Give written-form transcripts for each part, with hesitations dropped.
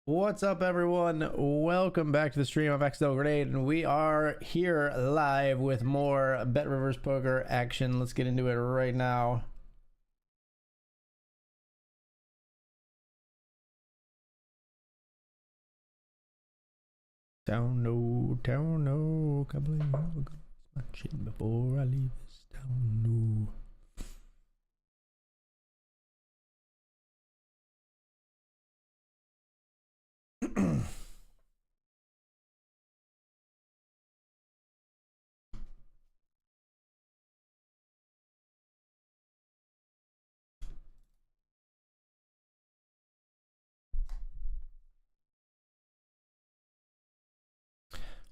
What's up, everyone? Welcome back to the stream of XL Grenade, and we are here live with more BetRivers Poker action. Let's get into it right now. Town no, can't believe I'm watching before I leave this town no.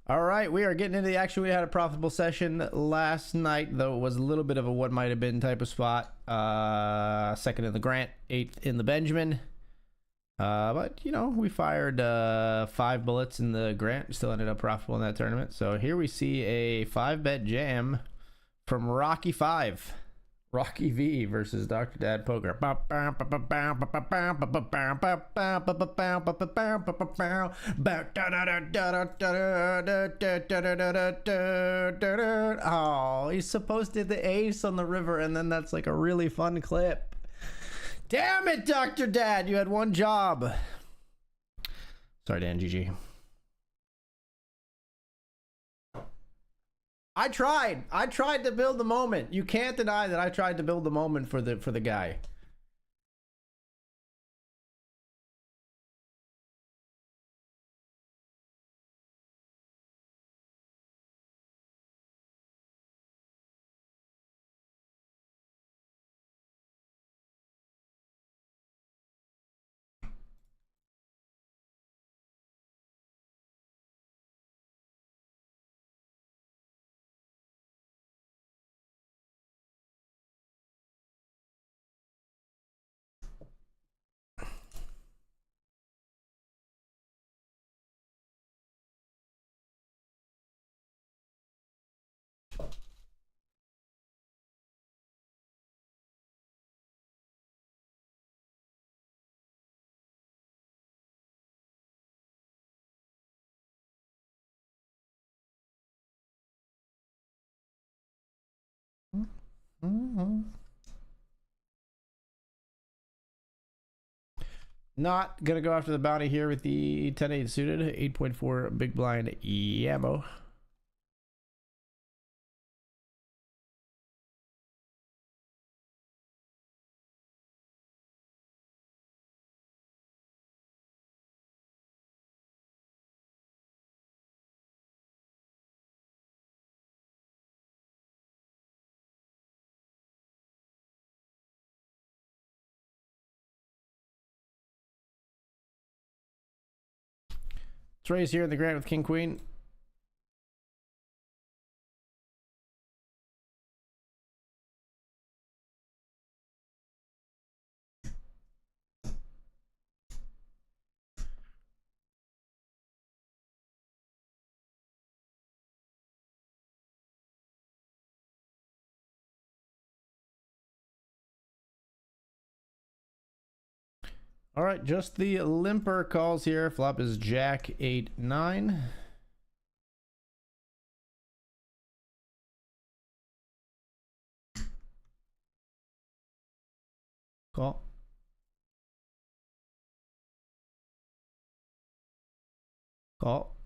All right, we are getting into the action. We had a profitable session last night, though it was a little bit of a what might have been type of spot. Second in the Grant, eighth in the Benjamin. But you know, we fired 5 bullets in the Grant, still ended up profitable in that tournament. So here we see a 5-bet jam from Rocky 5. Rocky V versus Dr. Dad Poker. Oh, he's supposed to hit the ace on the river, and then that's like a really fun clip. Damn it, Dr. Dad, you had one job. Sorry, Dan GG. I tried to build the moment. You can't deny that I tried to build the moment for the guy. Not gonna go after the bounty here with the 10-8 suited, 8.4 big blind Yamo. Let's raise here in the Grant with King Queen. All right, just the limper calls here. Flop is Jack 8-9. Call. Call.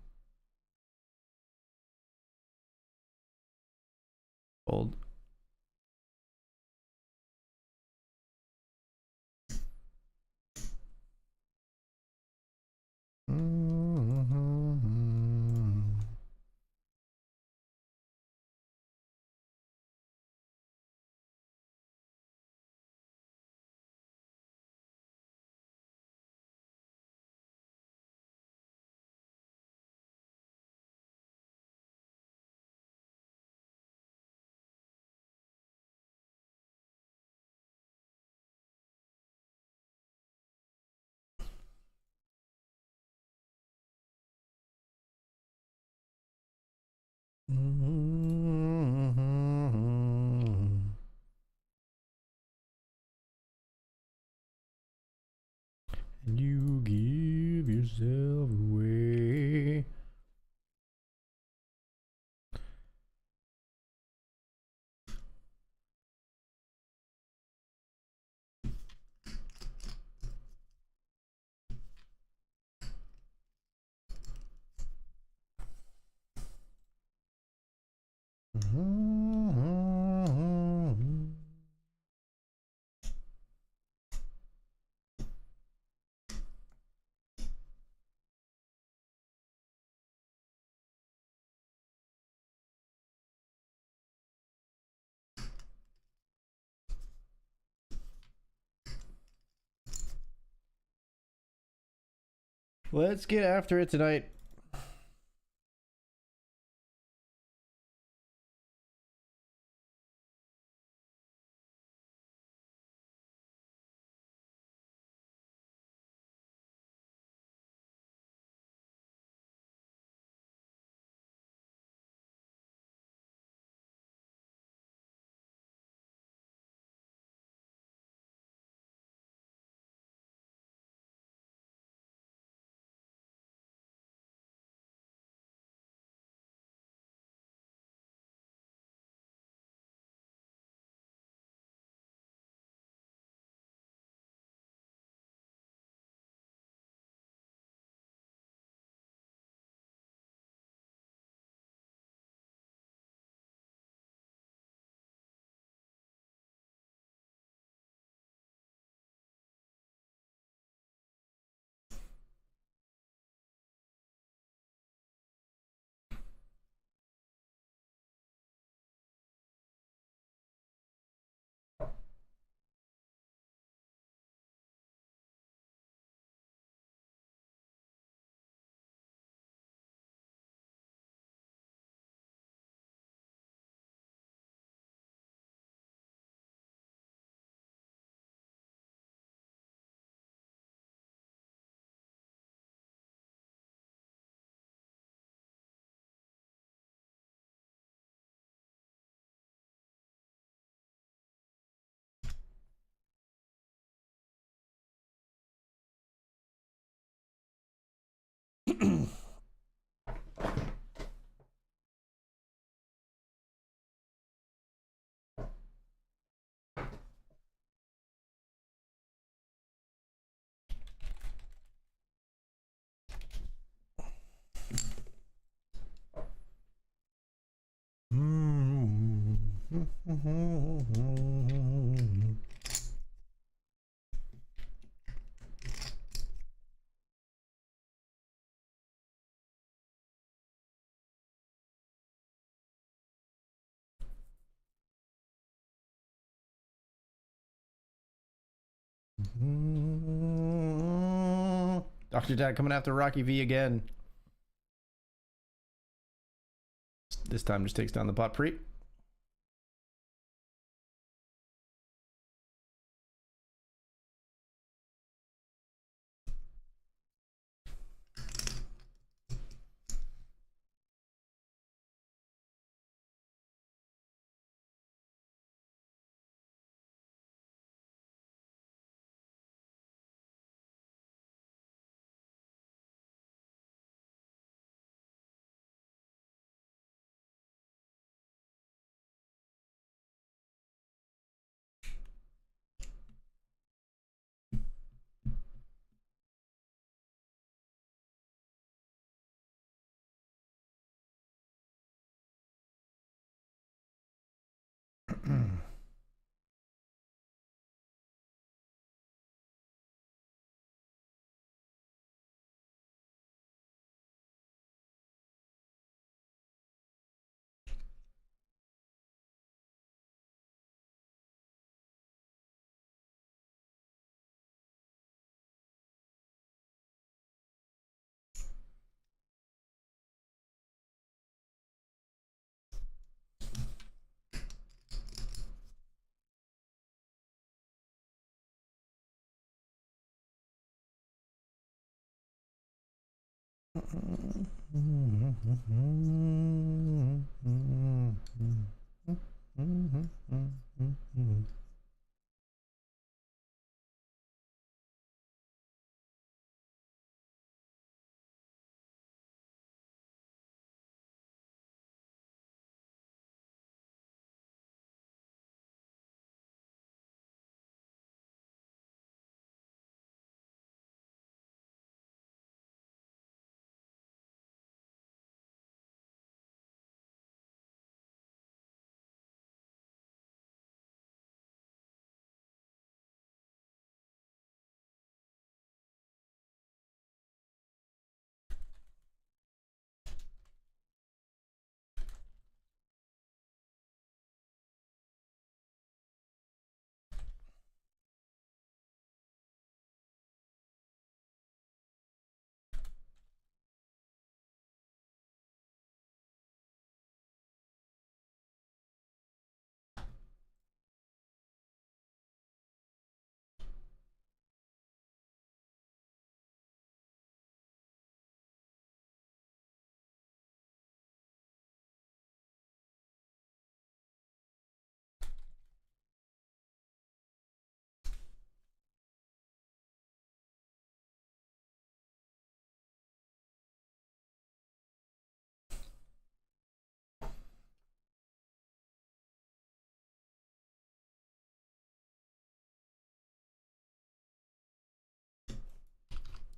Fold. And you give yourself away. Let's get after it tonight. Dr. Dad coming after Rocky V again. This time just takes down the pot pre.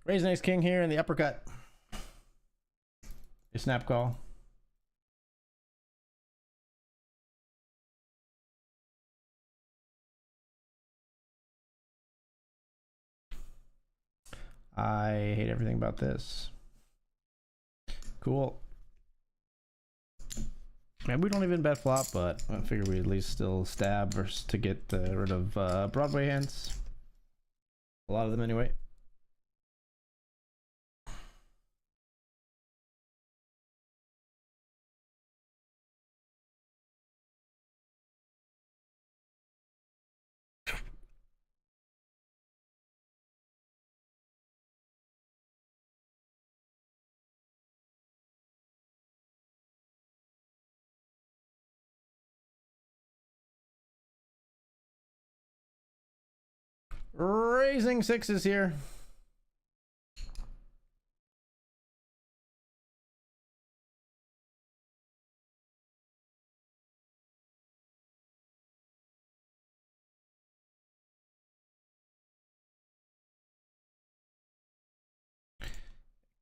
Raise an ace king here in the uppercut. A snap call. I hate everything about this. Cool. Man, we don't even bet flop, but I figure we at least still stab versus to get rid of Broadway hands. A lot of them anyway. Raising sixes here.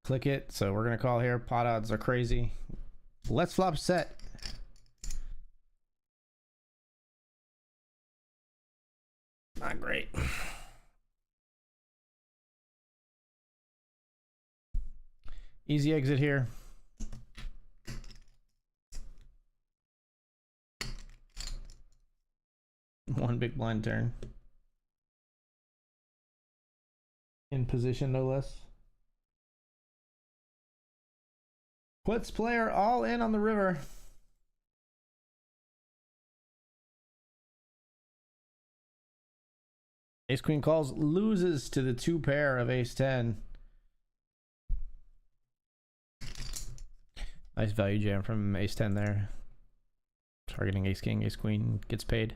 Click it. So we're going to call here. Pot odds are crazy. Let's flop set. Not great. Easy exit here. One big blind turn. In position, no less. Puts player all in on the river. Ace queen calls, loses to the two pair of ace 10. Nice value jam from ace 10 there. Targeting ace king, ace queen gets paid.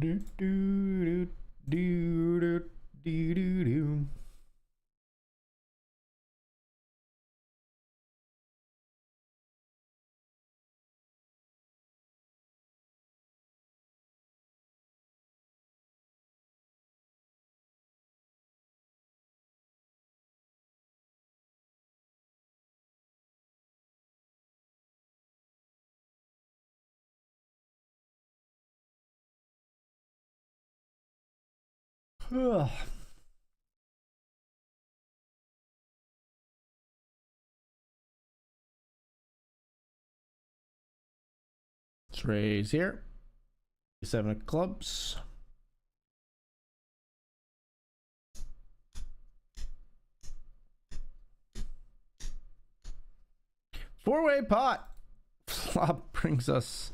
Do do do do do do do. Ugh. Let's raise here. 7 of clubs. Four-way pot. Flop brings us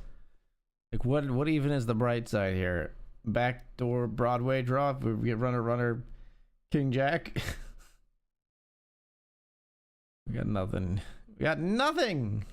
like what even is the bright side here? Backdoor Broadway draw. If we get runner king jack. We got nothing. We got nothing.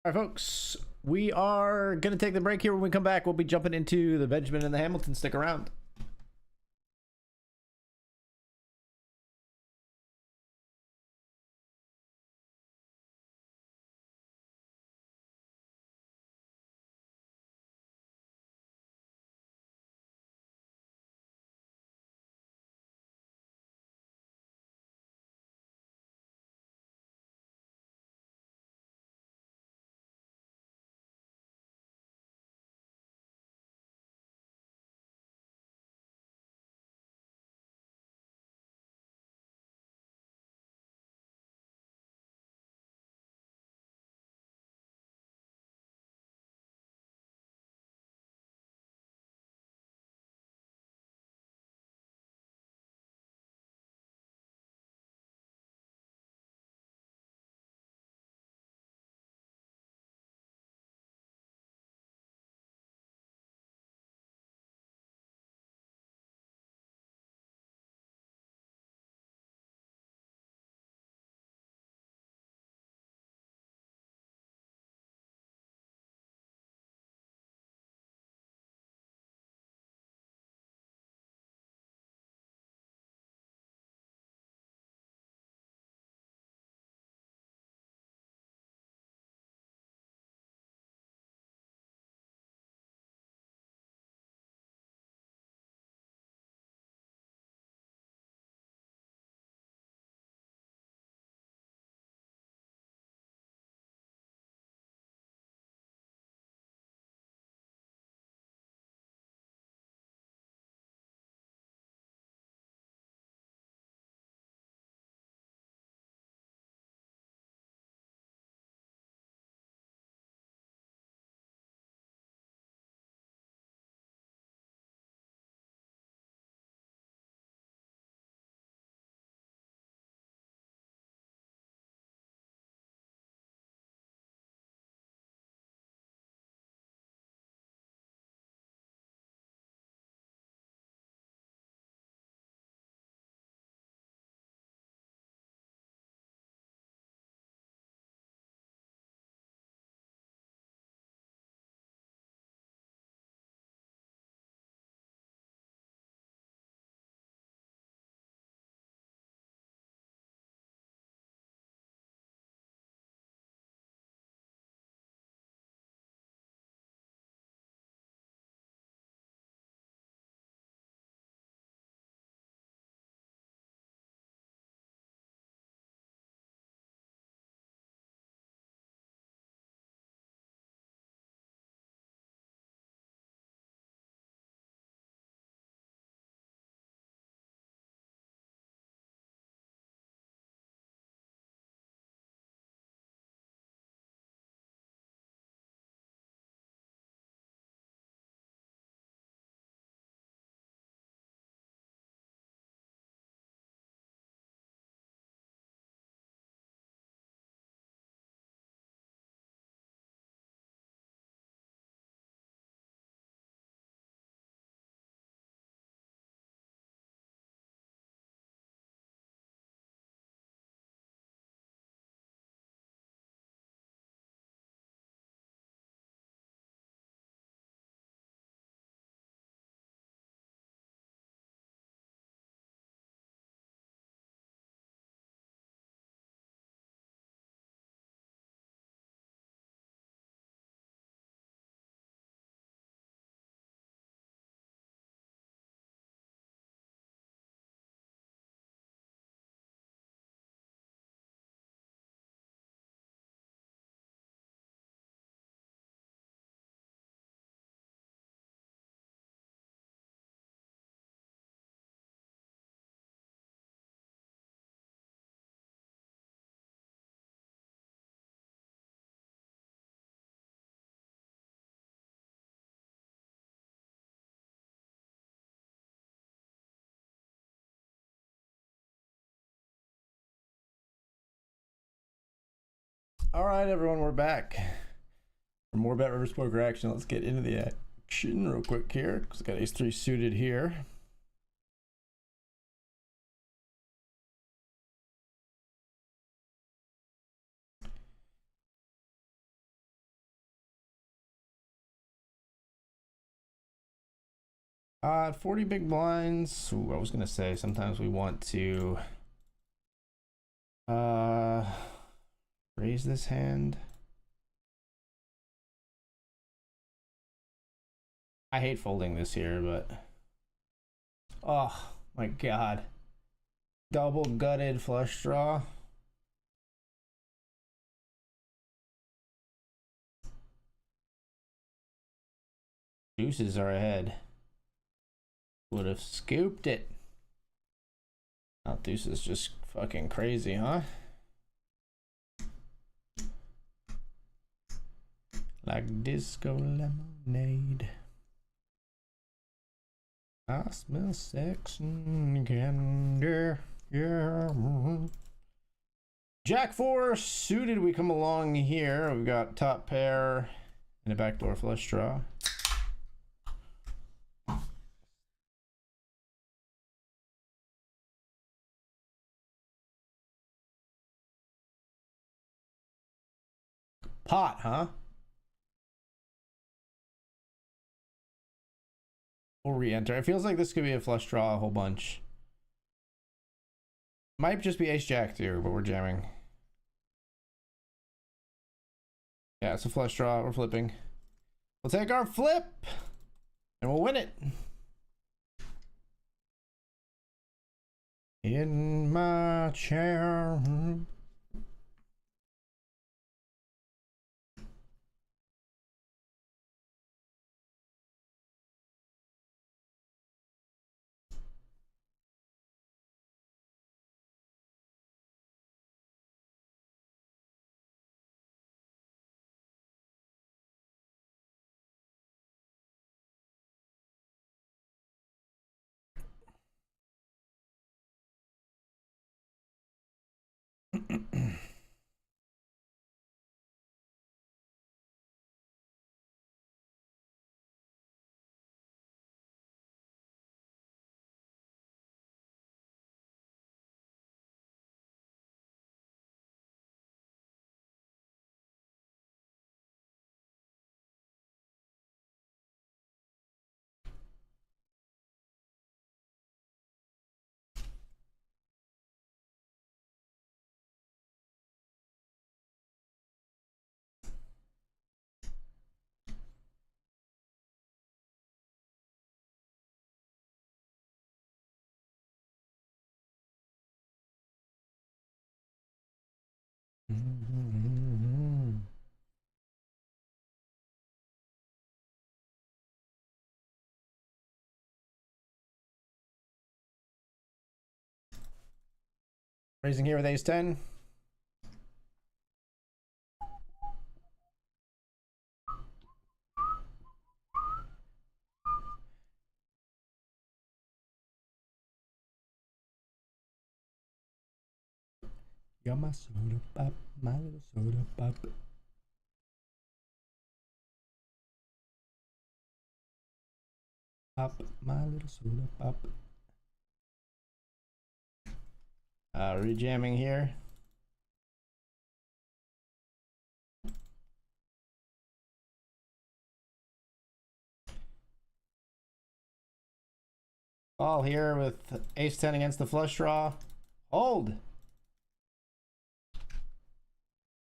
All right, folks, we are going to take the break here. When we come back, we'll be jumping into the Benjamin and the Hamilton. Stick around. All right, everyone, we're back for more BetRivers Poker action. Let's get into the action real quick here because I got ace-3 suited here. At 40 big blinds. Ooh, I was gonna say sometimes we want to raise this hand. I hate folding this here, but oh my god. Double gutted flush draw. Deuces are ahead. Would have scooped it. Oh, deuces just fucking crazy, huh? Like disco lemonade. I smell sex and candy. Yeah. Jack 4 suited. We come along here. We've got top pair and a backdoor flush draw. Pot, huh? We'll re-enter. It feels like this could be a flush draw a whole bunch. Might just be ace jack too, but we're jamming. Yeah, it's a flush draw. We're flipping. We'll take our flip and we'll win it. In my chair. Raising here with ace 10. You're my soda pop, my little soda pop. Pop, my little soda pop. Rejamming here. All here with ace 10 against the flush draw. Hold.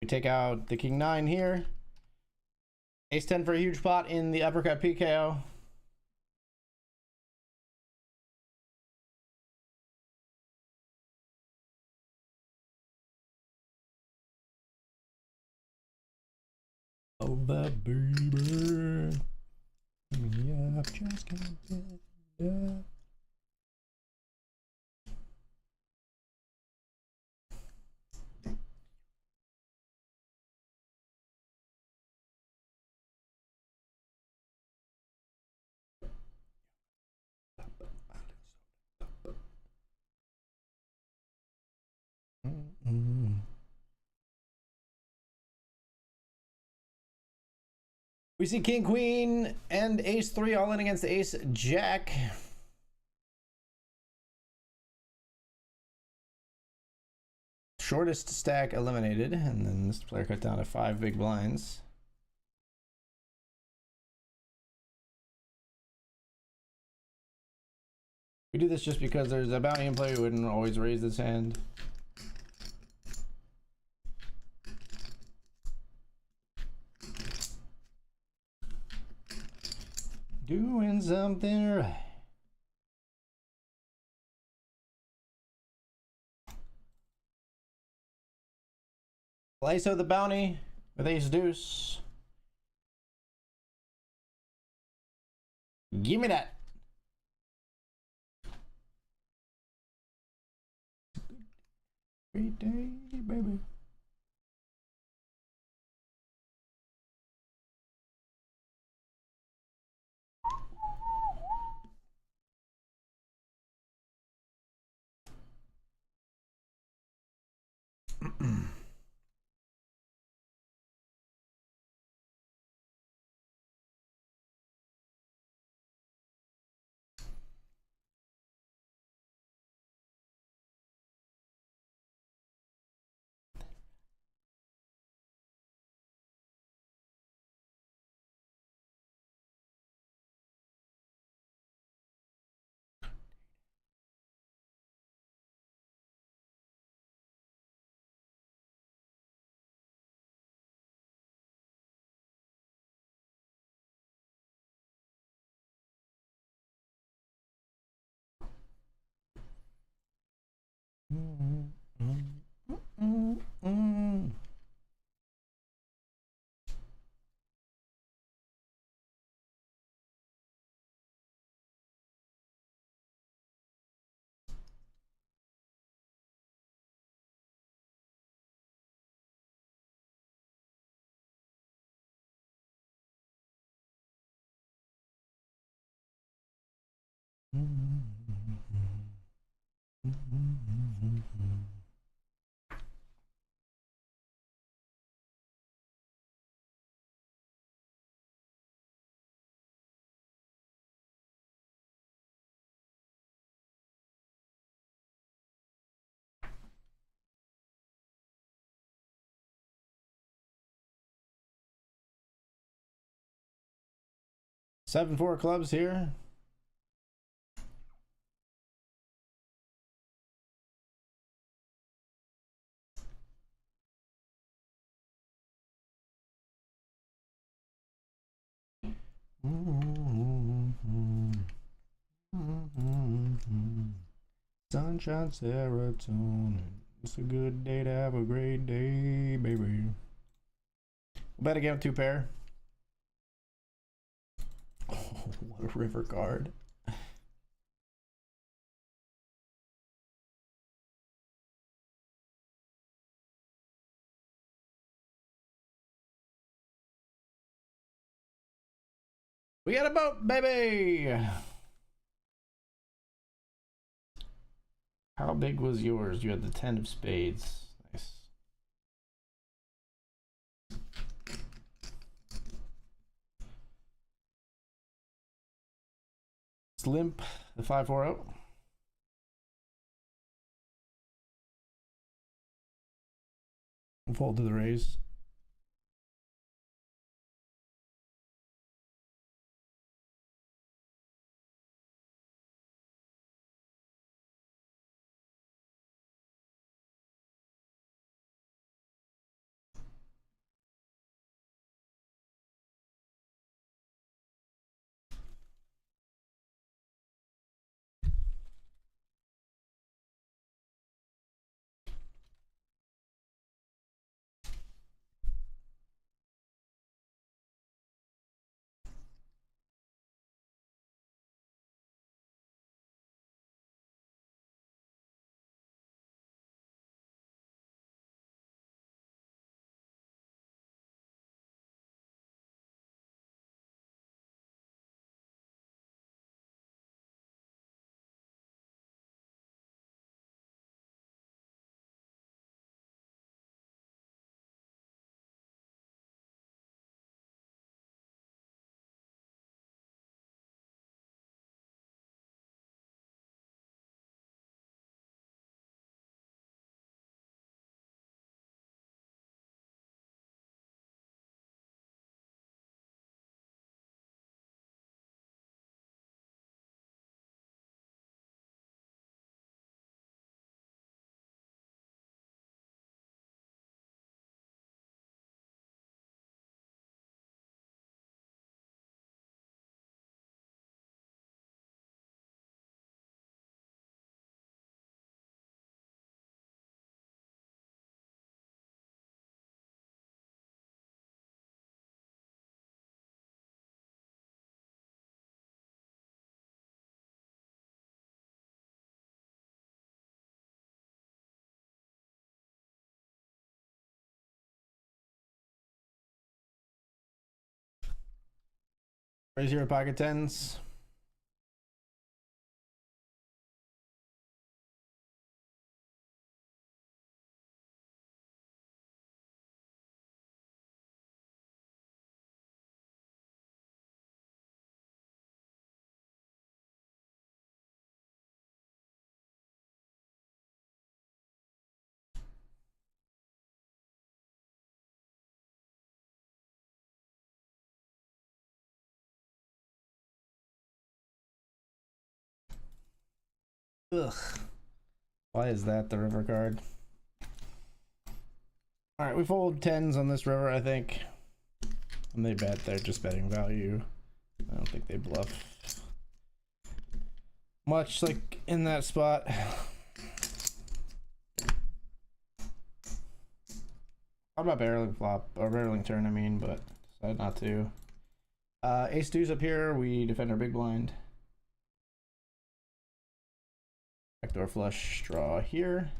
We take out the king 9 here. Ace 10 for a huge pot in the uppercut PKO. Oh, baby. Yeah, I've just can't get up. We see king, queen, and ace 3 all in against ace jack. Shortest stack eliminated, and then this player cut down to 5 big blinds. We do this just because there's a bounty in play who wouldn't always raise his hand. Doing something right. ISO the bounty with ace deuce. Give me that. Great day, baby. Seven four clubs here. Sunshine, serotonin. It's a good day to have a great day, baby. Bet again, two pair. Oh, what a river card. We got a boat, baby. How big was yours? You had the 10 of spades. Nice. Limp, the 540. Fold to the raise. Raise your pocket tens. Ugh. Why is that the river card? Alright, we fold tens on this river, I think. And they bet, they're just betting value. I don't think they bluff much like in that spot. How about barreling flop or barreling turn, I mean, but decided not to. Ace deuce up here, we defend our big blind. Backdoor flush draw here.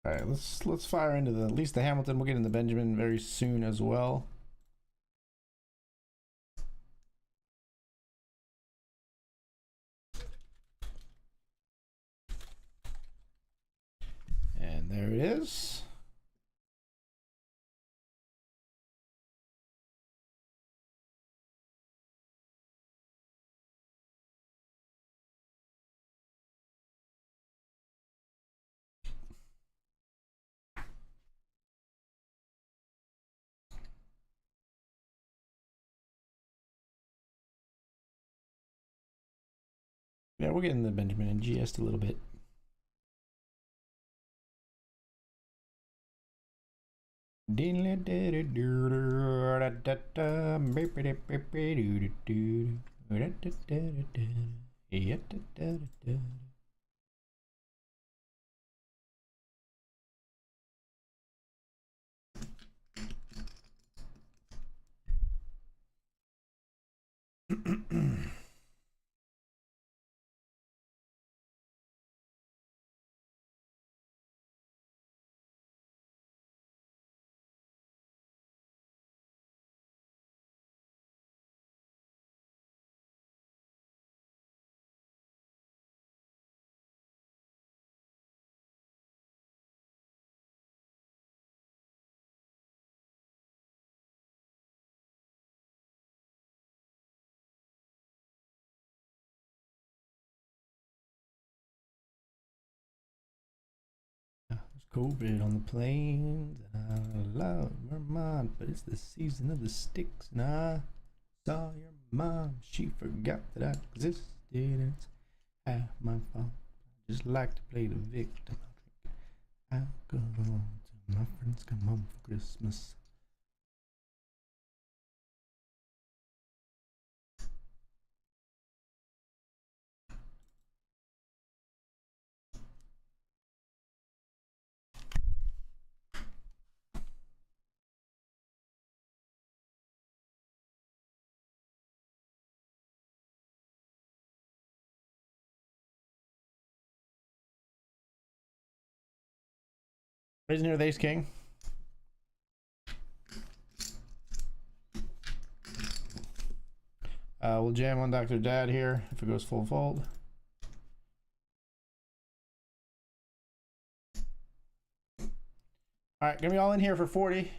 All right, let's fire into the at least the Hamilton. We'll get into Benjamin very soon as well. And there it is. Yeah, we're getting the Benjamin and GS a little bit. COVID on the plains, and I love Vermont, but it's the season of the sticks, and I saw your mom. She forgot that I existed. It's half my fault. I just like to play the victim. I drink alcohol till my friends come home for Christmas. Raising here with Ace King. We'll jam on Dr. Dad here if it goes full fold. All right, gonna be all in here for 40.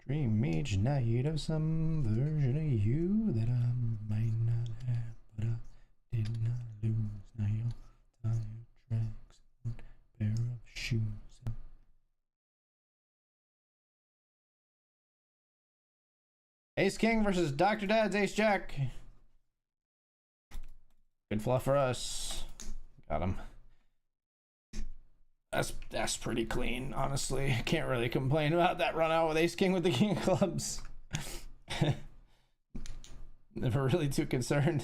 Dream each night of some version of you that I might not have, but I did not lose. Now you'll tie your tracks and pair of shoes. Ace King versus Dr. Dad's Ace Jack. Good fluff for us. Got him. That's pretty clean, honestly. Can't really complain about that run out with Ace King with the King of Clubs. Never really too concerned.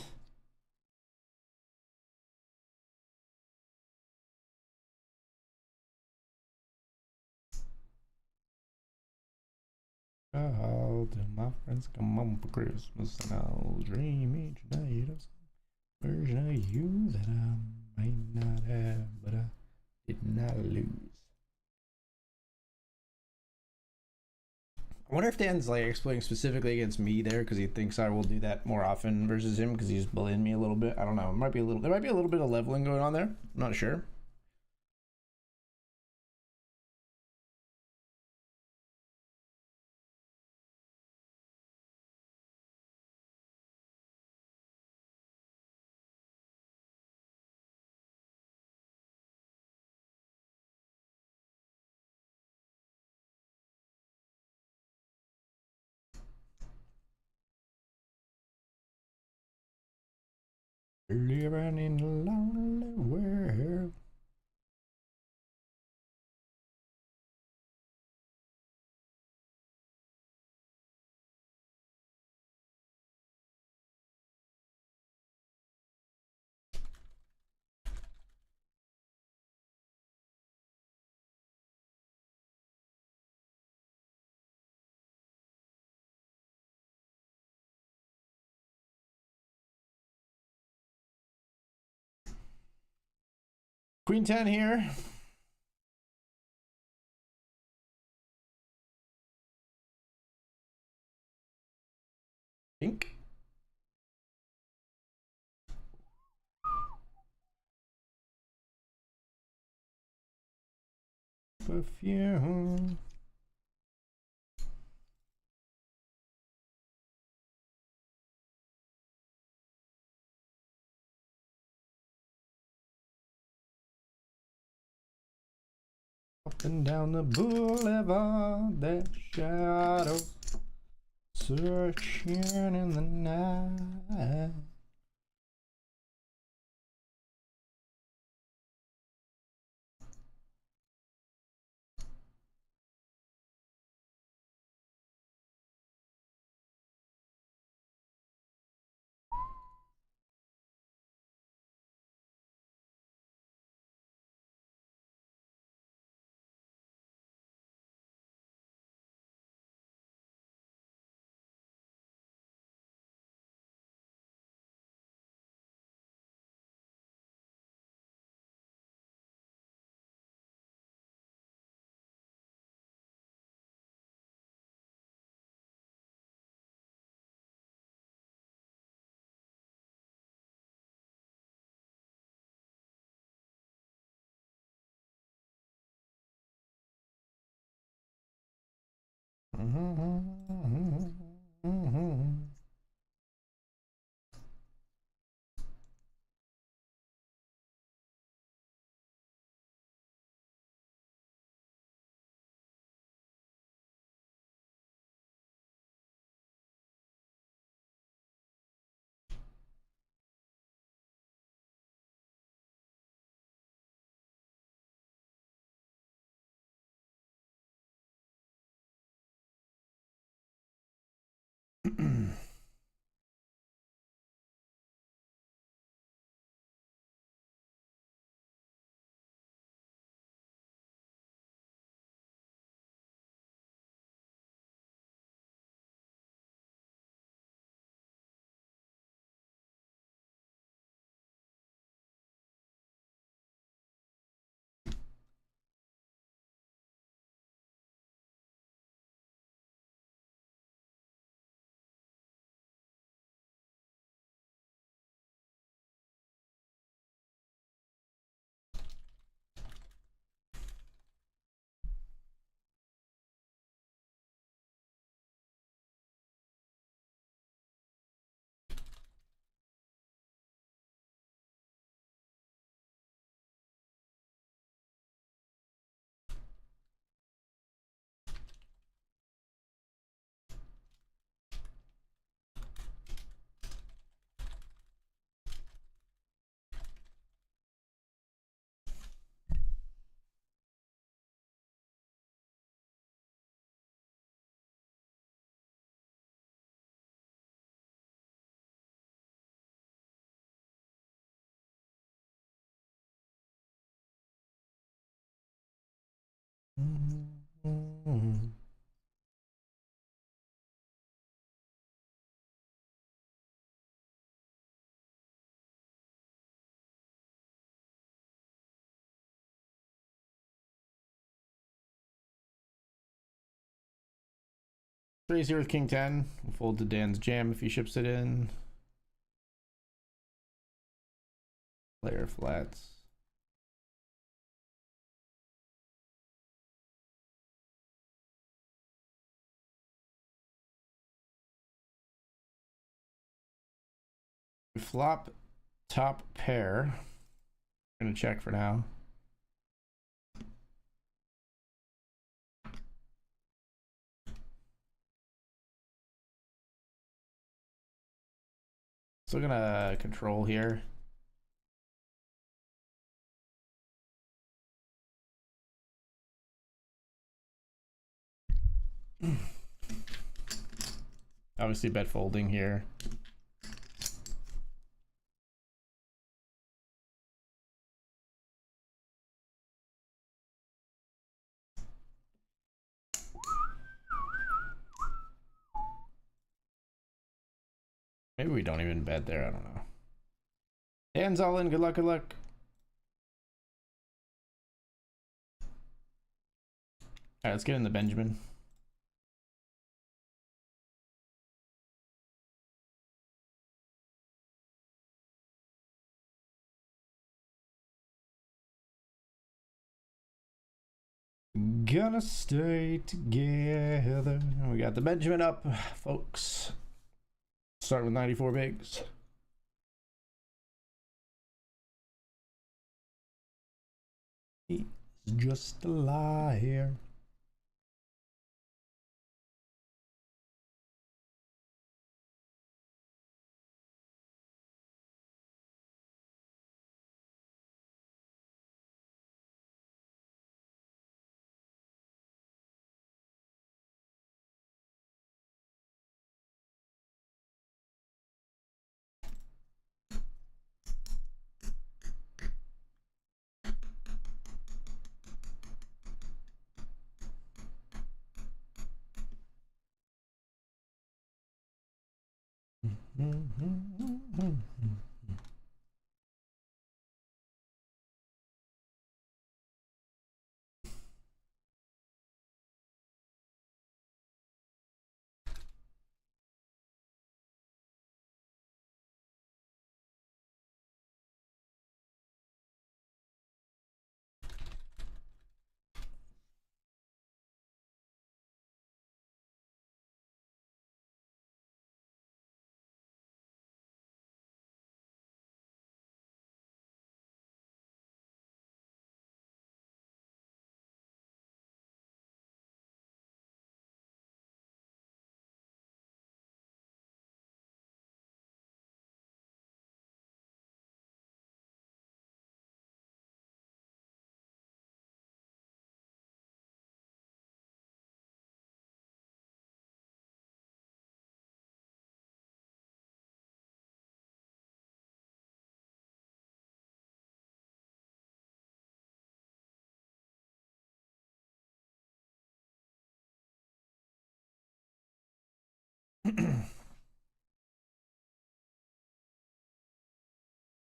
I'll tell my friends come home for Christmas, and I'll dream each night of some version of you that I might not have, but I did not lose. I wonder if Dan's like explaining specifically against me there because he thinks I will do that more often versus him because he's bullying me a little bit. I don't know. There might be a little bit of leveling going on there. I'm not sure. Living in a lonely world. Queen 10 here. Pink. Perfume. And down the boulevard, that shadow searching in the night. Three's here with King 10. We'll fold to Dan's jam if he ships it in. Player flats. Flop top pair. I'm gonna check for now. Still gonna control here. Obviously bet folding here. Maybe we don't even bet there, I don't know. Dan's all in, good luck, good luck. Alright, let's get in the Benjamin. Gonna stay together. We got the Benjamin up, folks. Start with 94 bigs. just a lie here.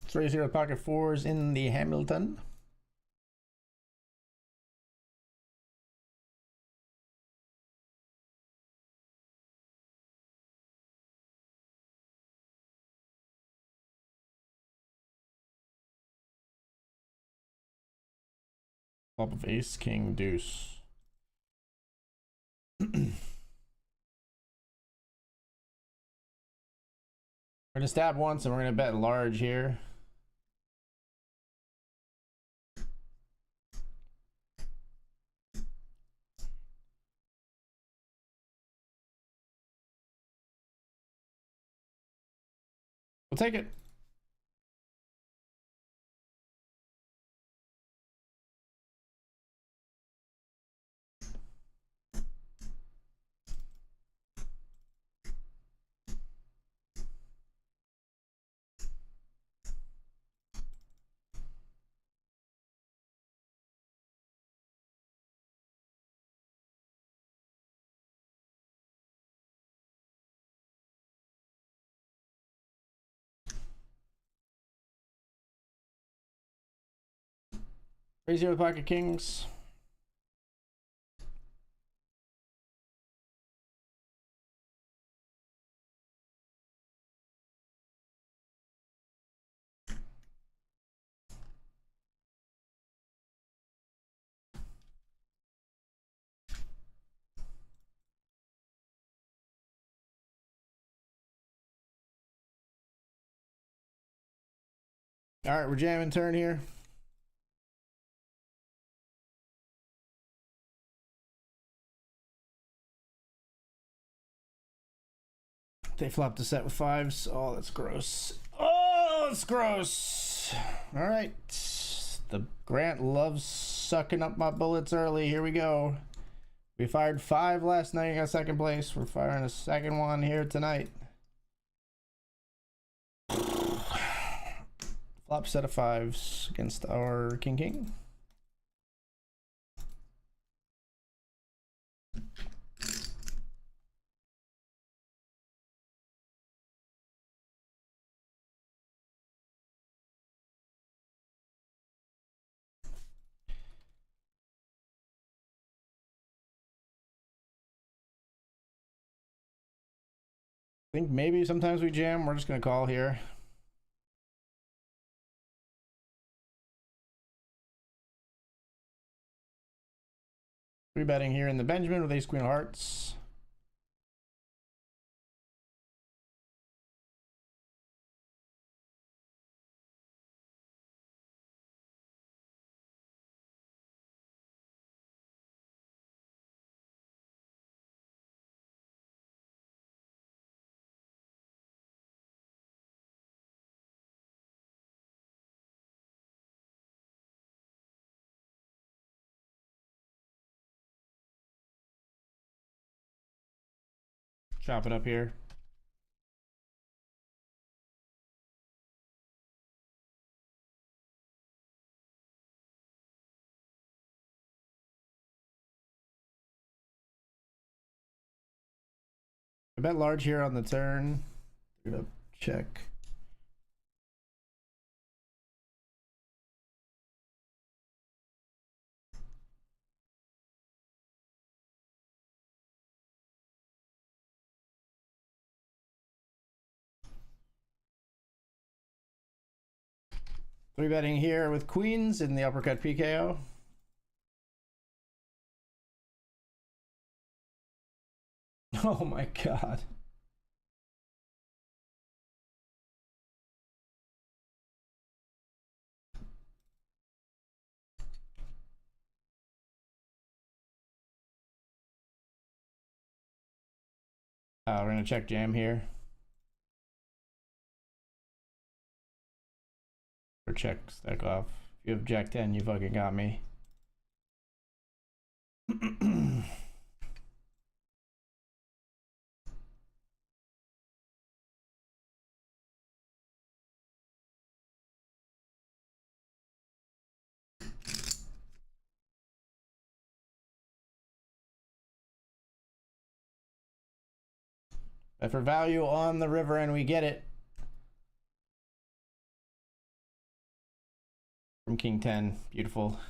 Let's raise here with pocket fours in the Hamilton. Flop of ace, king, deuce. We're gonna stab once and we're gonna bet large here. We'll take it. Raise here with pocket kings. All right, we're jamming turn here. They flopped a set with fives. Oh, that's gross. Oh, that's gross. All right. The Grant loves sucking up my bullets early. Here we go. We fired 5 last night. Got second place. We're firing a second one here tonight. Flop set of 5s against our king. I think maybe sometimes we jam. We're just gonna call here. Three betting here in the Benjamin with ace queen of hearts. Chop it up here. I bet large here on the turn. Check. Three betting here with queens in the uppercut PKO. Oh my god. We're gonna check jam here. Or check stack off. If you have Jack 10, you fucking got me. Bet for value on the river and we get it. From King 10. Beautiful.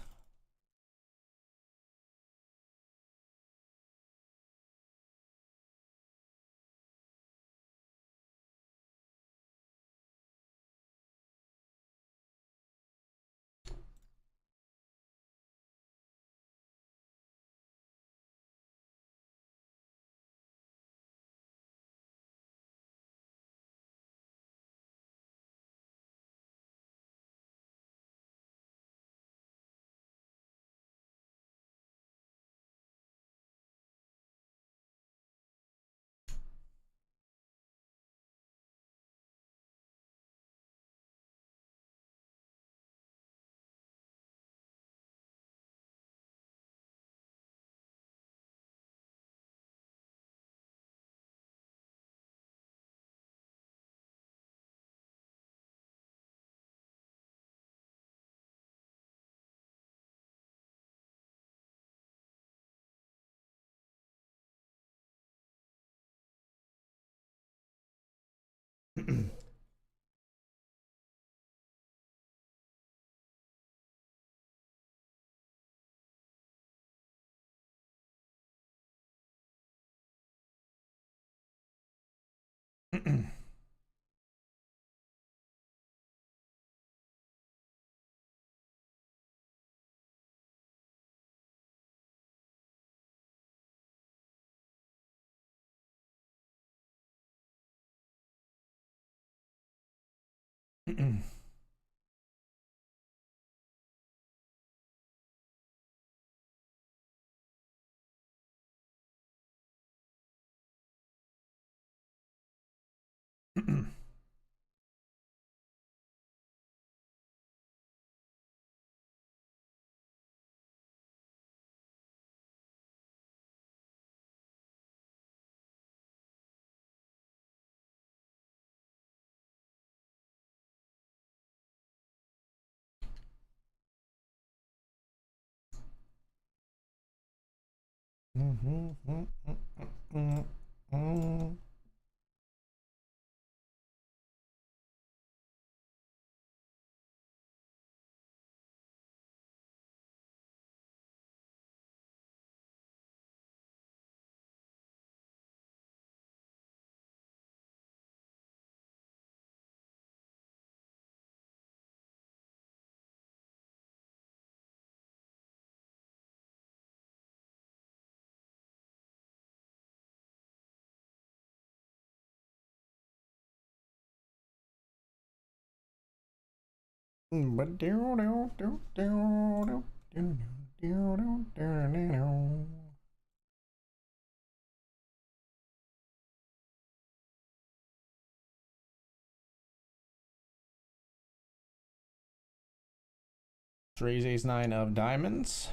Raise ace 9 of diamonds.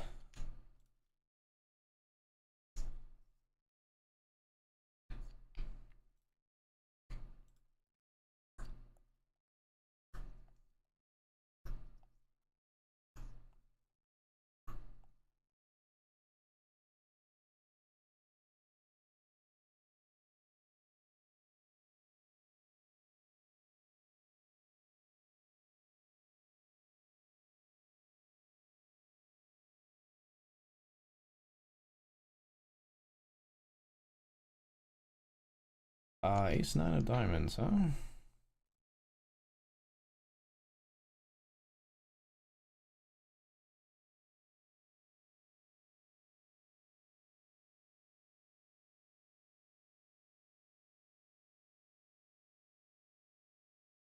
Ace nine of diamonds, huh?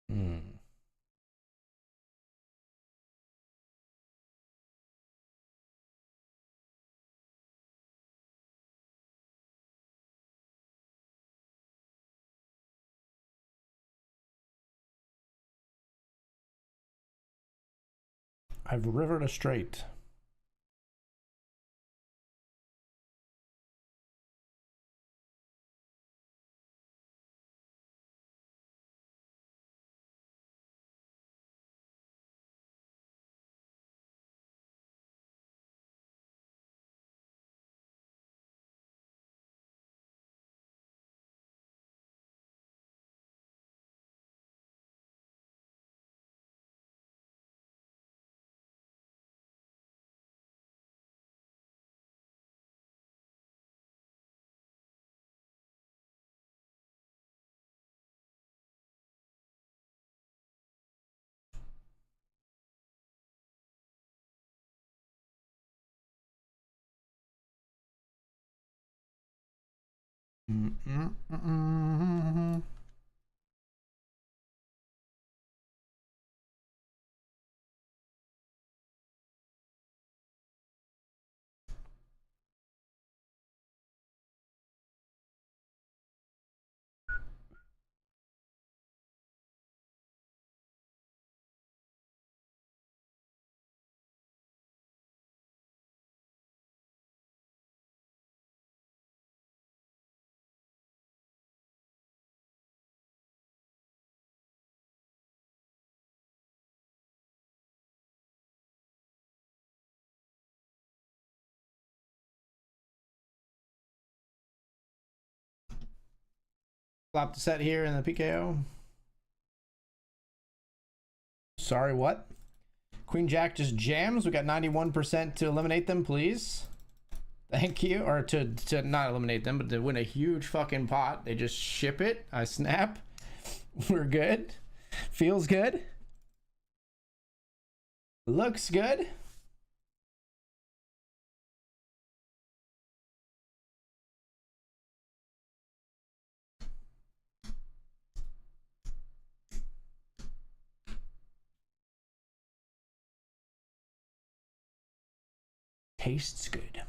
Hmm. I've rivered a straight. Flop the set here in the PKO. Sorry, what? Queen Jack just jams. We got 91% to eliminate them, please. Thank you. Or to not eliminate them, but to win a huge fucking pot. They just ship it. I snap. We're good. Feels good. Looks good. Tastes good.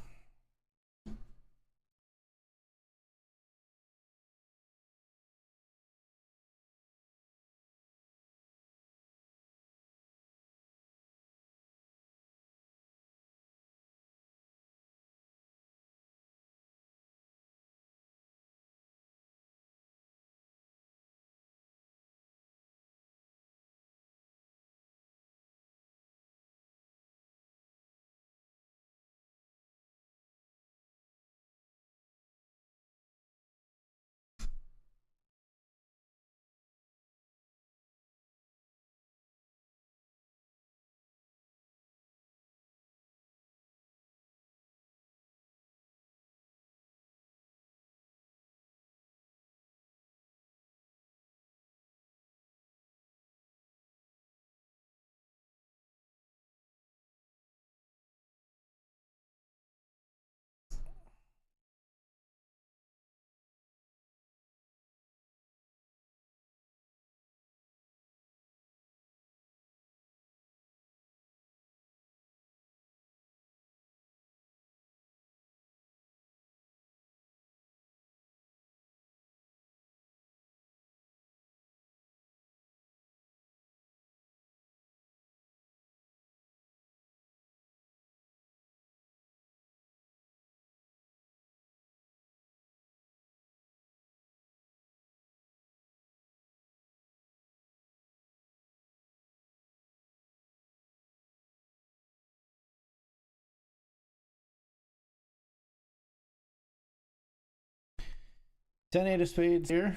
Ten eight of spades here.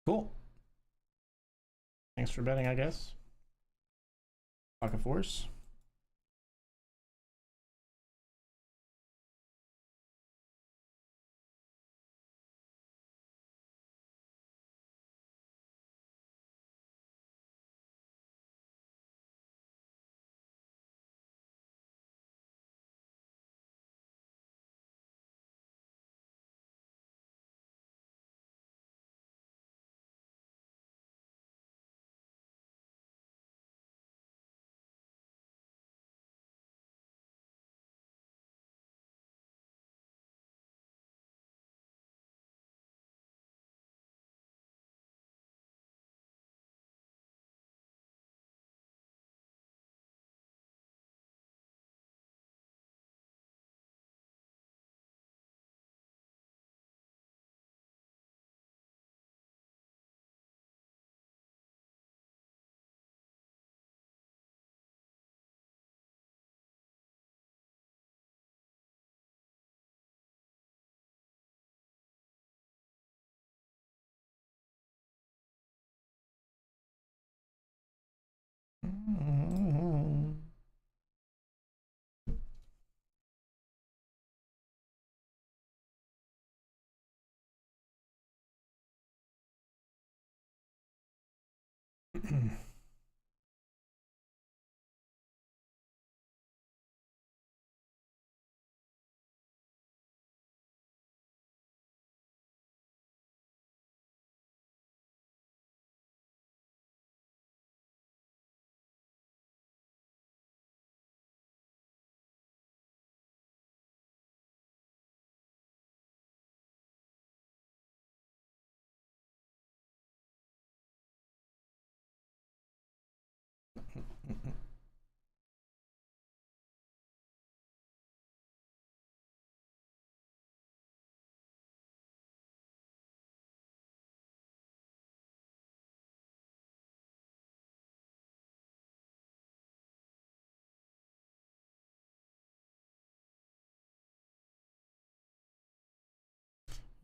Cool. Thanks for betting, I guess. Pocket force.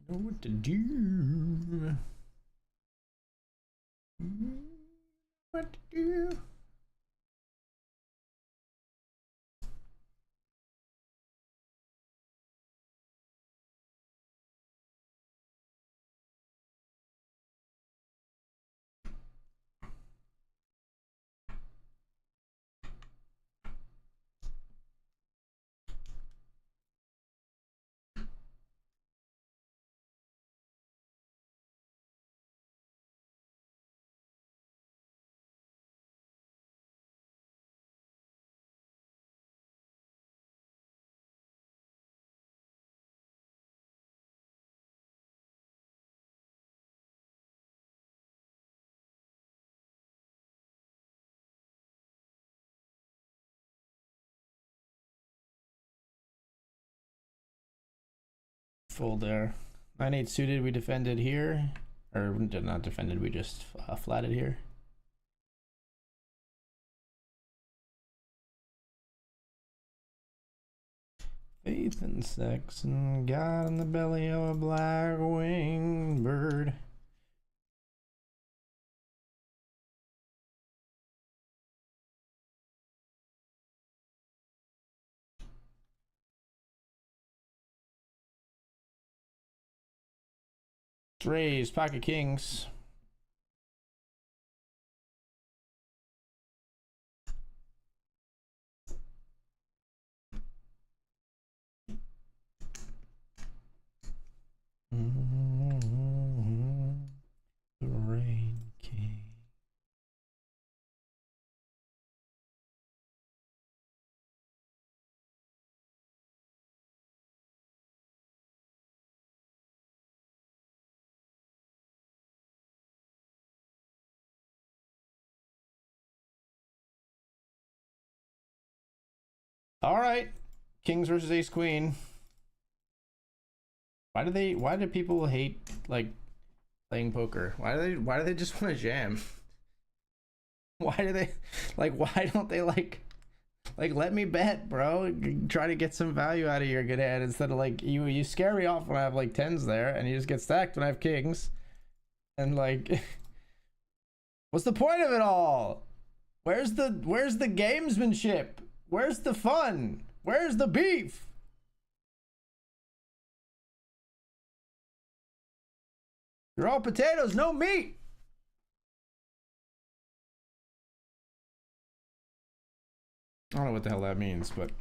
Know what to do. What to do. Full there. 9-8 suited, we defended here. Or not defended, we just flatted here. Faith and sex and God in the belly of a black winged bird. Raise, pocket kings. The Rain King. All right, kings versus ace queen. Why do people hate like playing poker? Why do they just want to jam? Why do they why don't they like let me bet, bro? Try to get some value out of your good hand instead of like you scare me off when I have like tens there and you just get stacked when I have kings. And like, what's the point of it all? Where's the gamesmanship? Where's the fun? Where's the beef? You're all potatoes, no meat. I don't know what the hell that means, but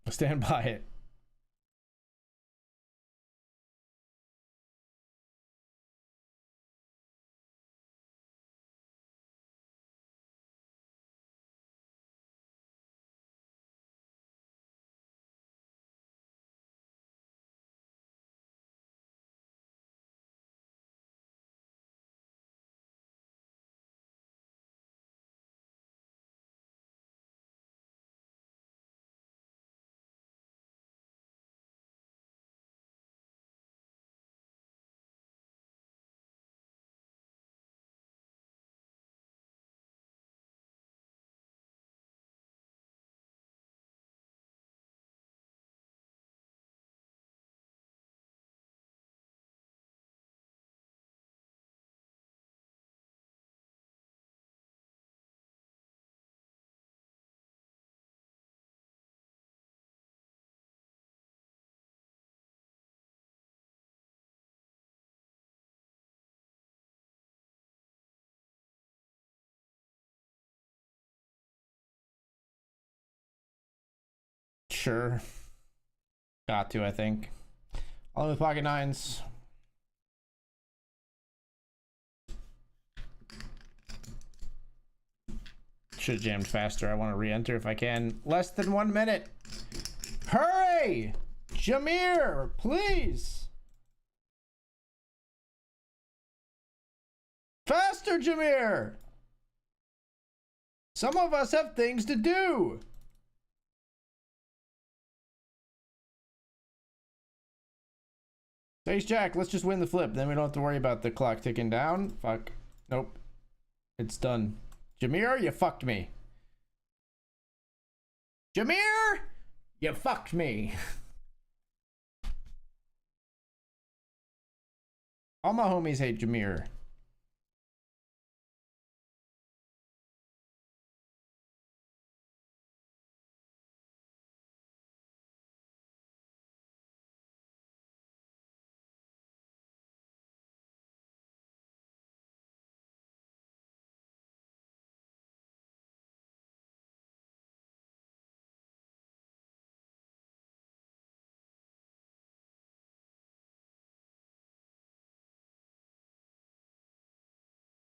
I stand by it. Sure. Got to, I think. All with pocket nines. Should have jammed faster. I want to re-enter if I can. Less than 1 minute. Hurry! Jameer, please! Faster, Jameer! Some of us have things to do. Ace Jack, let's just win the flip. Then we don't have to worry about the clock ticking down. Fuck. Nope. It's done. Jameer, you fucked me. Jameer, you fucked me. All my homies hate Jameer.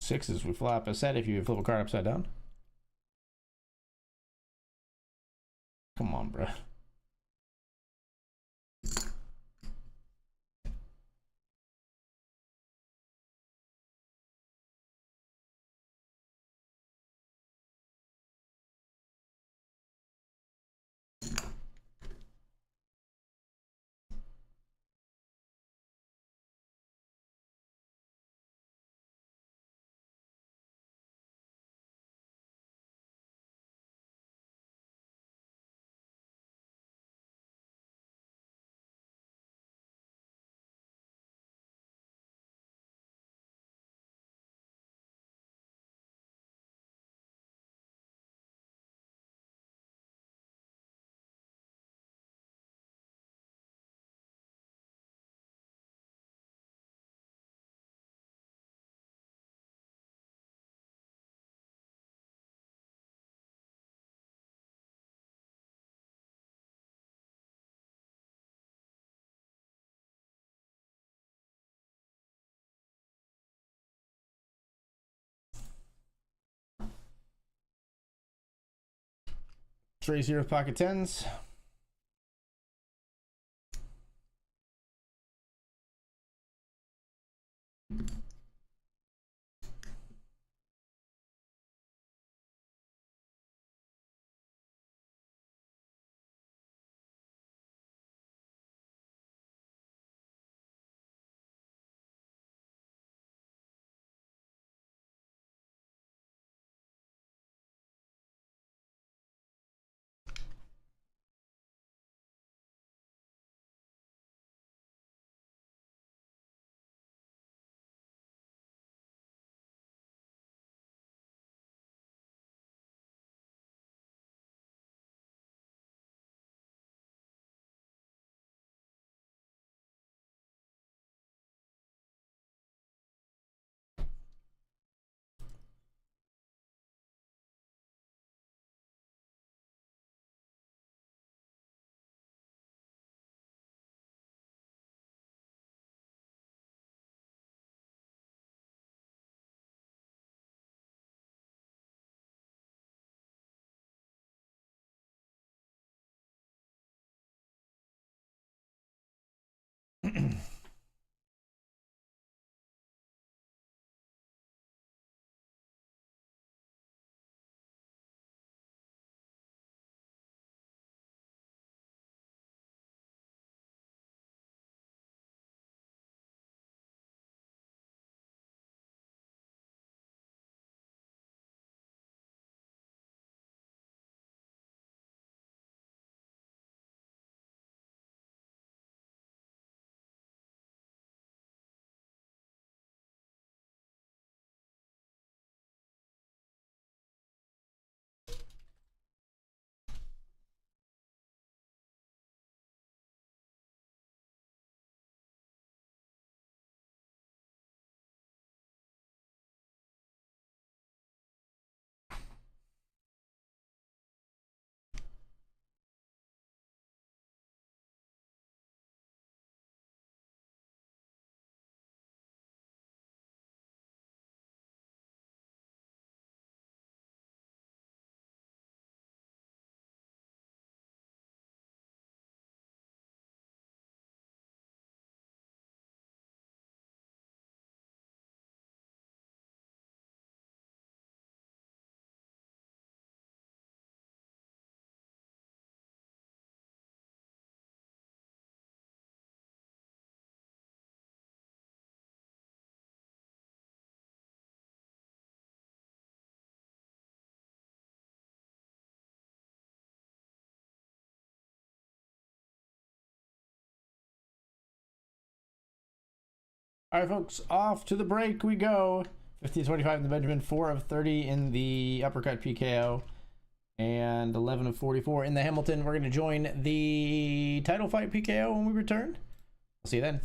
Sixes, we flop a set if you flip a card upside down. Come on, bro. Three zero pocket tens. All right, folks, off to the break we go. 50-25 in the Benjamin, 4 of 30 in the uppercut PKO, and 11 of 44 in the Hamilton. We're going to join the title fight PKO when we return. We'll see you then.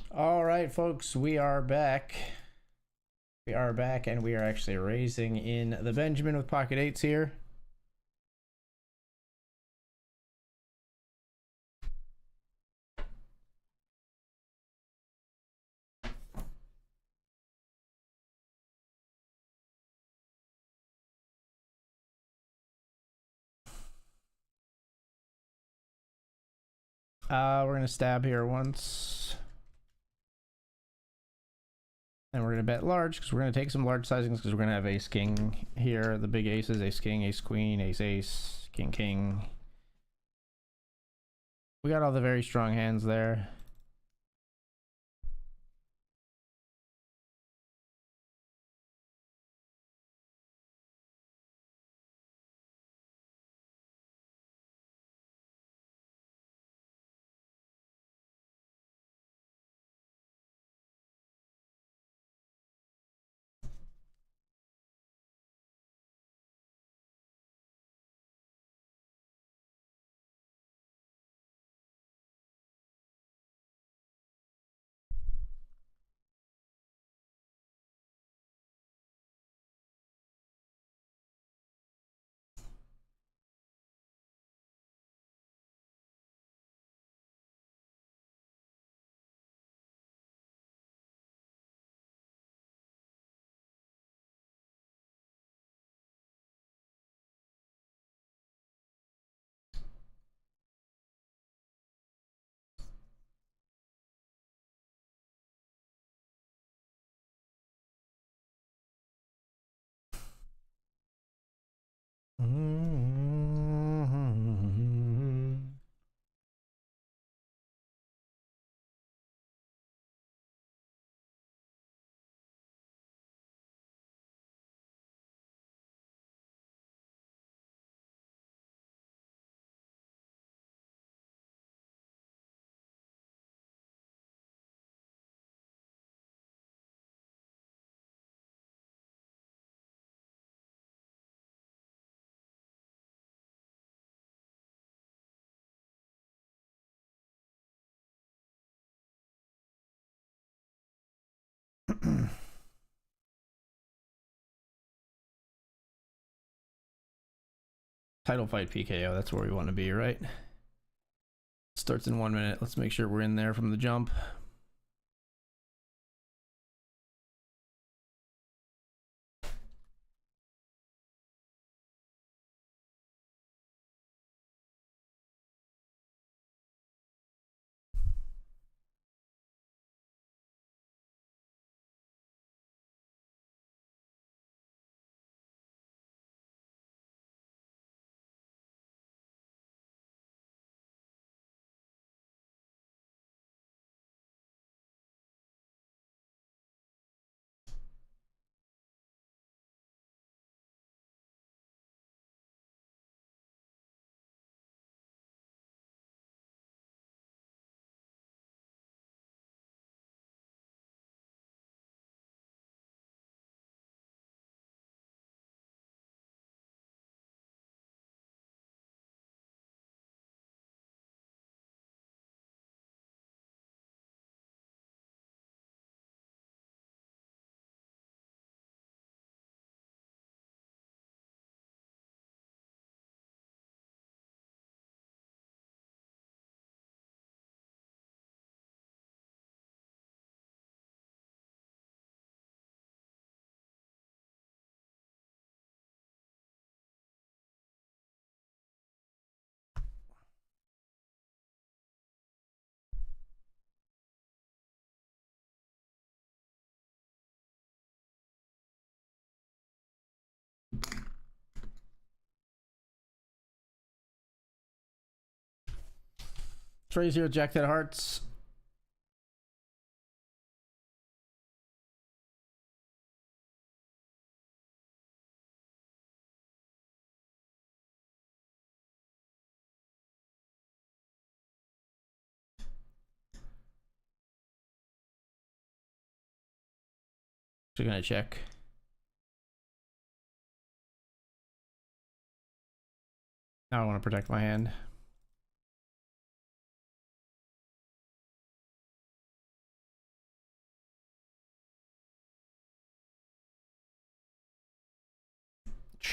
All right, folks, we are back. We are back, and we are actually raising in the Benjamin with pocket eights here. We're gonna stab here once. And we're going to bet large because we're going to take some large sizings because we're going to have ace king here. The big aces, ace king, ace queen, ace ace, king king. We got all the very strong hands there. Title fight PKO, that's where we want to be, right? Starts in 1 minute. Let's make sure we're in there from the jump. Trey's here with Jack 10 hearts. We're gonna check. Now I want to protect my hand.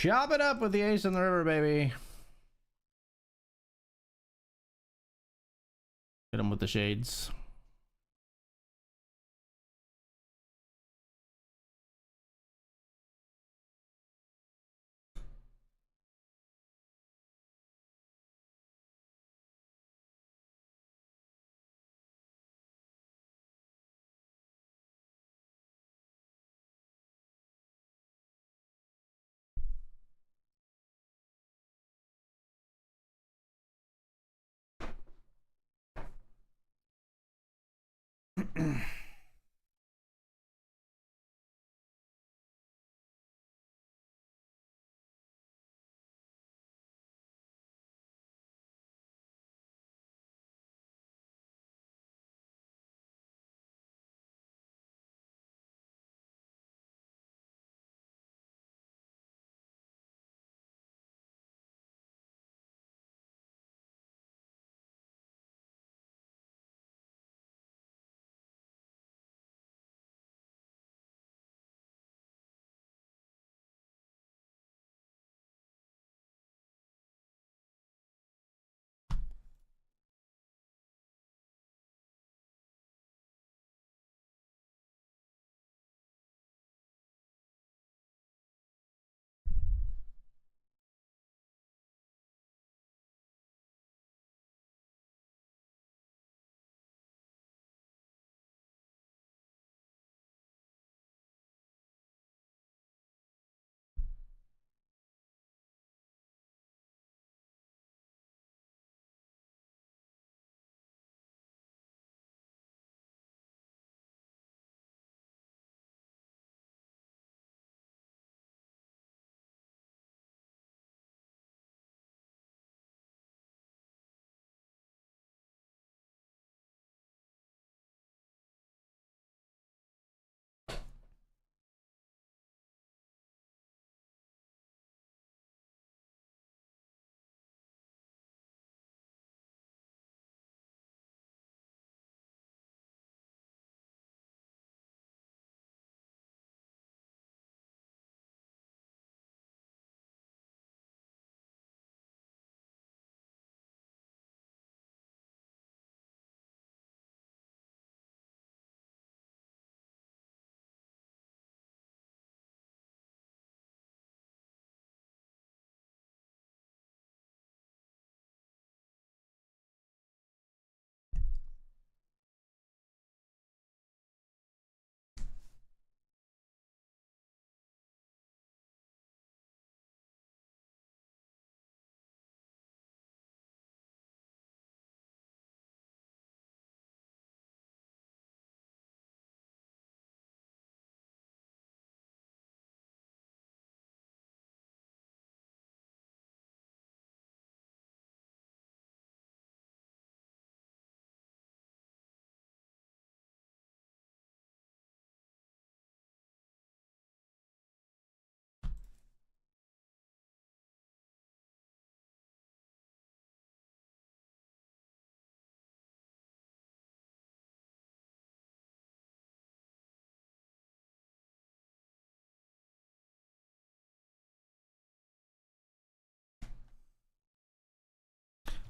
Chop it up with the ace in the river, baby. Hit him with the shades.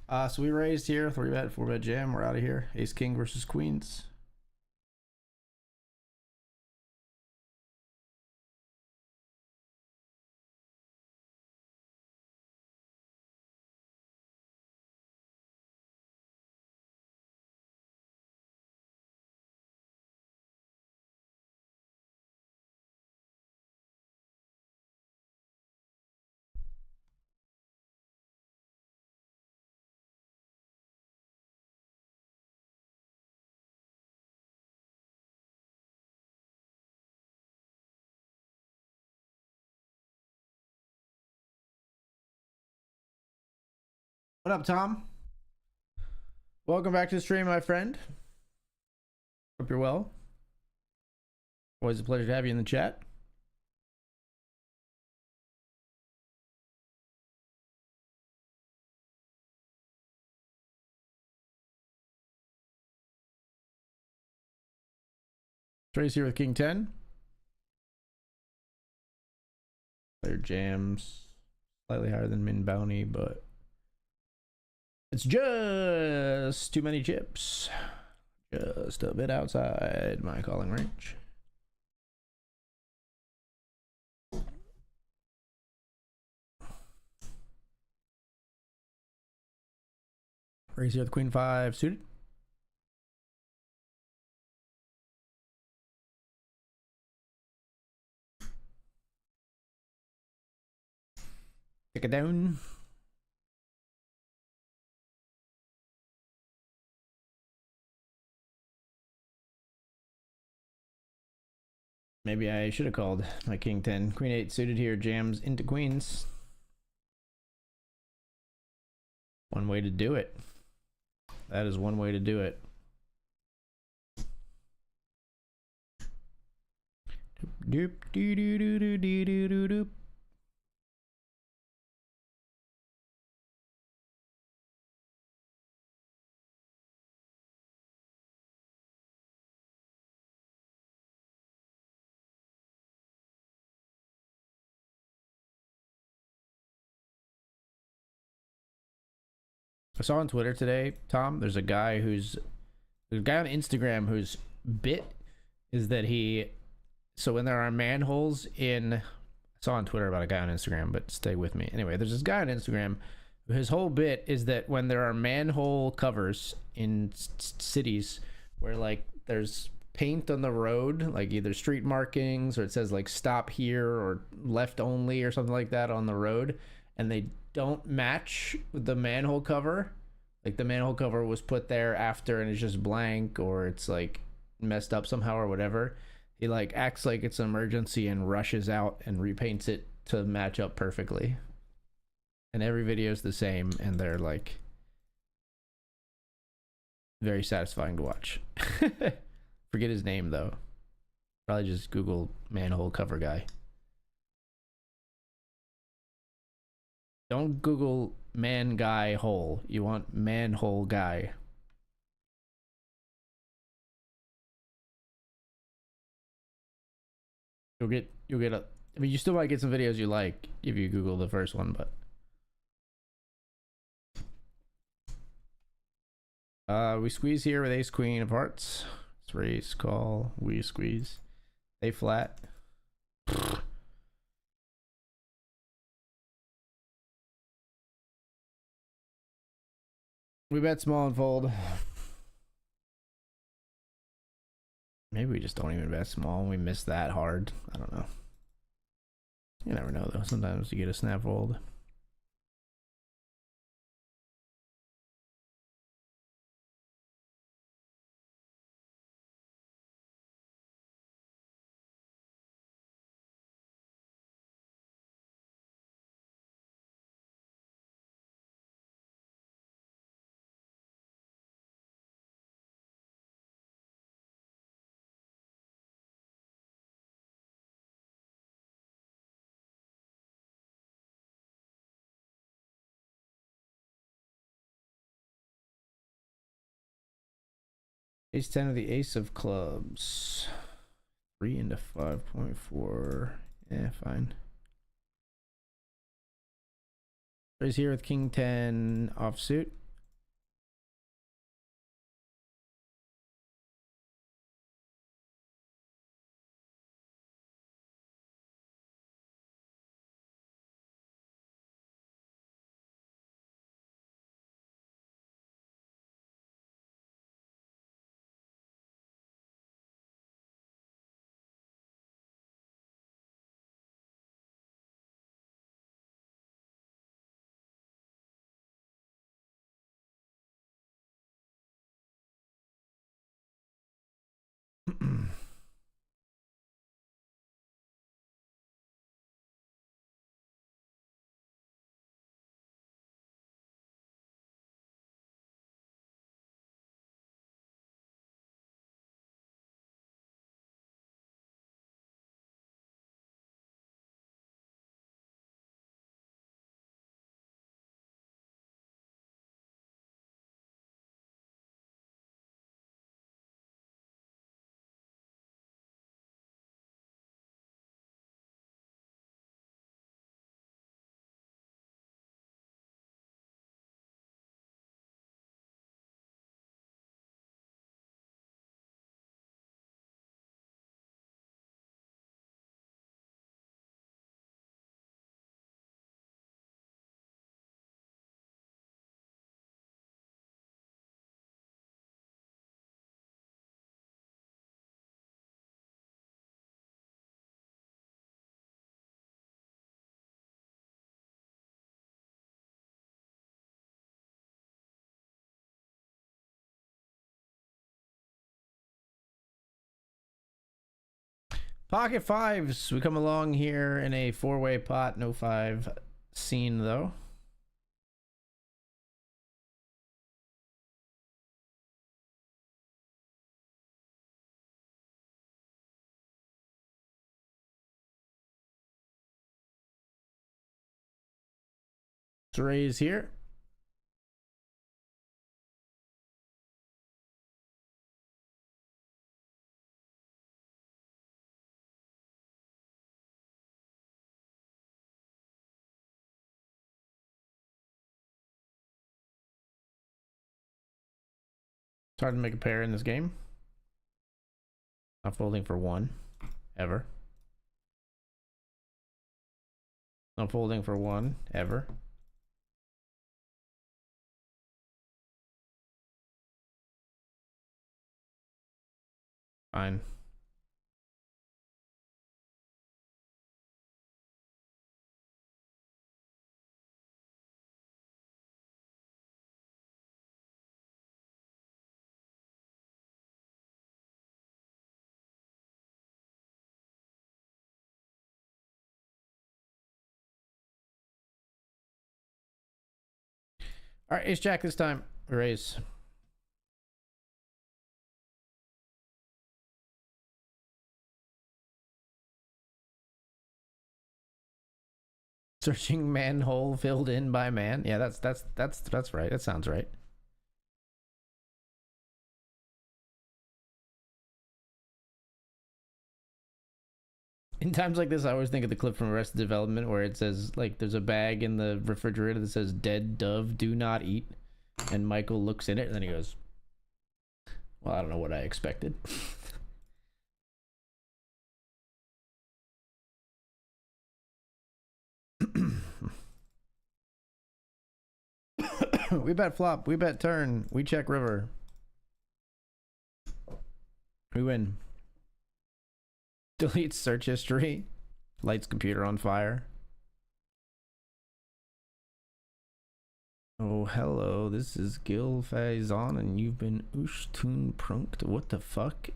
So we raised here, 3-bet, 4-bet jam. We're out of here. Ace King versus Queens. What up, Tom? Welcome back to the stream, my friend. Hope you're well. Always a pleasure to have you in the chat. Trace here with King 10. Player jams slightly higher than min bounty, but it's just too many chips. Just a bit outside my calling range. Raise here with queen 5 suited. Take it down. Maybe I should have called my king 10. Queen 8 suited here, jams into queens. One way to do it. That is one way to do it. Doop doo doo doo doo doo doo doo doop. I saw on Twitter today, Tom, there's a guy on Instagram whose bit is that so when there are manholes I saw on Twitter about a guy on Instagram, but stay with me. Anyway, there's this guy on Instagram, his whole bit is that when there are manhole covers in cities where like there's paint on the road, like either street markings or it says like stop here or left only or something like that on the road, and they don't match the manhole cover, like the manhole cover was put there after and it's just blank or it's like messed up somehow or whatever, he like acts like it's an emergency and rushes out and repaints it to match up perfectly. And every video is the same and they're like very satisfying to watch. Forget his name though. Probably just Google manhole cover guy. Don't Google man guy hole. You want manhole guy. You'll get I mean, you still might get some videos you like if you Google the first one, but we squeeze here with ace queen of hearts. Let's raise, call, we squeeze. A flat. We bet small and fold. Maybe we just don't even bet small and we miss that hard. I don't know. You never know though. Sometimes you get a snap fold. Ace 10 of the ace of clubs. 3 into 5.4. Yeah, fine. Raise here with king 10 offsuit. Pocket fives. We come along here in a 4-way pot. No 5 scene, though. Let's raise here. It's hard to make a pair in this game. Not folding for 1, ever. Not folding for 1, ever. Fine. All right, ace jack this time. Raise. Searching manhole filled in by man. Yeah, that's right. That sounds right. In times like this, I always think of the clip from Arrested Development where it says, like, there's a bag in the refrigerator that says, "Dead dove, do not eat." And Michael looks in it and then he goes, well, I don't know what I expected. We bet flop, we bet turn, we check river. We win. Delete search history. Lights computer on fire. Oh, hello, this is Gil Faison and you've been Ushtun Prunked. What the fuck?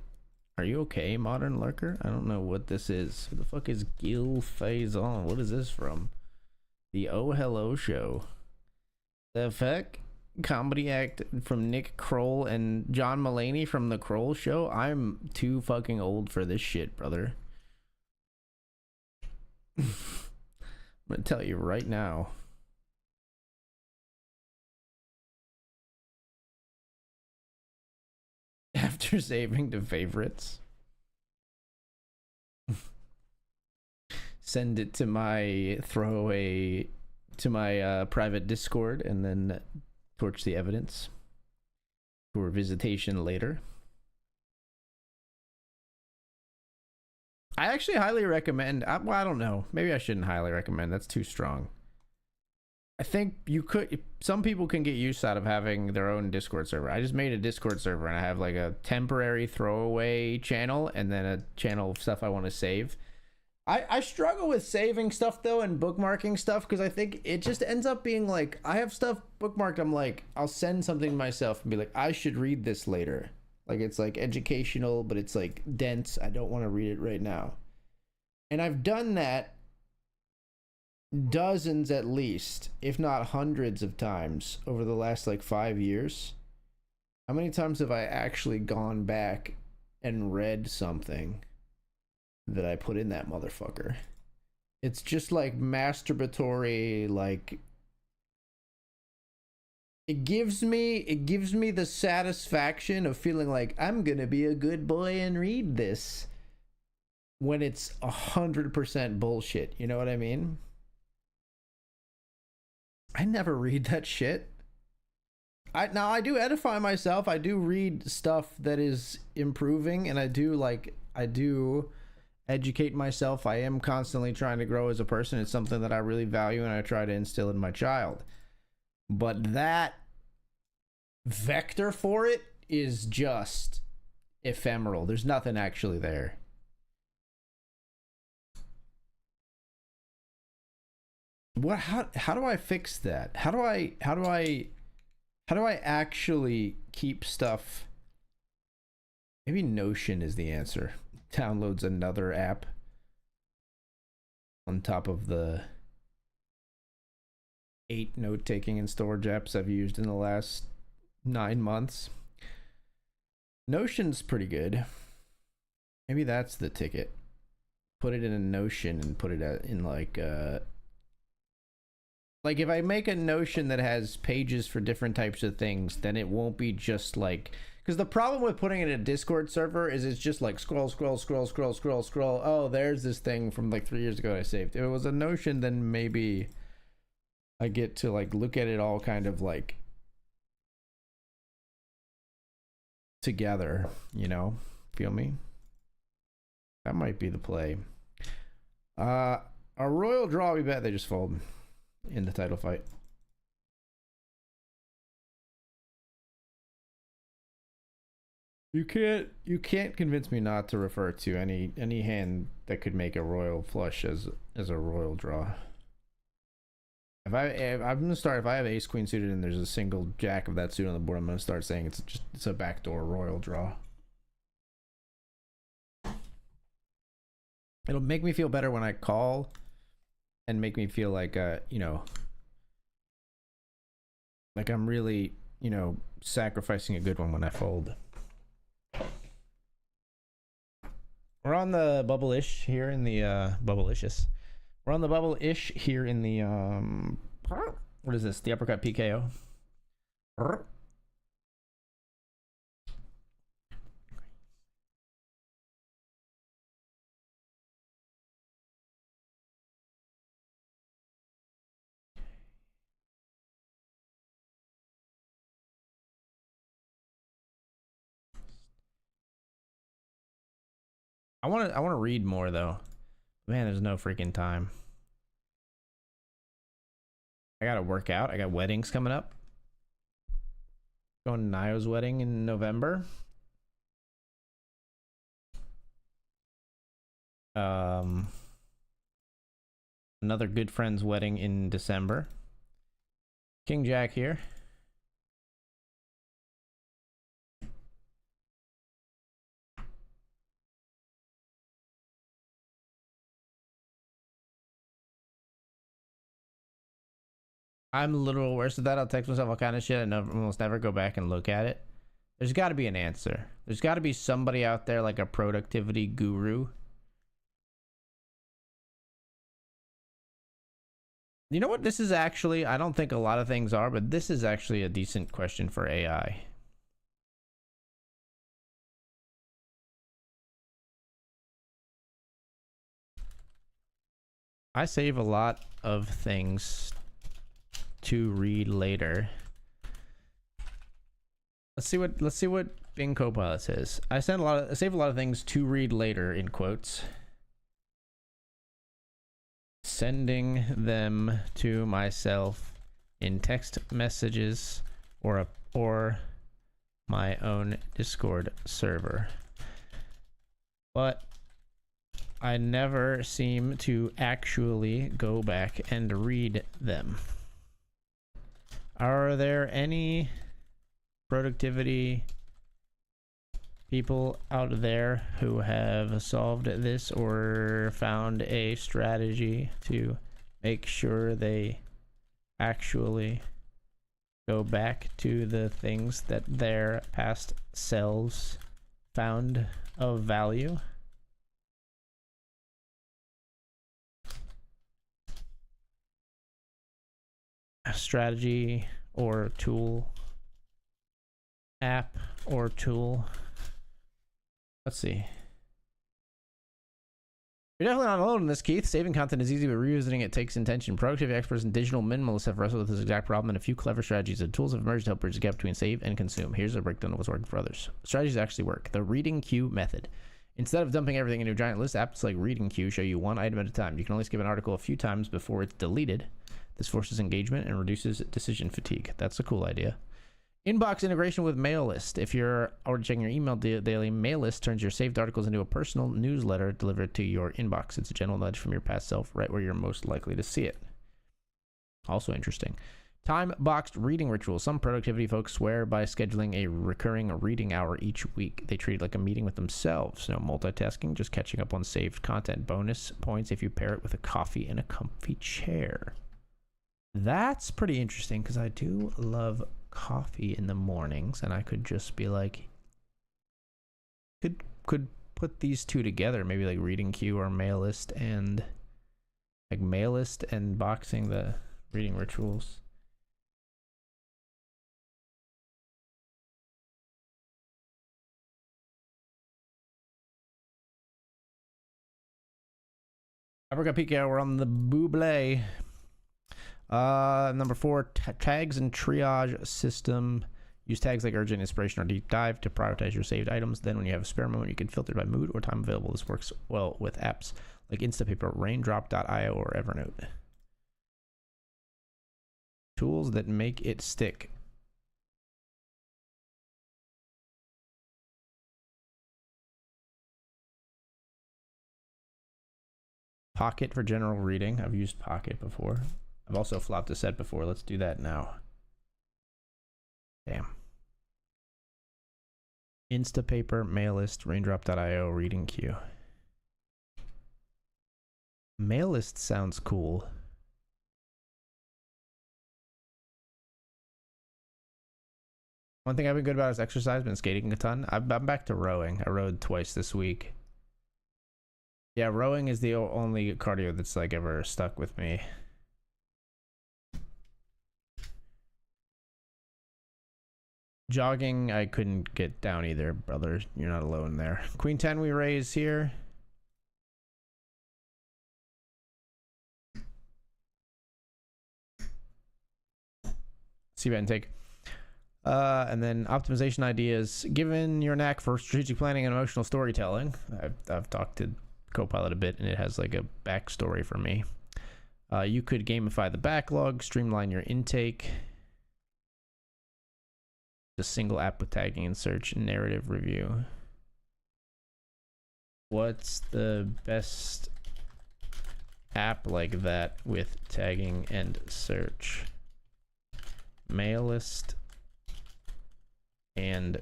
Are you okay, modern lurker? I don't know what this is. Who the fuck is Gil Faison? What is this from? The Oh Hello Show. The fuck? Comedy act from Nick Kroll and John Mulaney from The Kroll Show? I'm too fucking old for this shit, brother. I'm gonna tell you right now. After saving to favorites. Send it to my throwaway, to my private Discord, and then torch the evidence for visitation later. I actually highly recommend, well, I don't know, maybe I shouldn't highly recommend, that's too strong. I think you could, some people can get use out of having their own Discord server. I just made a Discord server and I have like a temporary throwaway channel and then a channel of stuff I want to save. I struggle with saving stuff though and bookmarking stuff because I think it just ends up being like, I have stuff bookmarked, I'm like, I'll send something to myself and be like, I should read this later. Like it's like educational, but it's like dense. I don't want to read it right now. And I've done that dozens at least, if not hundreds of times over the last like 5 years. How many times have I actually gone back and read something that I put in that motherfucker? It's just like masturbatory, like it gives me the satisfaction of feeling like I'm gonna be a good boy and read this when it's 100% bullshit. You know what I mean? I never read that shit. Now I do edify myself. I do read stuff that is improving, and I do educate myself. I am constantly trying to grow as a person. It's something that I really value and I try to instill in my child. But that vector for it is just ephemeral. There's nothing actually there. What, how do I fix that? How do I actually keep stuff? Maybe Notion is the answer. downloads another app on top of the 8 note-taking and storage apps I've used in the last 9 months. Notion's pretty good. Maybe that's the ticket. Put it in a Notion and put it in like if I make a Notion that has pages for different types of things, then it won't be just like, because the problem with putting it in a Discord server is it's just like scroll. Oh, there's this thing from like 3 years ago I saved. If it was a Notion, then maybe I get to like look at it all kind of like together, you know? Feel me? That might be the play. A royal draw, we bet they just fold in the title fight. You can't convince me not to refer to any hand that could make a royal flush as a royal draw. I'm gonna start, if I have ace queen suited and there's a single jack of that suit on the board, I'm gonna start saying it's a backdoor royal draw. It'll make me feel better when I call and make me feel like you know, like I'm really, you know, sacrificing a good one when I fold. We're on the bubble-ish here in the bubble-licious. We're on the bubble-ish here in the what is this? The uppercut PKO. I want to read more though. Man, there's no freaking time. I gotta work out. I got weddings coming up. Going to Nayo's wedding in November. Another good friend's wedding in December. King Jack here. I'm a little worse at that. I'll text myself all kind of shit and almost never go back and look at it. There's got to be an answer. There's got to be somebody out there like a productivity guru. You know what? This is actually, I don't think a lot of things are, but this is actually a decent question for AI. I save a lot of things to read later. Let's see what Bing Copilot says. I save a lot of things to read later in quotes. Sending them to myself in text messages or my own Discord server. But I never seem to actually go back and read them. Are there any productivity people out there who have solved this or found a strategy to make sure they actually go back to the things that their past selves found of value? A strategy or tool, app or tool. Let's see. You're definitely not alone in this, Keith. Saving content is easy, but revisiting it takes intention. Productivity experts and digital minimalists have wrestled with this exact problem, and a few clever strategies and tools have emerged to help bridge the gap between save and consume. Here's a breakdown of what's working for others. Strategies actually work. The reading queue method. Instead of dumping everything into a giant list, apps like Reading Queue show you one item at a time. You can only skip an article a few times before it's deleted. This forces engagement and reduces decision fatigue. That's a cool idea. Inbox integration with mail list. If you're already checking your email daily, mail list turns your saved articles into a personal newsletter delivered to your inbox. It's a gentle nudge from your past self right where you're most likely to see it. Also interesting. Time-boxed reading rituals. Some productivity folks swear by scheduling a recurring reading hour each week. They treat it like a meeting with themselves. No multitasking, just catching up on saved content. Bonus points if you pair it with a coffee and a comfy chair. That's pretty interesting because I do love coffee in the mornings, and I could just be like, could put these two together, maybe like reading queue or mail list, and like mail list and boxing the reading rituals. Africa Pika, we're on the Buble. Number 4, tags and triage system. Use tags like urgent, inspiration, or deep dive to prioritize your saved items. Then when you have a spare moment, you can filter by mood or time available. This works well with apps like Instapaper, Raindrop.io, or Evernote. Tools that make it stick. Pocket for general reading. I've used Pocket before. I've also flopped a set before. Let's do that now. Damn. Instapaper, Mailist, Raindrop.io, reading queue. Mailist sounds cool. One thing I've been good about is exercise. Been skating a ton. I'm back to rowing. I rowed twice this week. Yeah, rowing is the only cardio that's like ever stuck with me. Jogging, I couldn't get down either, brother. You're not alone there. Queen 10 we raise here. See bet and take. And then optimization ideas. Given your knack for strategic planning and emotional storytelling, I've talked to Copilot a bit, and it has like a backstory for me. You could gamify the backlog, streamline your intake. A single app with tagging and search and narrative review. What's the best app like that with tagging and search? Mailist and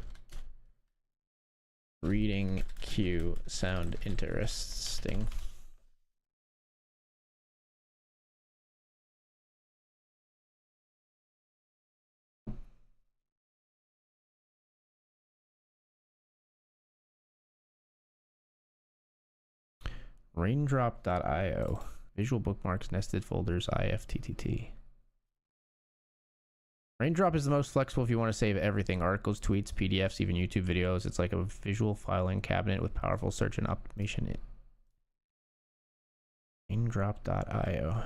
reading queue sound interesting. Raindrop.io. Visual bookmarks, nested folders, IFTTT. Raindrop is the most flexible if you want to save everything. Articles, tweets, PDFs, even YouTube videos. It's like a visual filing cabinet with powerful search and optimization. Raindrop.io.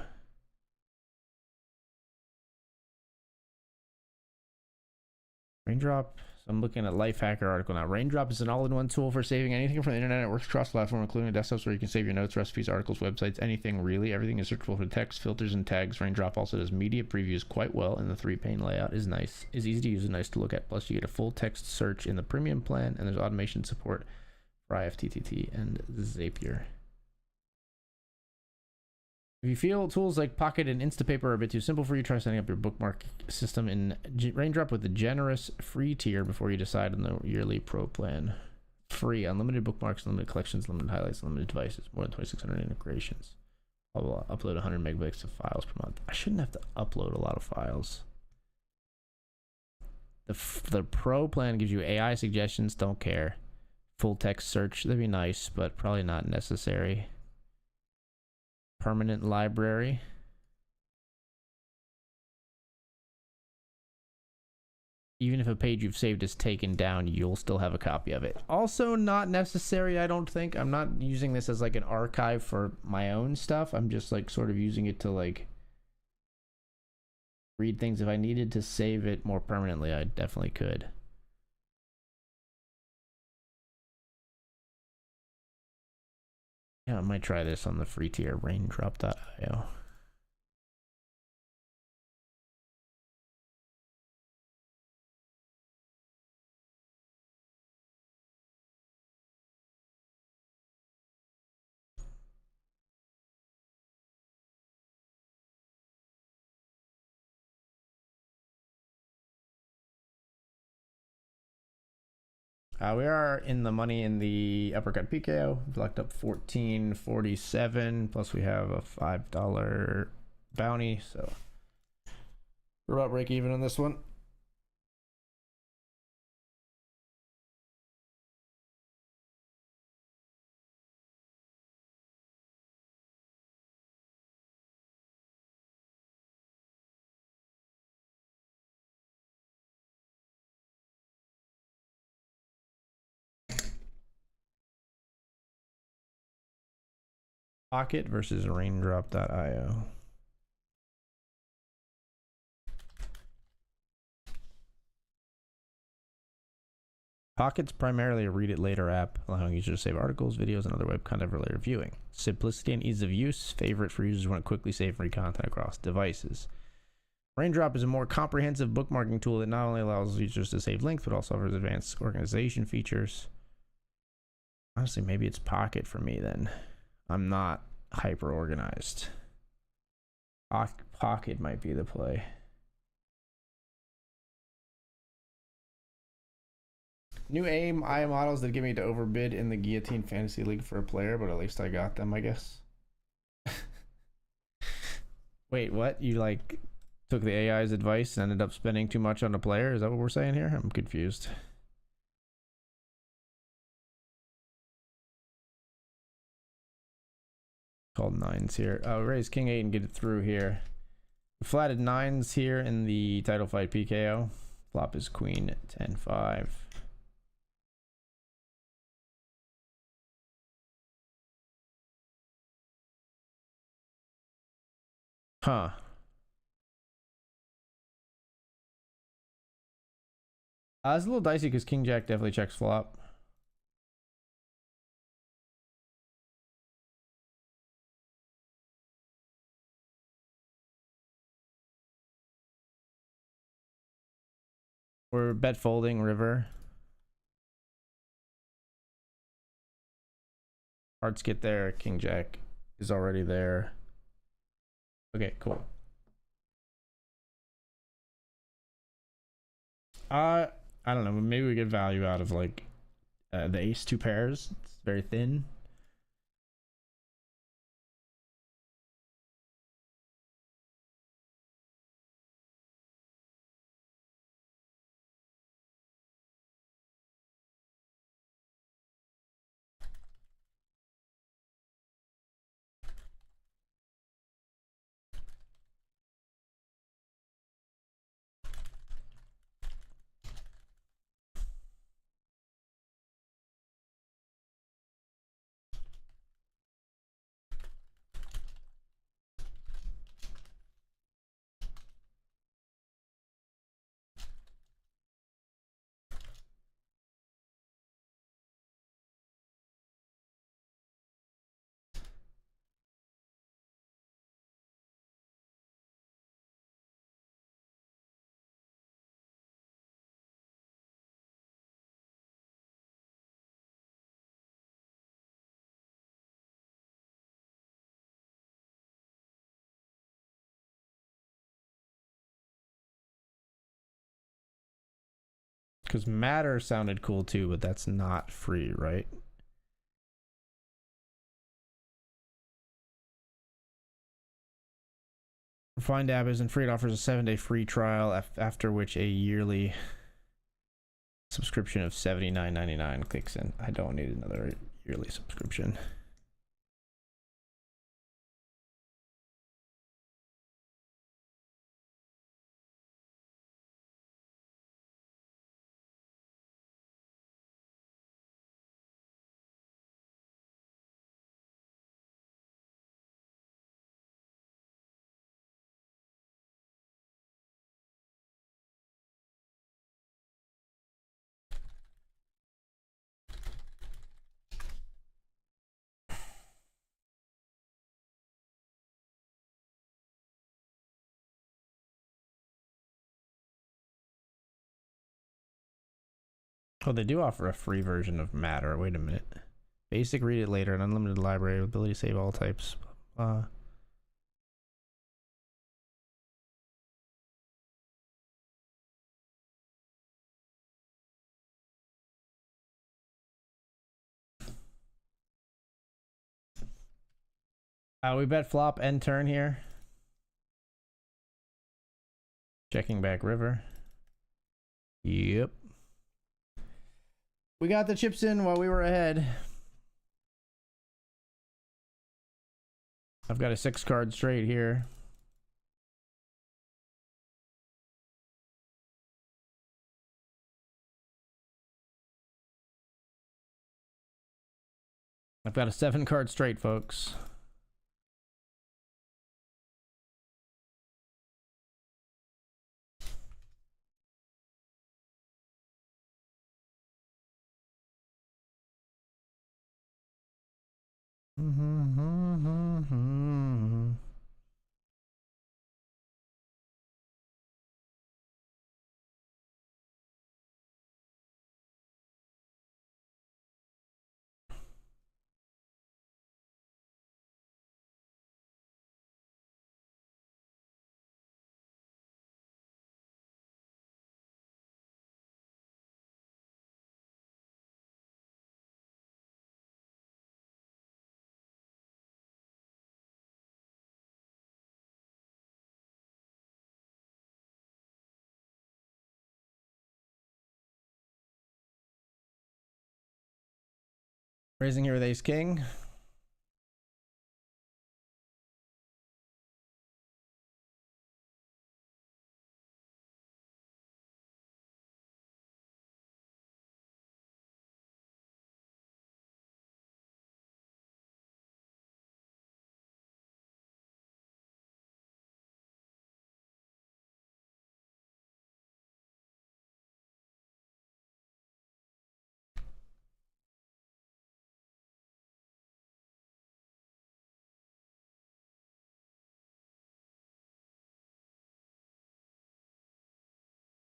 Raindrop. So I'm looking at Lifehacker article now. Raindrop is an all-in-one tool for saving anything from the internet. It works cross-platform, including desktops where you can save your notes, recipes, articles, websites, anything really. Everything is searchable for text, filters, and tags. Raindrop also does media previews quite well, and the 3-pane layout is nice. Is easy to use and nice to look at. Plus, you get a full text search in the premium plan, and there's automation support for IFTTT and Zapier. If you feel tools like Pocket and Instapaper are a bit too simple for you, try setting up your bookmark system in Raindrop with the generous free tier before you decide on the yearly pro plan. Free, unlimited bookmarks, unlimited collections, limited highlights, limited devices, more than 2,600 integrations. I'll upload 100 megabytes of files per month. I shouldn't have to upload a lot of files. The pro plan gives you AI suggestions, don't care. Full text search, that'd be nice, but probably not necessary. Permanent library. Even if a page you've saved is taken down, you'll still have a copy of it. Also not necessary, I don't think. I'm not using this as like an archive for my own stuff. I'm just like sort of using it to like read things. If I needed to save it more permanently, I definitely could. Yeah, I might try this on the free tier, Raindrop.io. We are in the money in the uppercut PKO. We've locked up 14.47. Plus we have a $5 bounty. So we're about break even on this one. Pocket versus raindrop.io. Pocket's primarily a read it later app, allowing users to save articles, videos, and other web content for later viewing. Simplicity and ease of use, favorite for users who want to quickly save and read content across devices. Raindrop is a more comprehensive bookmarking tool that not only allows users to save links, but also offers advanced organization features. Honestly, maybe it's Pocket for me then. I'm not hyper organized. Pocket might be the play. New AI models that give me to overbid in the Guillotine Fantasy League for a player, but at least I got them, I guess. Wait, what? You like took the AI's advice and ended up spending too much on a player? Is that what we're saying here? I'm confused. Called nines here. Raise king 8 and get it through here. Flatted nines here in the title fight PKO. Flop is queen 10-5. Huh. It's a little dicey because king jack definitely checks flop. We're bet folding river. Hearts get there. King jack is already there. Okay, cool. I don't know. Maybe we get value out of like the ace two pairs. It's very thin. Because matter sounded cool too, but that's not free, right? Refined app isn't free. It offers a 7-day free trial, after which a yearly subscription of $79.99 kicks in. I don't need another yearly subscription. Oh, they do offer a free version of Matter. Wait a minute. Basic, read it later, an unlimited library, ability to save all types. We bet flop and turn here. Checking back river. Yep. We got the chips in while we were ahead. I've got a 6-card straight here. I've got a 7-card straight, folks. Raising here with ace king.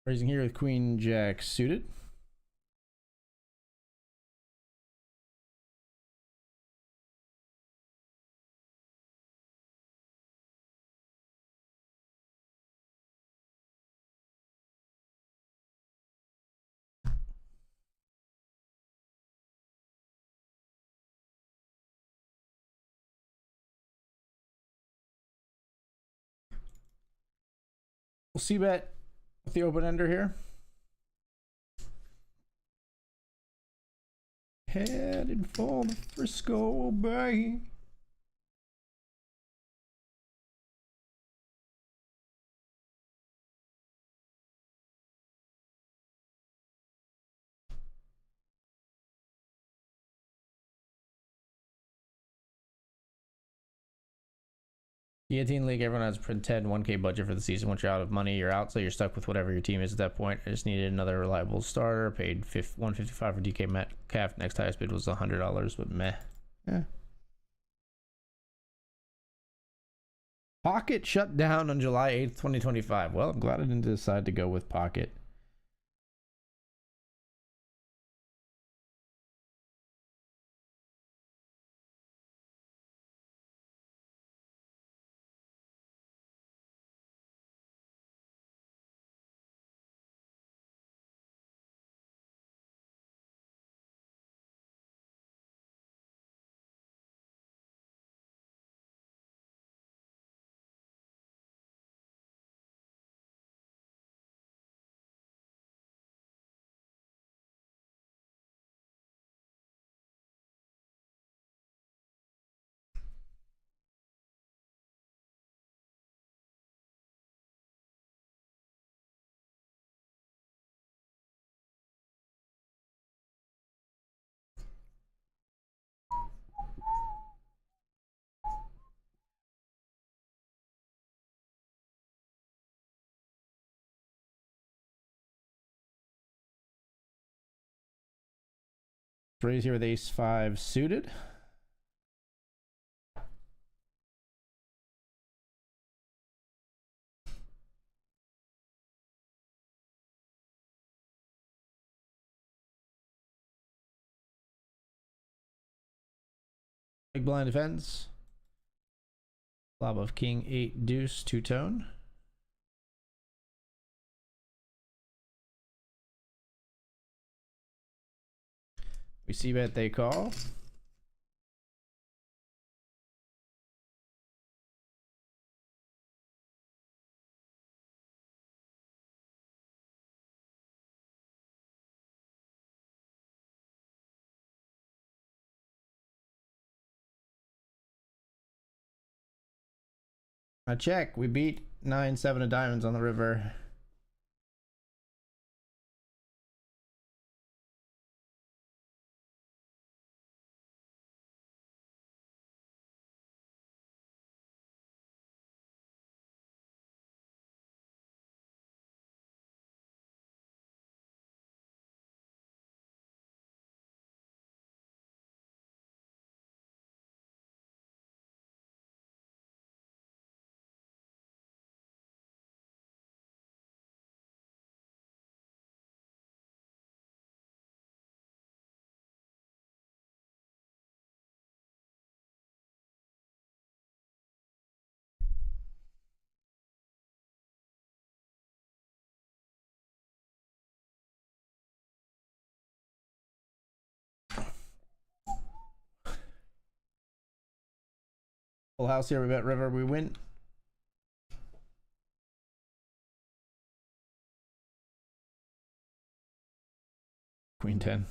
Raising here with queen jack suited. We'll see bet with the open ender here. Headed for the Frisco Bay. Guillotine League, everyone has a 10 1K budget for the season. Once you're out of money, you're out, so you're stuck with whatever your team is at that point. I just needed another reliable starter. Paid $155 for DK Metcalf. Next highest bid was $100, but meh. Yeah. Pocket shut down on July 8th, 2025. Well, I'm glad I didn't decide to go with Pocket. Raise here with ace 5 suited. Big blind defense. Flop of king 8 deuce 2-tone. We see bet they call. I check. We beat 9-7 of diamonds on the river. Full house here. We bet river. We win. Queen 10.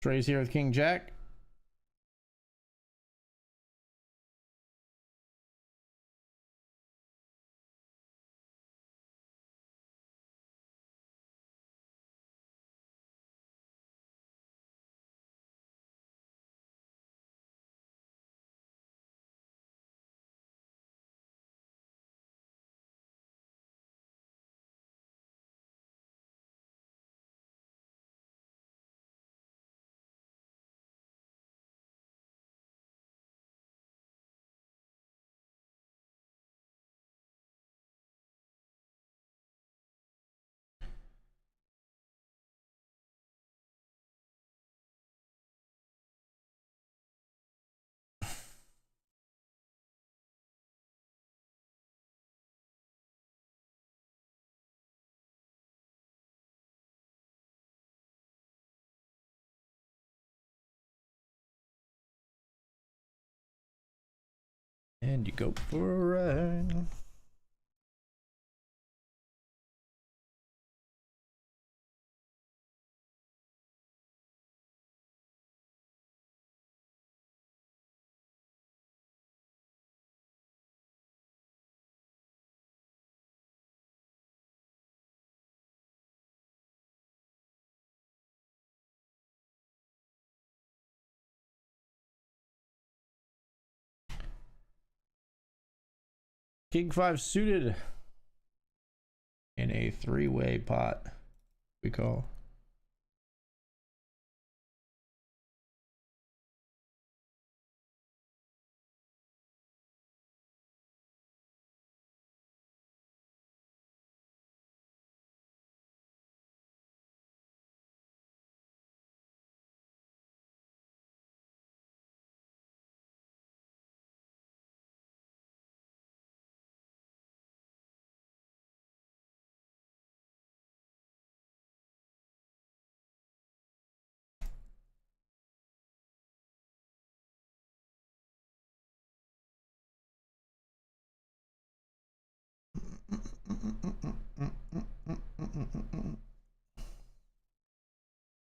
Trey's here with King Jack. And you go for a ride. King 5 suited in a three-way pot, we call.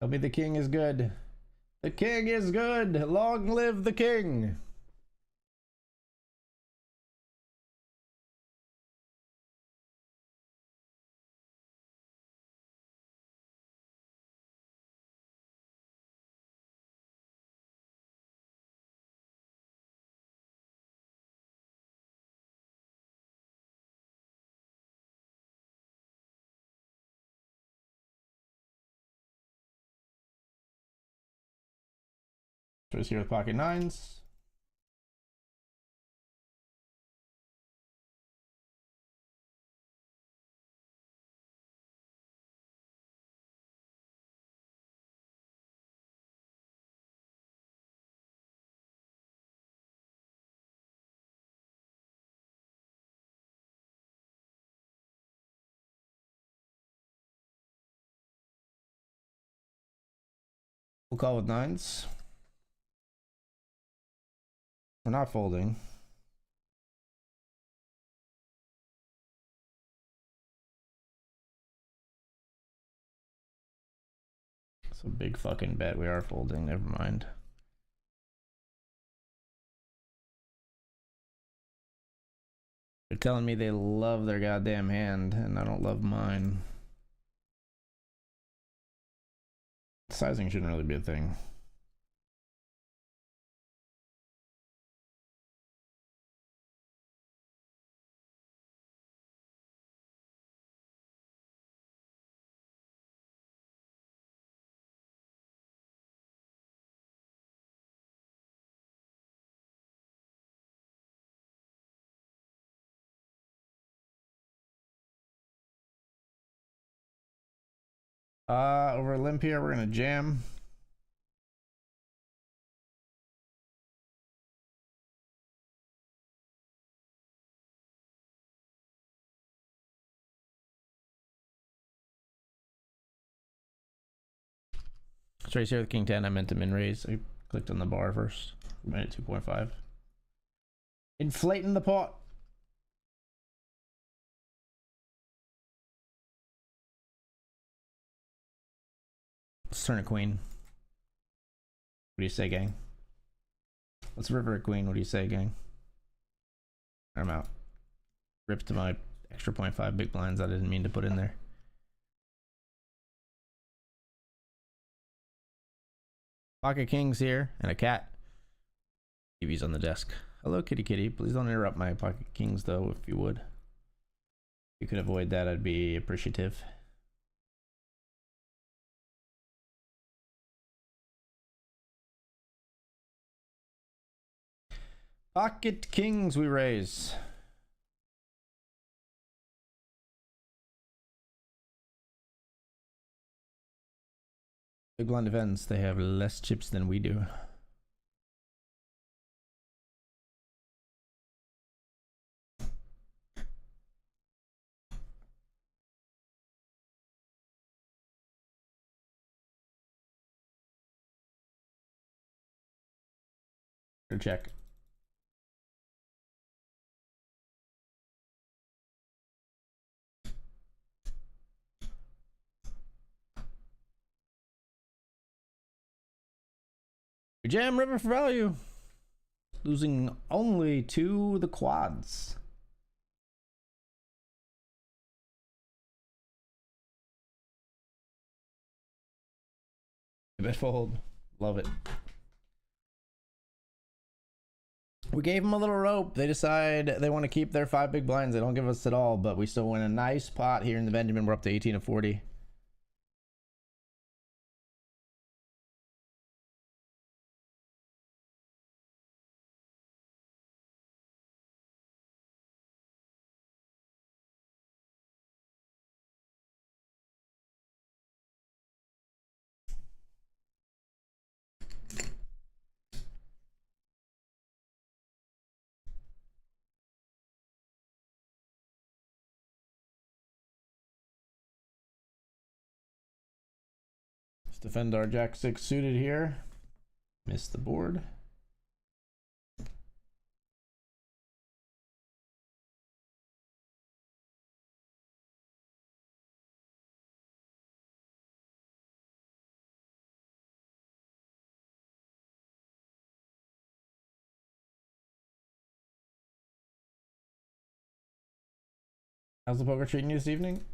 Tell me the king is good. The king is good. Long live the king. Just here with pocket nines. We'll call with nines. We're not folding. It's a big fucking bet. We are folding. Never mind. They're telling me they love their goddamn hand, and I don't love mine. Sizing shouldn't really be a thing. Over Olympia, we're gonna jam. Let's raise here with King 10. I meant to min raise. I clicked on the bar first. Minute 2.5. Inflating the pot. Let's turn a queen. What do you say, gang? Let's river a queen. What do you say, gang? I'm out. Rip to my extra 0.5 big blinds I didn't mean to put in there. Pocket kings here and a cat. TV's on the desk. Hello, kitty kitty. Please don't interrupt my pocket kings, though, if you would. If you could avoid that, I'd be appreciative. Pocket kings we raise. Big blind events, they have less chips than we do. Check. We jam river for value. Losing only to the quads. Bet fold. Love it. We gave them a little rope. They decide they want to keep their 5 big blinds. They don't give us at all, but we still win a nice pot here in the Benjamin. We're up to 18 of 40. Let's defend our Jack 6 suited here. Missed the board. How's the poker treating you this evening?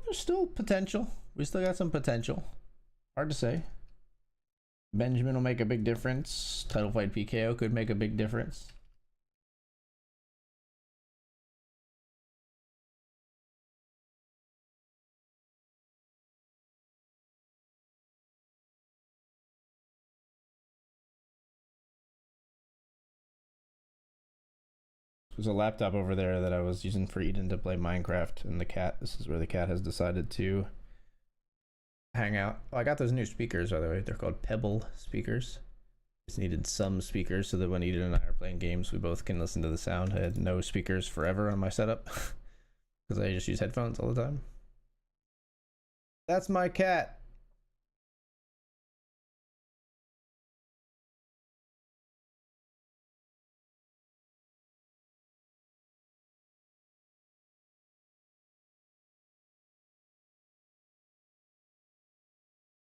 There's still potential. We still got some potential. Hard to say. Benjamin will make a big difference. Title fight PKO could make a big difference. There's a laptop over there that I was using for Eden to play Minecraft, and the cat, this is where the cat has decided to hang out. Oh, I got those new speakers, by the way. They're called Pebble speakers. Just needed some speakers so that when Eden and I are playing games, we both can listen to the sound. I had no speakers forever on my setup because I just use headphones all the time. That's my cat.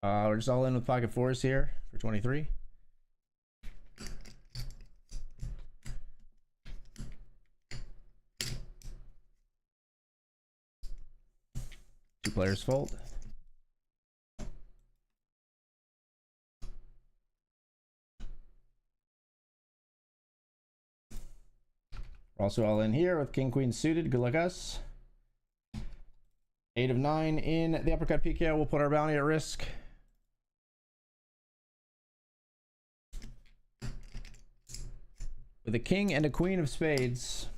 We're just all in with pocket fours here for 23. Two players fold. We're also all in here with king queen suited. Good luck us. 8 of 9 in the uppercut PKO. We'll put our bounty at risk. With a king and a queen of spades.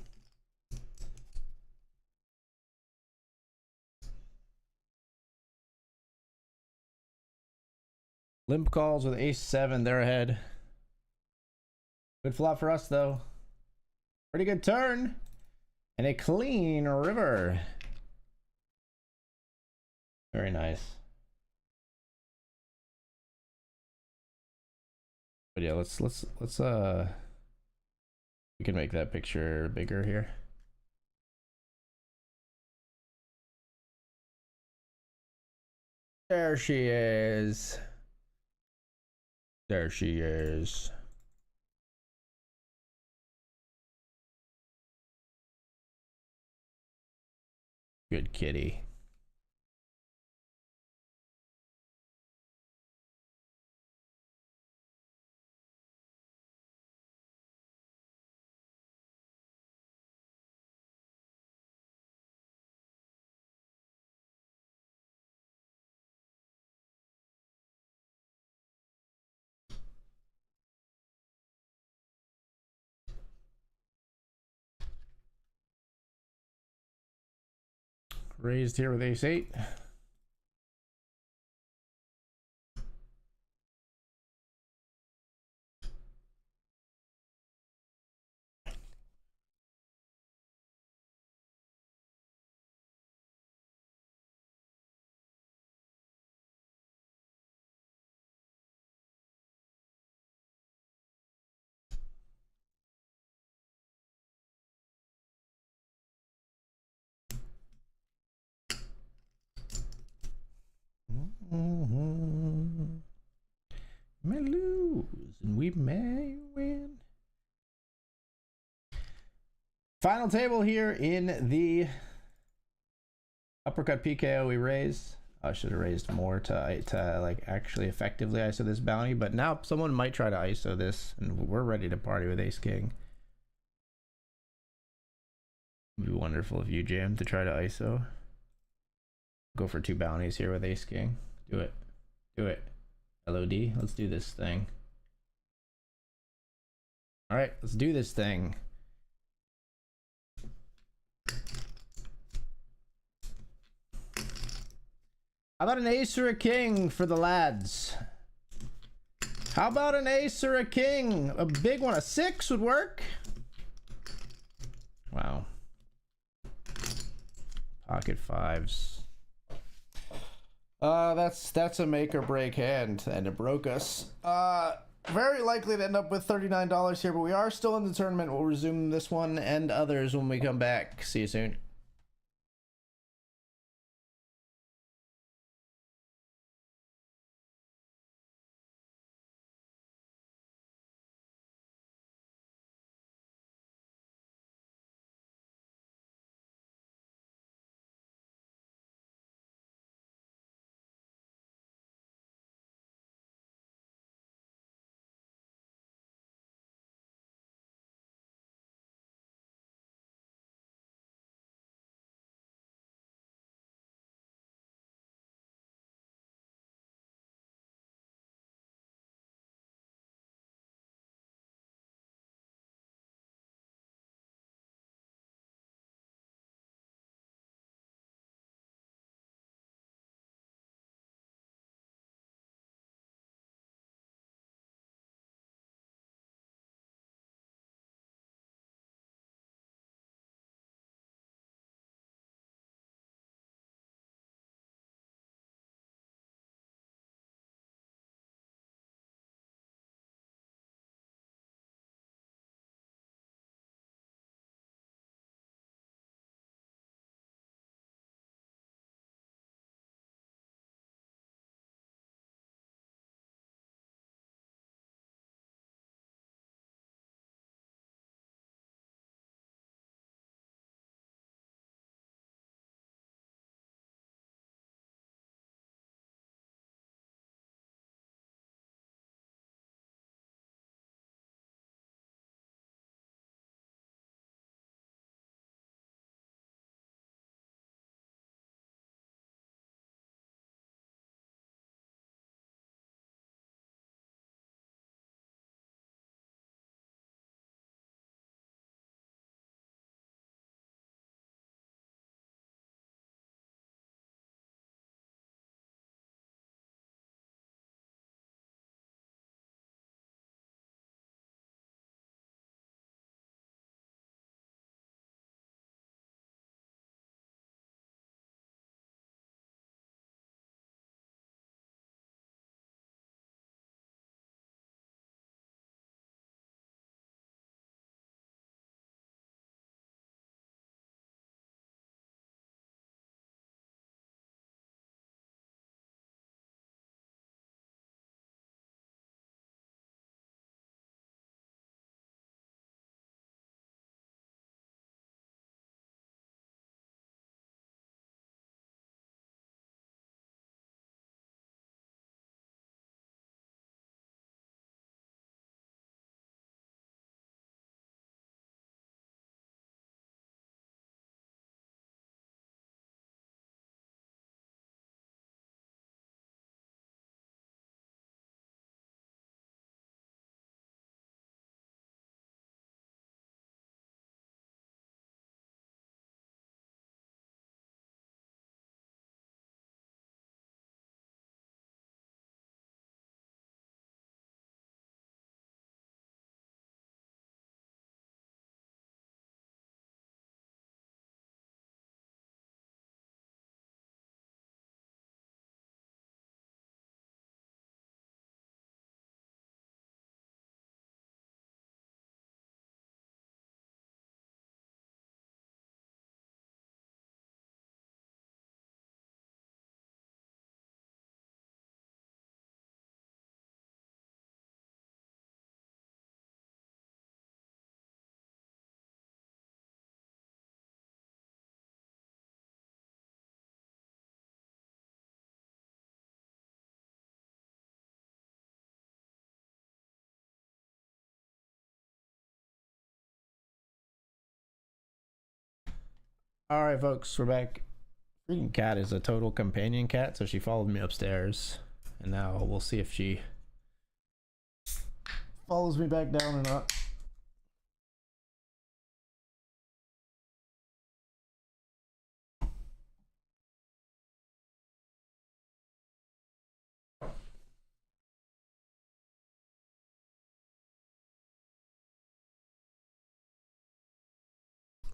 Limp calls with ace 7. They're ahead. Good flop for us, though. Pretty good turn. And a clean river. Very nice. But yeah, let's we can make that picture bigger here. There she is. There she is. Good kitty. Raised here with ace 8. May lose and we may win. Final table here in the uppercut PKO. We raise. I should have raised more to like actually effectively ISO this bounty, but now someone might try to ISO this, and we're ready to party with ace king. It'd be wonderful if you jammed to try to ISO. Go for 2 bounties here with ace king. Do it. Do it. LOD. Let's do this thing. All right, let's do this thing. How about an ace or a king for the lads? How about an ace or a king? A big one. A 6 would work. Wow. Pocket 5s. That's a make or break hand, and it broke us. Very likely to end up with $39 here, but we are still in the tournament. We'll resume this one and others when we come back. See you soon. All right, folks, we're back. Freaking cat is a total companion cat, so she followed me upstairs, and now we'll see if she follows me back down or not.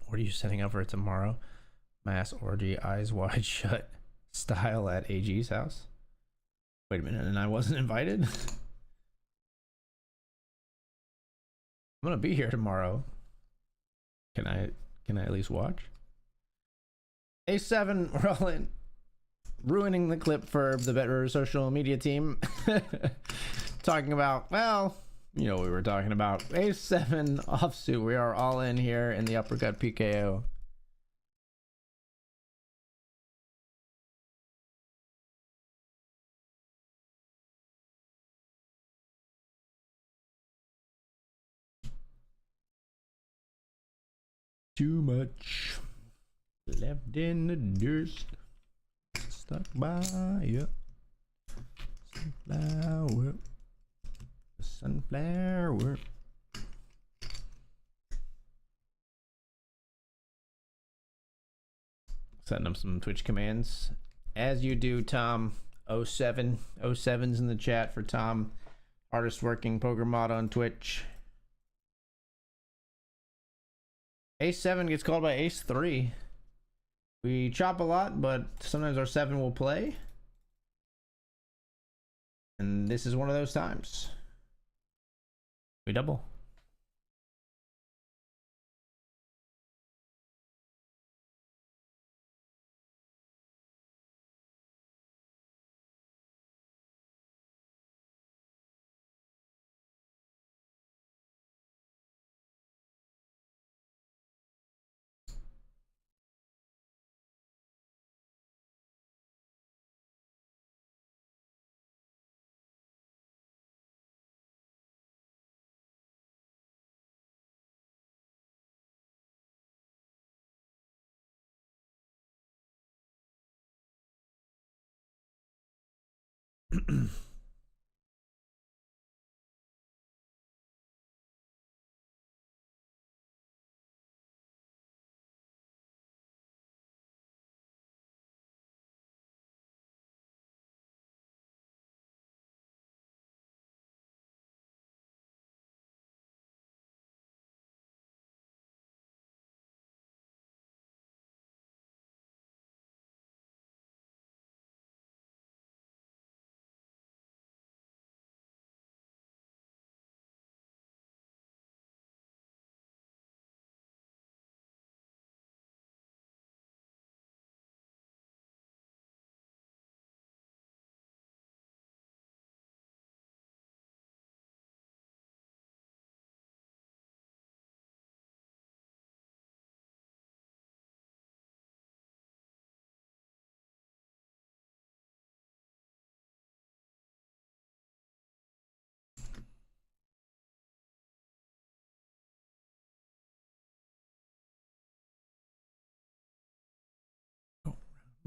What are you setting up for tomorrow? Mass orgy, eyes wide shut style at AG's house? Wait a minute, and I wasn't invited? I'm gonna be here tomorrow. Can I at least watch? A7, we're all in. Ruining the clip for the BetRivers social media team. Talking about, well, you know what we were talking about. A7 offsuit. We are all in here in the uppercut PKO. Too much left in the dirt. Stuck by you. Sunflower. Sunflower. Setting up some Twitch commands. As you do, Tom. 07. 07's in the chat for Tom. Artist working poker mod on Twitch. Ace 7 gets called by Ace 3. We chop a lot, but sometimes our 7 will play. And this is one of those times. We double.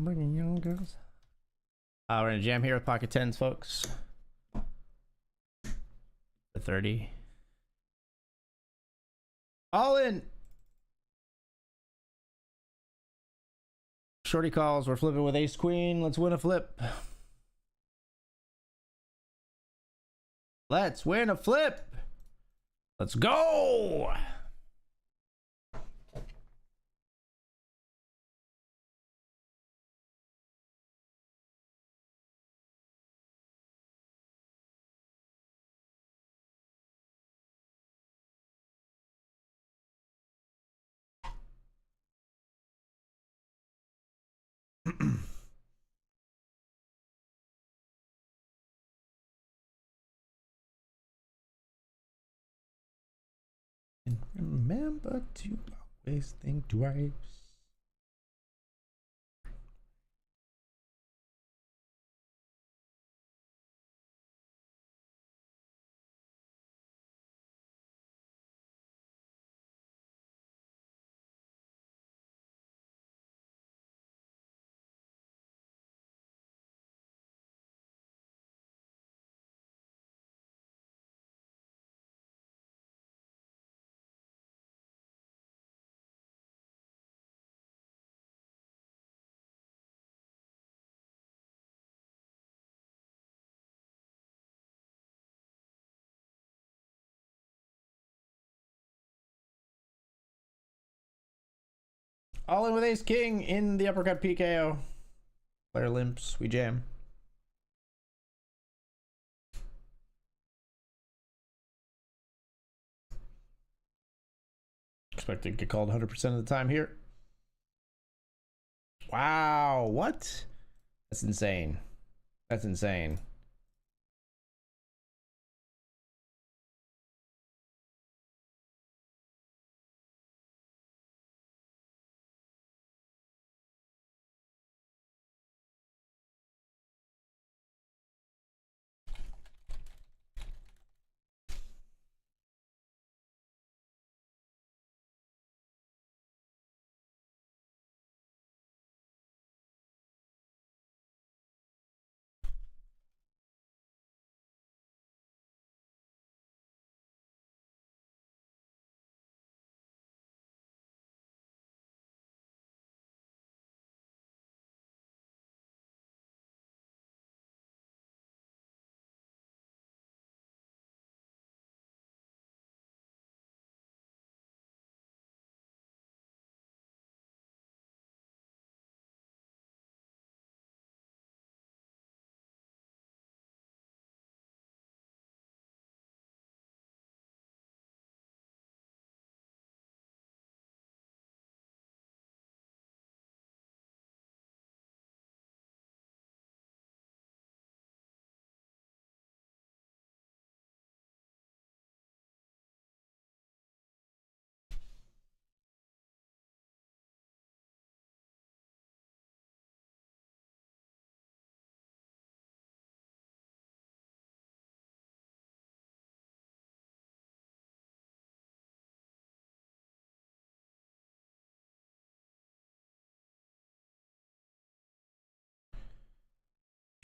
Bringing young girls. We're gonna jam here with pocket tens, folks. The 30. All in. Shorty calls. We're flipping with ace queen. Let's win a flip. Let's win a flip. Let's go. And remember to always think twice. All in with ace king in the uppercut PKO. Player limps, we jam. Expect to get called 100% of the time here. Wow, what? That's insane. That's insane.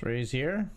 Raise here.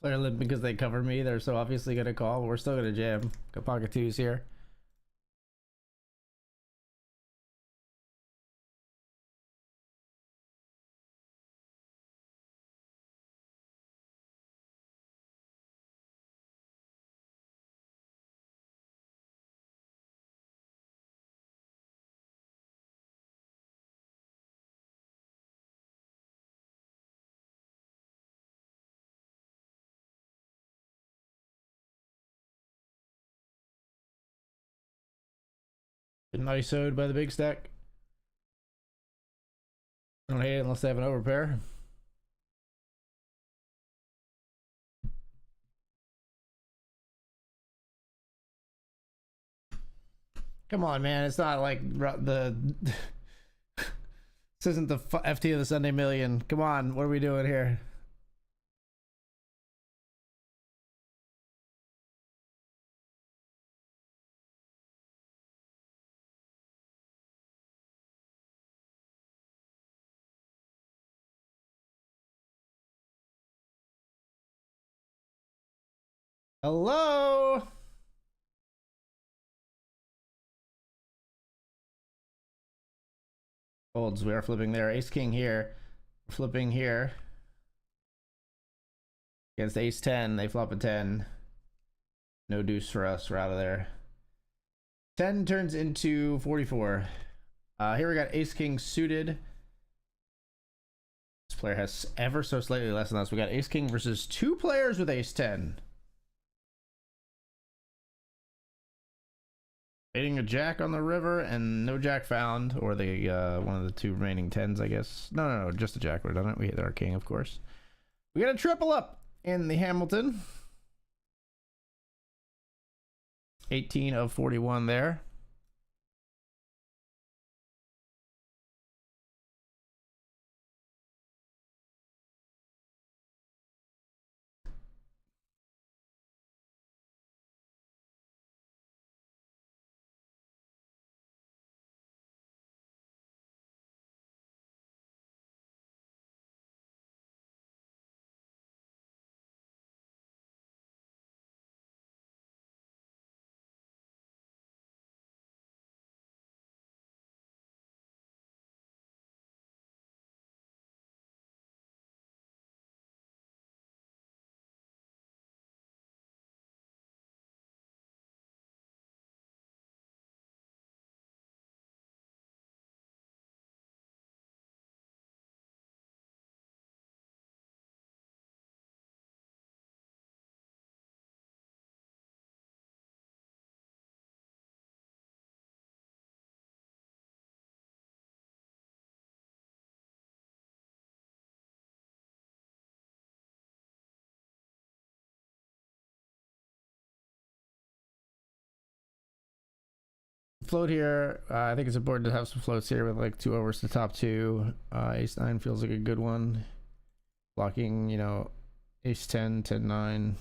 Player limp because they cover me. They're so obviously gonna call. But we're still gonna jam. Go pocket twos here. Nice owed by the big stack. Don't hate it unless they have an overpair. Come on, man. It's not like the... This isn't the FT of the Sunday Million. Come on. What are we doing here? Hello? Folds. We are flipping there. Ace King here. Flipping here. Against Ace 10. They flop a 10. No deuce for us. We're out of there. 10 turns into 44. Here we got Ace King suited. This player has ever so slightly less than us. We got Ace King versus two players with Ace 10. Baiting a jack on the river and no jack found, or the one of the two remaining 10s, I guess. No, just a jack would have done it. We hit our king, of course. We got a triple up in the Hamilton. 18 of 41 there. Float here. I think it's important to have some floats here with like 2 overs to top 2. Ace 9 feels like a good one. Blocking, you know, Ace 10, 10 9.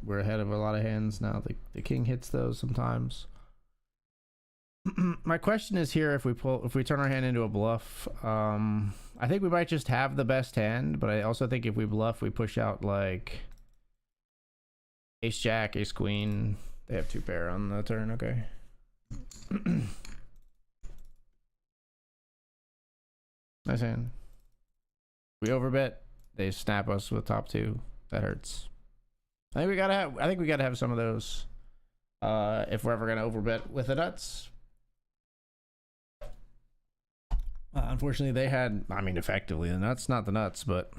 We're ahead of a lot of hands now. The king hits those sometimes. My question is here, if we turn our hand into a bluff, I think we might just have the best hand, but I also think if we bluff, we push out like Ace Jack, Ace Queen. They have 2 pair on the turn. Okay. Nice hand. We overbet. They snap us with top 2. That hurts. I think we gotta have some of those. If we're ever gonna overbet with the nuts. Unfortunately, they had. I mean, effectively the nuts, not the nuts, but.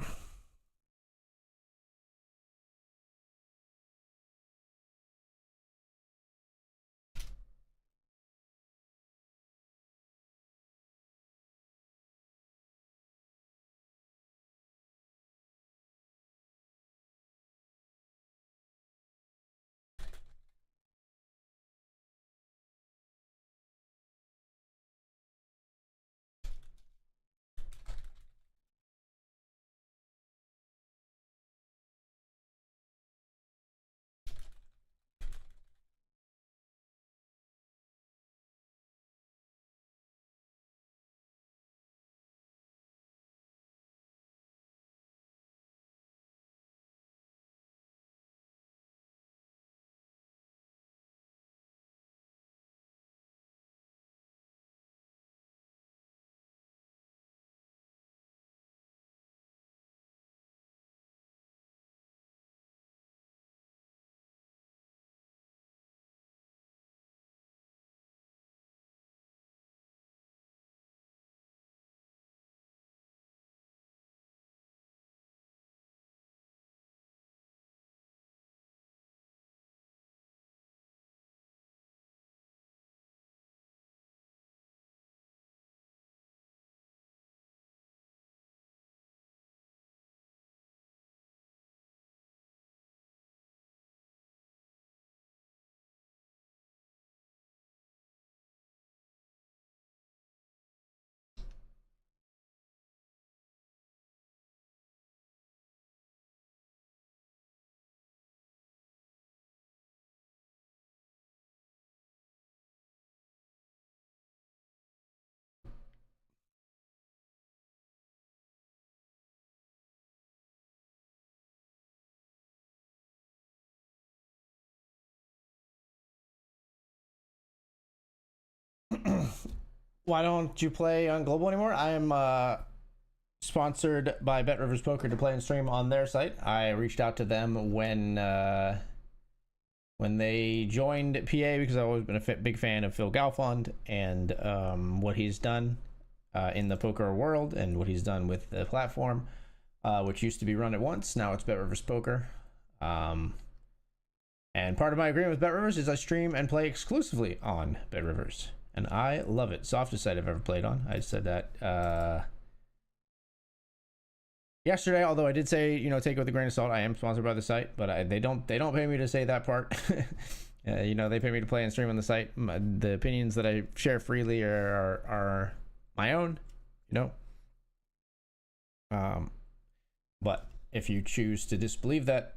Why don't you play on Global anymore? I am sponsored by BetRivers Poker to play and stream on their site. I reached out to them when they joined PA because I've always been a big fan of Phil Galfond and what he's done in the poker world and what he's done with the platform, which used to be Run It Once. Now it's BetRivers Poker. And part of my agreement with BetRivers is I stream and play exclusively on BetRivers. And I love it. Softest site I've ever played on. I said that yesterday, although I did say, take it with a grain of salt. I am sponsored by the site, but they don't pay me to say that part. They pay me to play and stream on the site. The opinions that I share freely are my own, But if you choose to disbelieve that,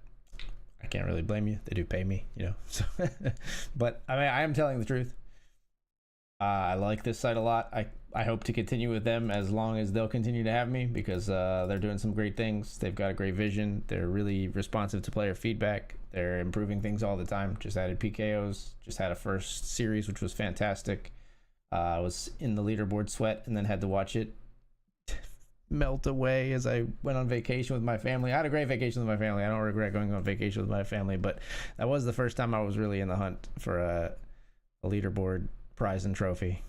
I can't really blame you. They do pay me, So, but I mean, I am telling the truth. I like this site a lot. I hope to continue with them as long as they'll continue to have me because they're doing some great things. They've got a great vision. They're really responsive to player feedback. They're improving things all the time. Just added PKOs. Just had a first series, which was fantastic. I was in the leaderboard sweat and then had to watch it melt away as I went on vacation with my family. I had a great vacation with my family. I don't regret going on vacation with my family, but that was the first time I was really in the hunt for a leaderboard prize and trophy.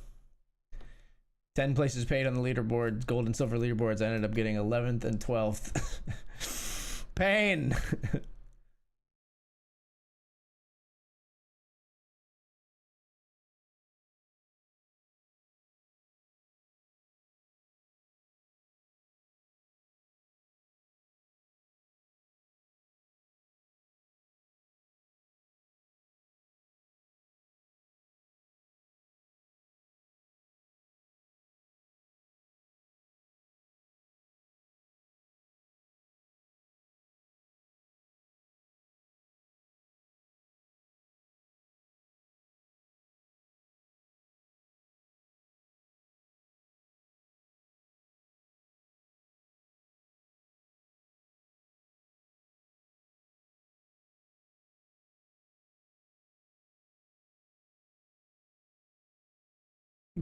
10 places paid on the leaderboards, gold and silver leaderboards. I ended up getting 11th and 12th. Pain.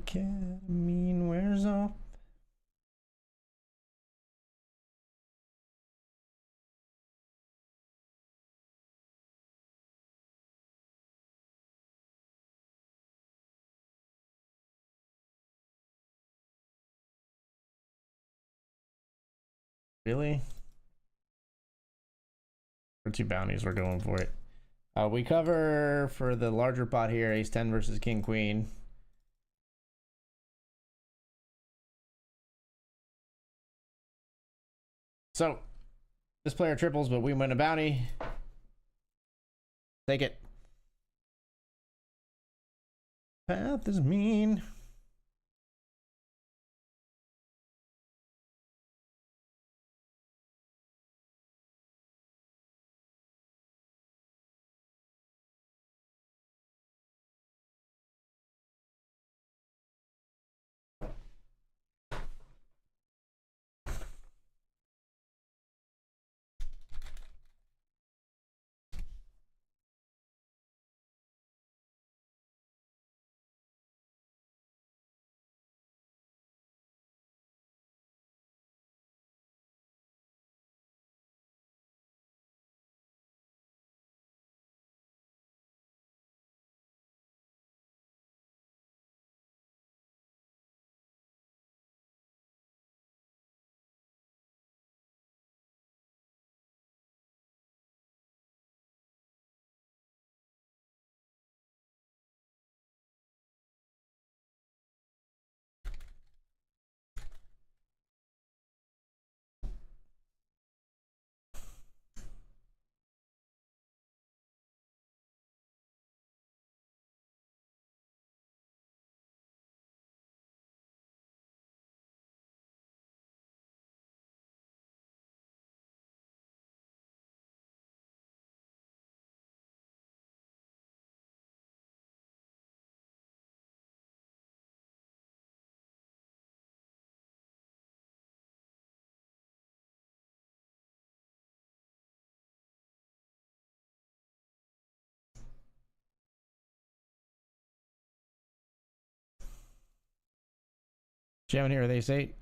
Ketamine wears off. Really? For 2 bounties, we're going for it. We cover for the larger pot here, ace 10 versus king queen. So this player triples, but we win a bounty. Take it. Path is mean. Jamming here with ace 8.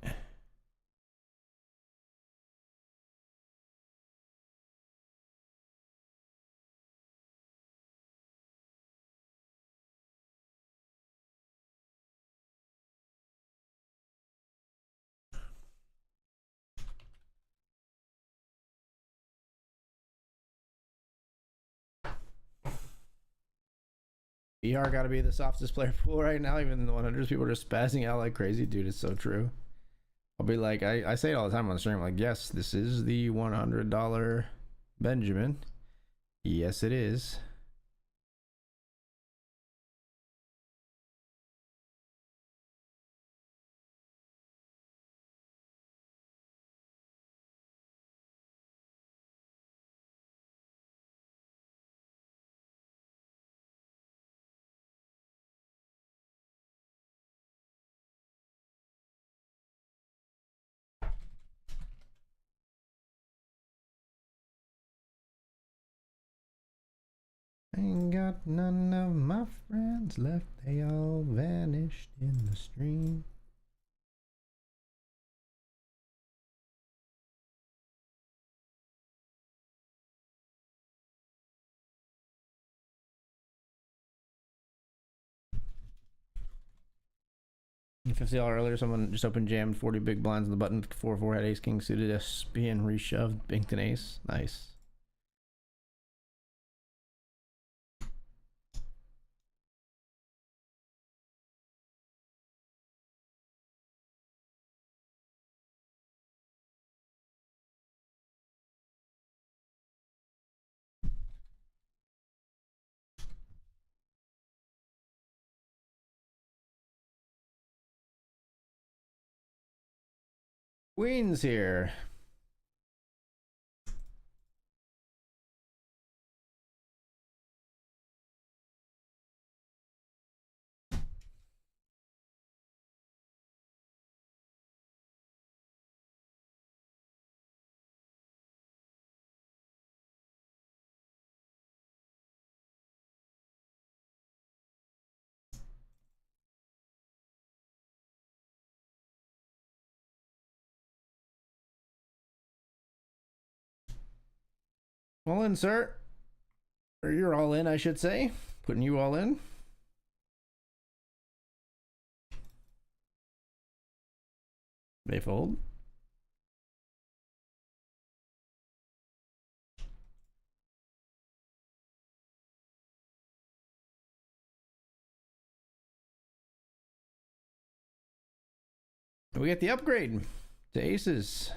BR got to be the softest player pool right now. Even in the 100s, people are just spazzing out like crazy. Dude, it's so true. I'll be like, I say it all the time on the stream. Like, yes, this is the $100 Benjamin. Yes, it is. Ain't got none of my friends left. They all vanished in the stream. $50 earlier, someone just opened jammed 40 big blinds on the button. 4-4 had ace king suited SP and reshoved banked an ace. Nice. Queen's here. All in, sir. Or you're all in, I should say. Putting you all in. They fold. We get the upgrade to aces.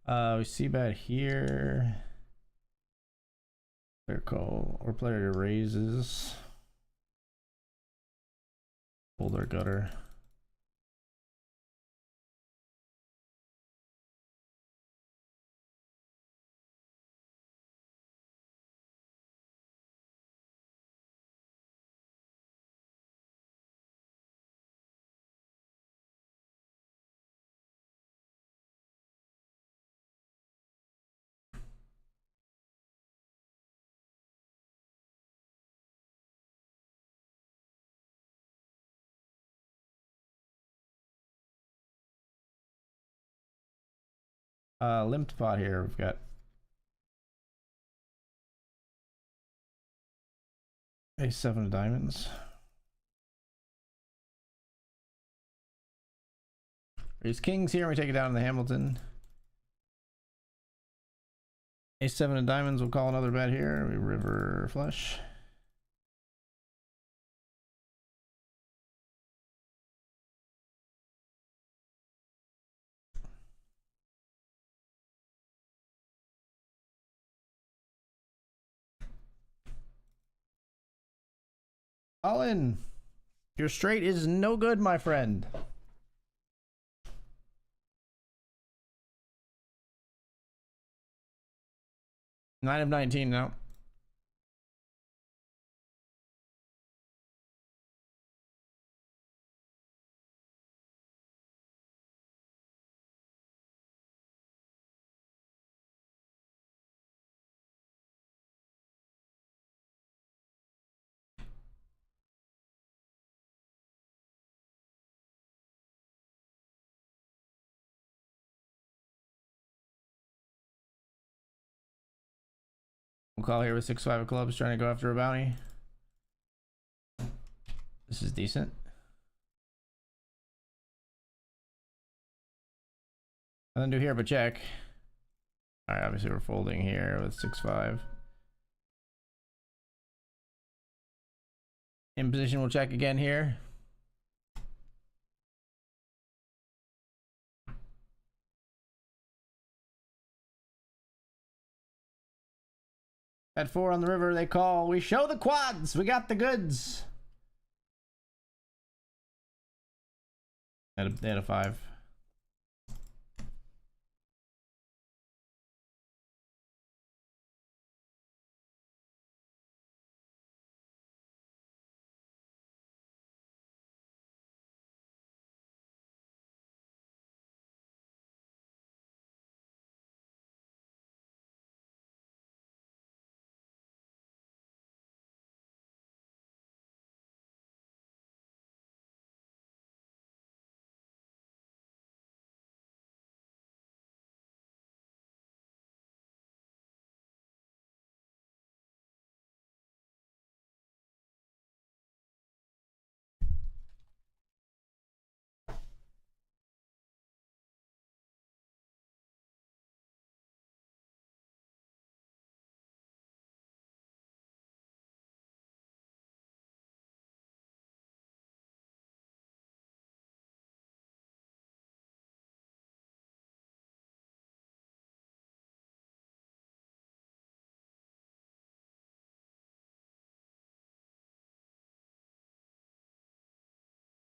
We see bet here. Player call or player raises. Pull their gutter. Limped pot here. We've got ace-7 of diamonds. Ace kings here. We take it down in the Hamilton. Ace-7 of diamonds. We'll call another bet here. We river flush. All in. Your straight is no good, my friend. Nine of 19 now. We'll call here with 6-5 of clubs, trying to go after a bounty. This is decent. Nothing to do here but check. All right, obviously we're folding here with 6-5. In position, we'll check again here. At 4 on the river, they call. We show the quads. We got the goods. They had a 5.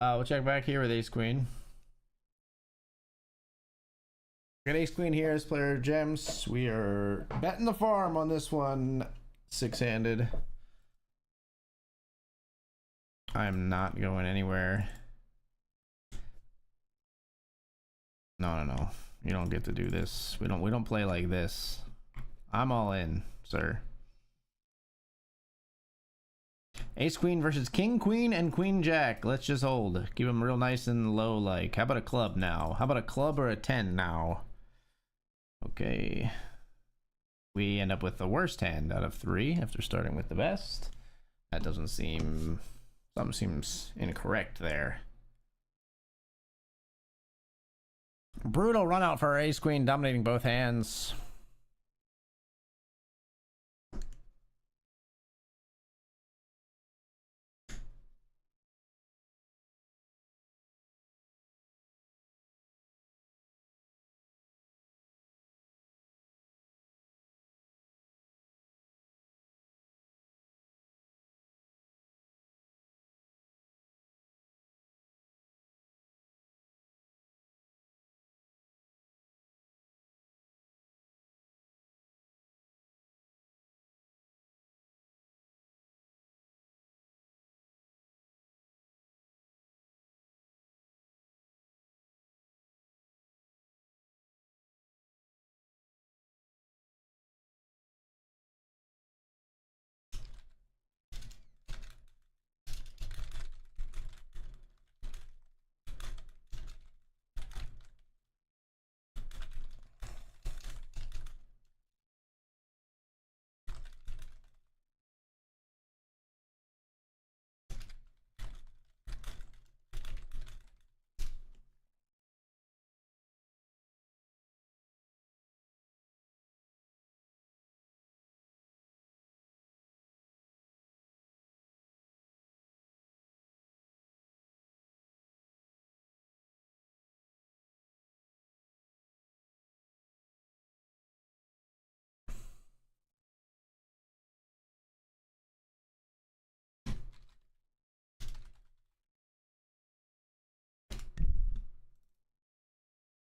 We'll check back here with ace queen. Got ace queen here as player gems. We are betting the farm on this one. 6-handed. I'm not going anywhere. No. You don't get to do this. We don't play like this. I'm all in, sir. Ace queen versus king queen and queen jack. Let's just hold. Keep them real nice and low like. How about a club now? How about a club or a 10 now? Okay. We end up with the worst hand out of 3 after starting with the best. That doesn't seem... Something seems incorrect there. Brutal run out for our ace queen, dominating both hands.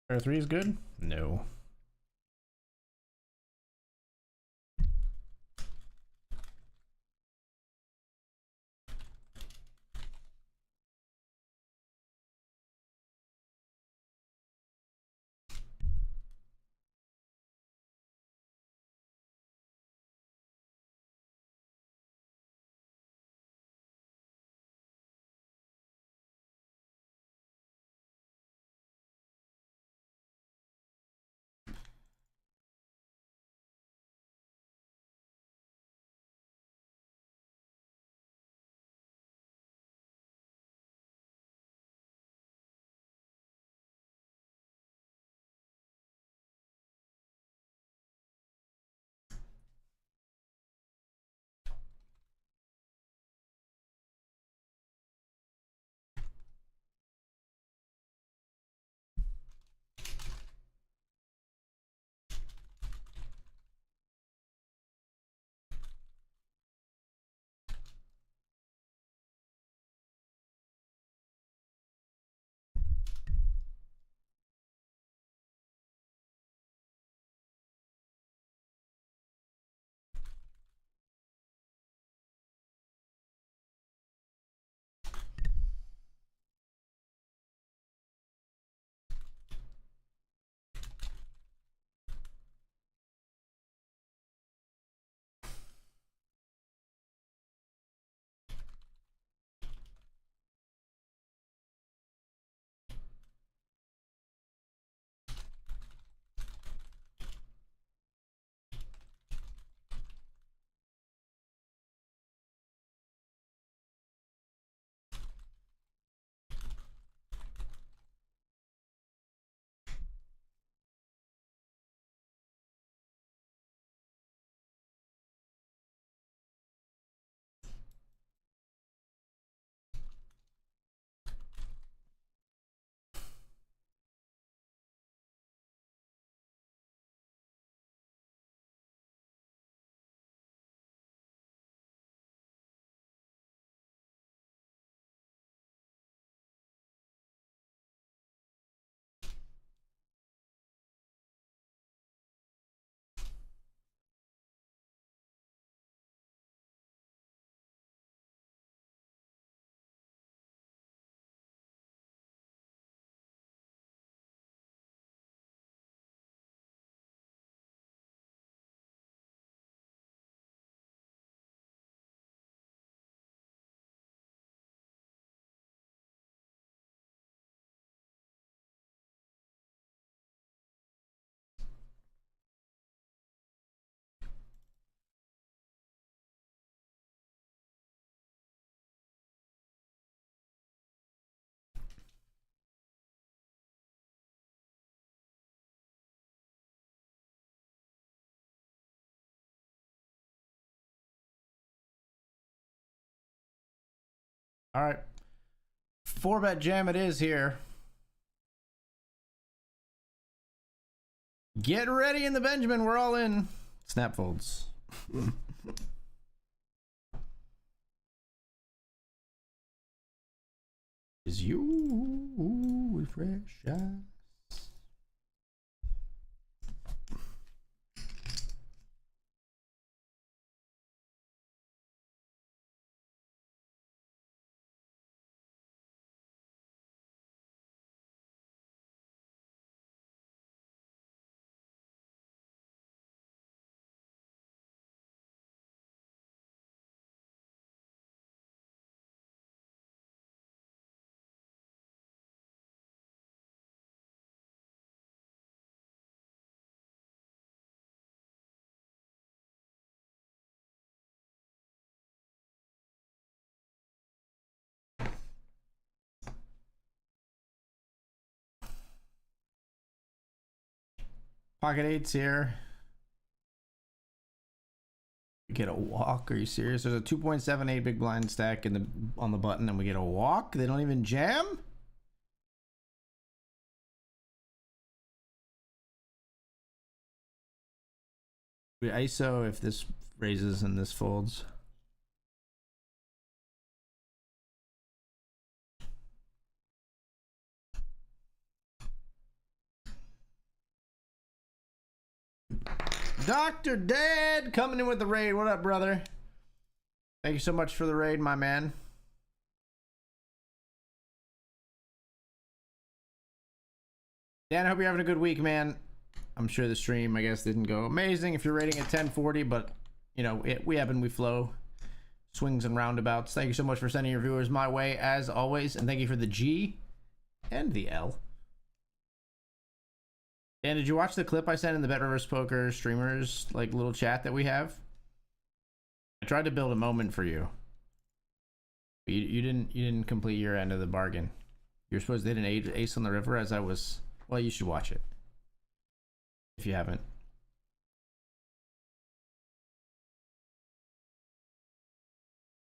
Pair 3 is good? No. All right. 4-bet jam it is here. Get ready in the Benjamin. We're all in. Snap folds. Is you with fresh eyes? Pocket eights here. Get a walk? Are you serious? There's a 2.78 big blind stack in the on the button, and we get a walk. They don't even jam. We ISO if this raises and this folds. Dr. Dad coming in with the raid. What up, brother? Thank you so much for the raid, my man. Dan, I hope you're having a good week, man. I'm sure the stream, I guess, didn't go amazing if you're rating at 1040, but, you know, we ebb and we flow. Swings and roundabouts. Thank you so much for sending your viewers my way, as always. And thank you for the G and the L. Dan, did you watch the clip I sent in the BetRivers Poker streamers, like, little chat that we have? I tried to build a moment for you. You didn't complete your end of the bargain. You're supposed to hit an ace on the river as I was... Well, you should watch it. If you haven't.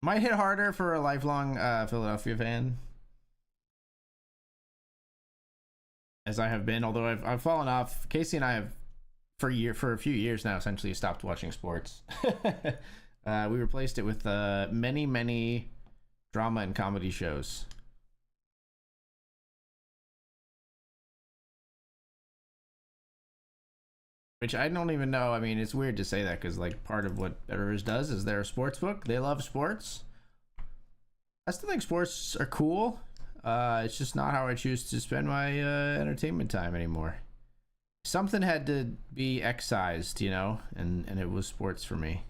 Might hit harder for a lifelong Philadelphia fan. As I have been, although I've fallen off. Casey and I have, for a few years now, essentially stopped watching sports. We replaced it with many drama and comedy shows. Which I don't even know. I mean, it's weird to say that because, like, part of what BetRivers does is they're a sports book. They love sports. I still think sports are cool. It's just not how I choose to spend my entertainment time anymore. Something had to be excised, you know, and it was sports for me.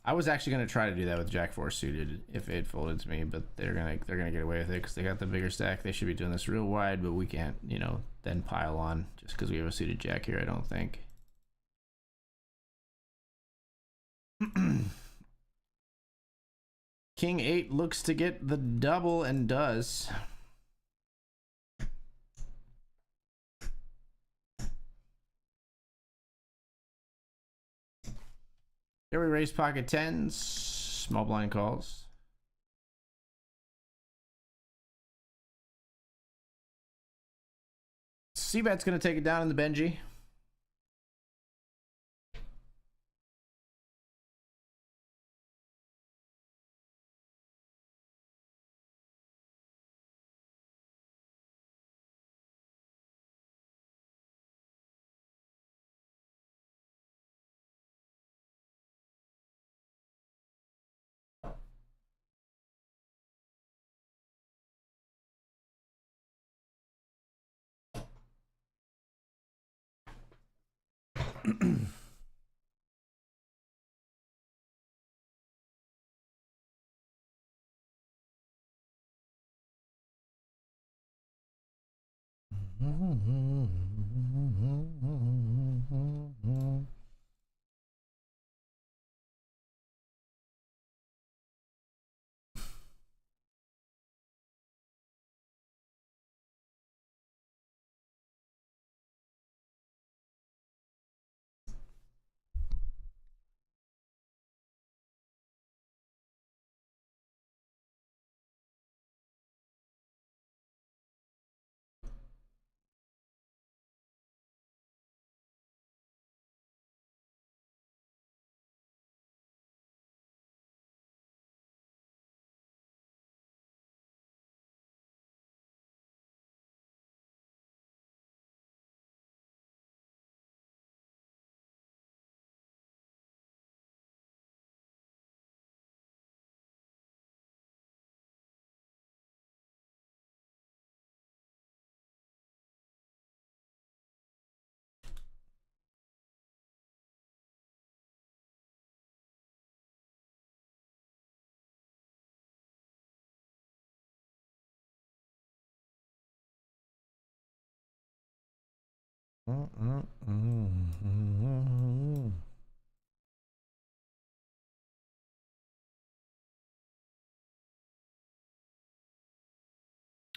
I was actually gonna try to do that with Jack 4 suited if it folded to me, but they're gonna get away with it because they got the bigger stack. They should be doing this real wide, but we can't, you know, then pile on just because we have a suited Jack here. I don't think. King 8 looks to get the double and does. Here we raise pocket tens, small blind calls. C-bet's gonna take it down in the Benji.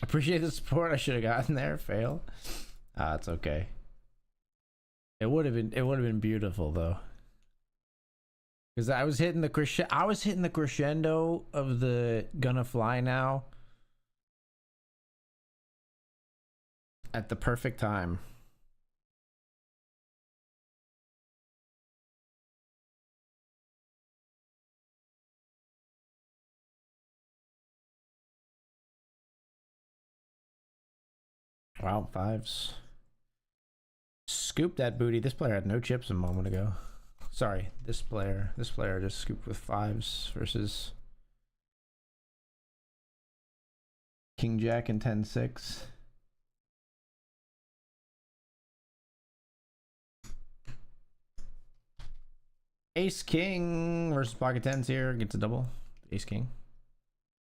Appreciate the support. I should have gotten there. Fail. It's okay. It would have been beautiful though. Because I was hitting the crescendo of the gonna fly now at the perfect time. Wow, fives. Scoop that booty. This player had no chips a moment ago. Sorry, this player just scooped with fives versus King Jack and 10-6. Ace King versus pocket tens here. Gets a double. Ace King.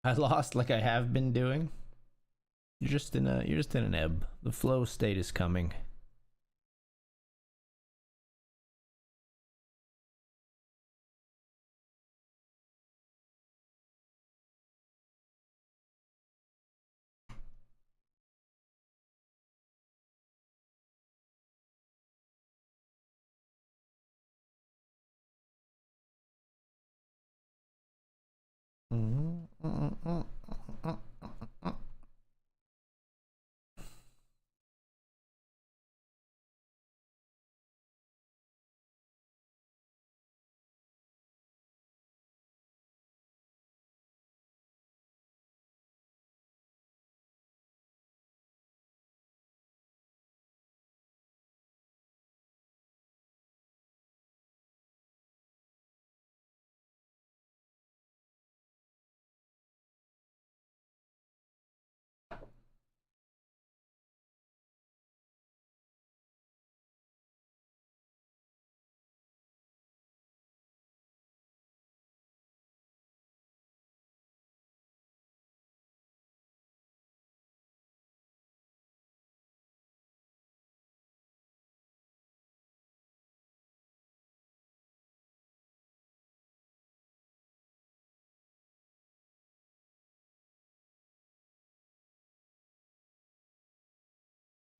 I lost like I have been doing. You're just in an ebb. The flow state is coming.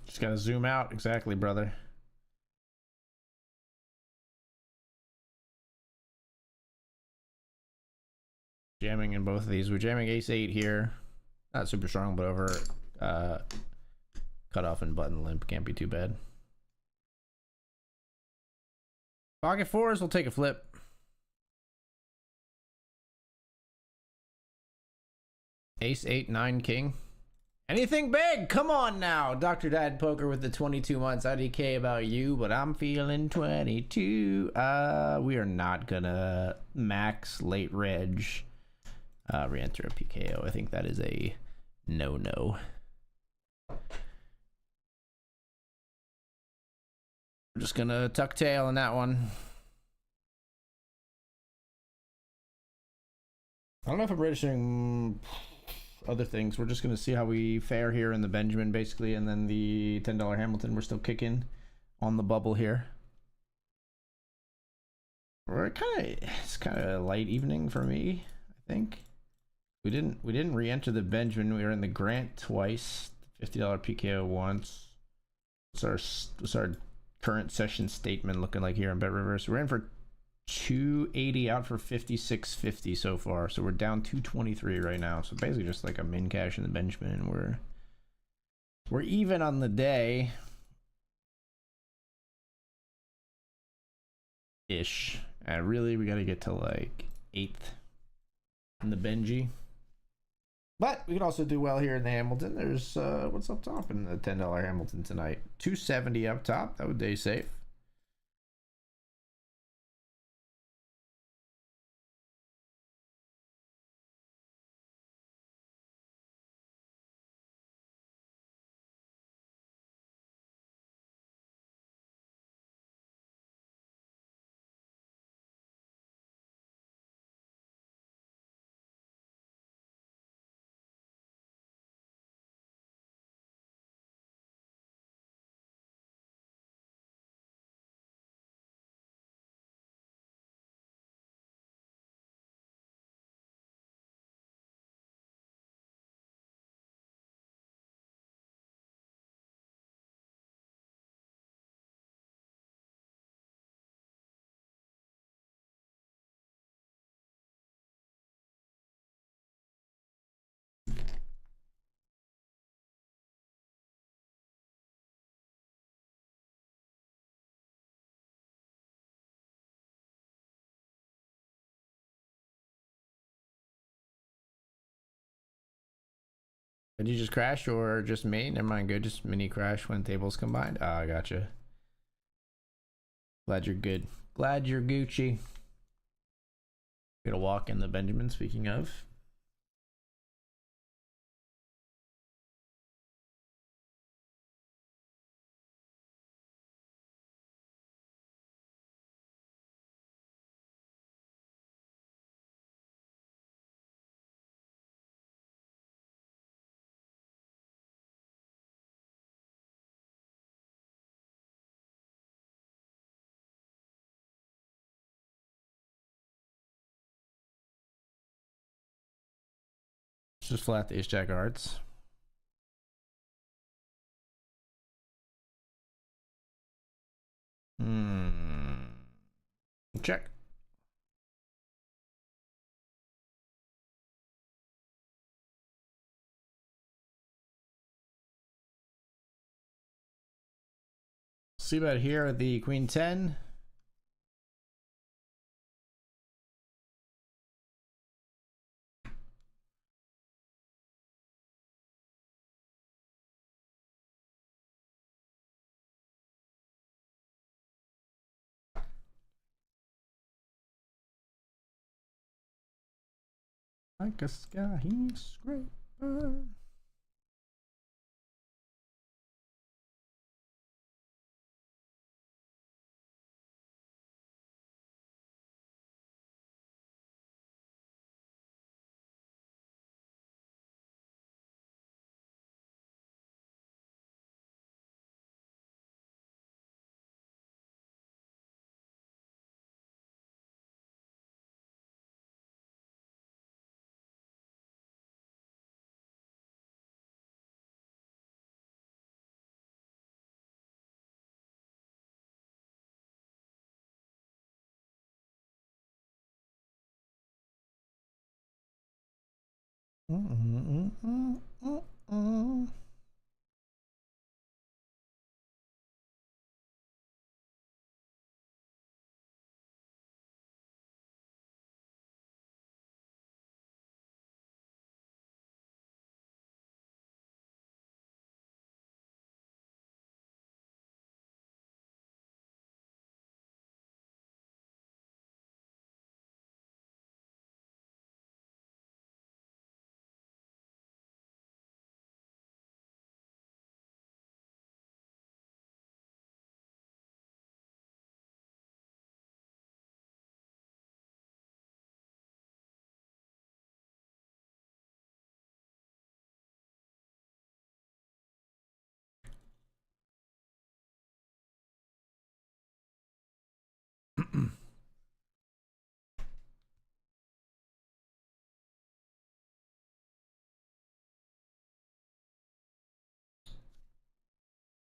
Just gotta zoom out. Exactly, brother. Jamming in both of these. We're jamming ace 8 here. Not super strong, but over cutoff and button limp. Can't be too bad. Pocket fours will take a flip. Ace 8 9 king. Anything big? Come on now. Dr. Dad Poker with the 22 months. IDK about you, but I'm feeling 22. We are not gonna max late reg. Re-enter a PKO. I think that is a no-no. We're just gonna tuck tail on that one. I don't know if I'm registering other things. We're just gonna see how we fare here in the Benjamin, basically, and then the $10 Hamilton. We're still kicking on the bubble here. It's kind of a light evening for me, I think. We didn't re-enter the Benjamin. We were in the Grant twice, $50 PKO once. What's our current session statement looking like here in BetRivers? We're in for 280 out for 56.50 so far. So we're down 223 right now. So basically just like a min cash in the Benjamin, and we're even on the day. Ish. Really, we got to get to like 8th in the Benji. But we can also do well here in the Hamilton. There's what's up top in the $10 Hamilton tonight? 270 up top. That would day safe. Did you just crash or just main? Never mind, good. Just mini crash when tables combined. Ah, I gotcha. Glad you're good. Glad you're Gucci. Gonna walk in the Benjamin, speaking of. Just flat the ace jack of hearts. Check. See about here at the queen 10. Like a sky scraper.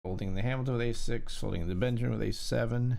Folding the Hamilton with a6, folding the Benjamin with a7.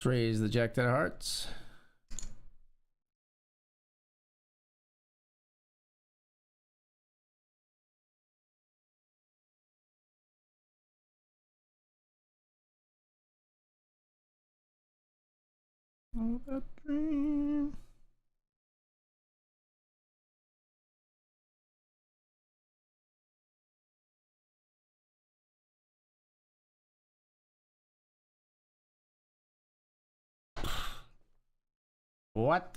Let's raise the Jack 10 of hearts. Oh, that dream. What?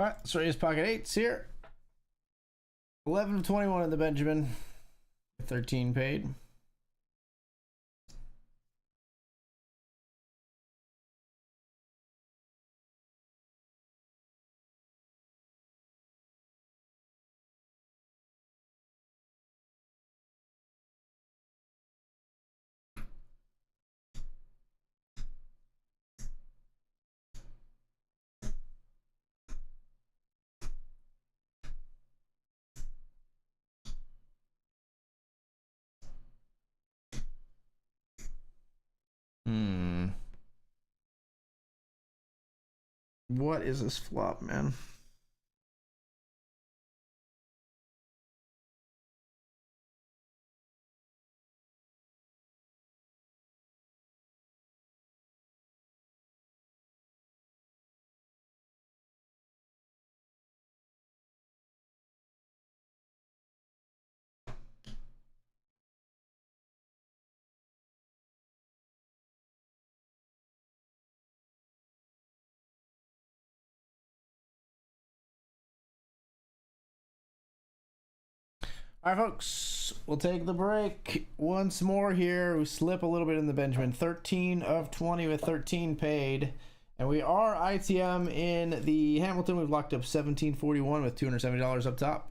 All right, let's raise pocket eights here. 11 of 21 in the Benjamin. 13 paid. What is this flop, man? All right, folks, we'll take the break once more here. We slip a little bit in the Benjamin. 13 of 20 with 13 paid. And we are ITM in the Hamilton. We've locked up 1741 with $270 up top.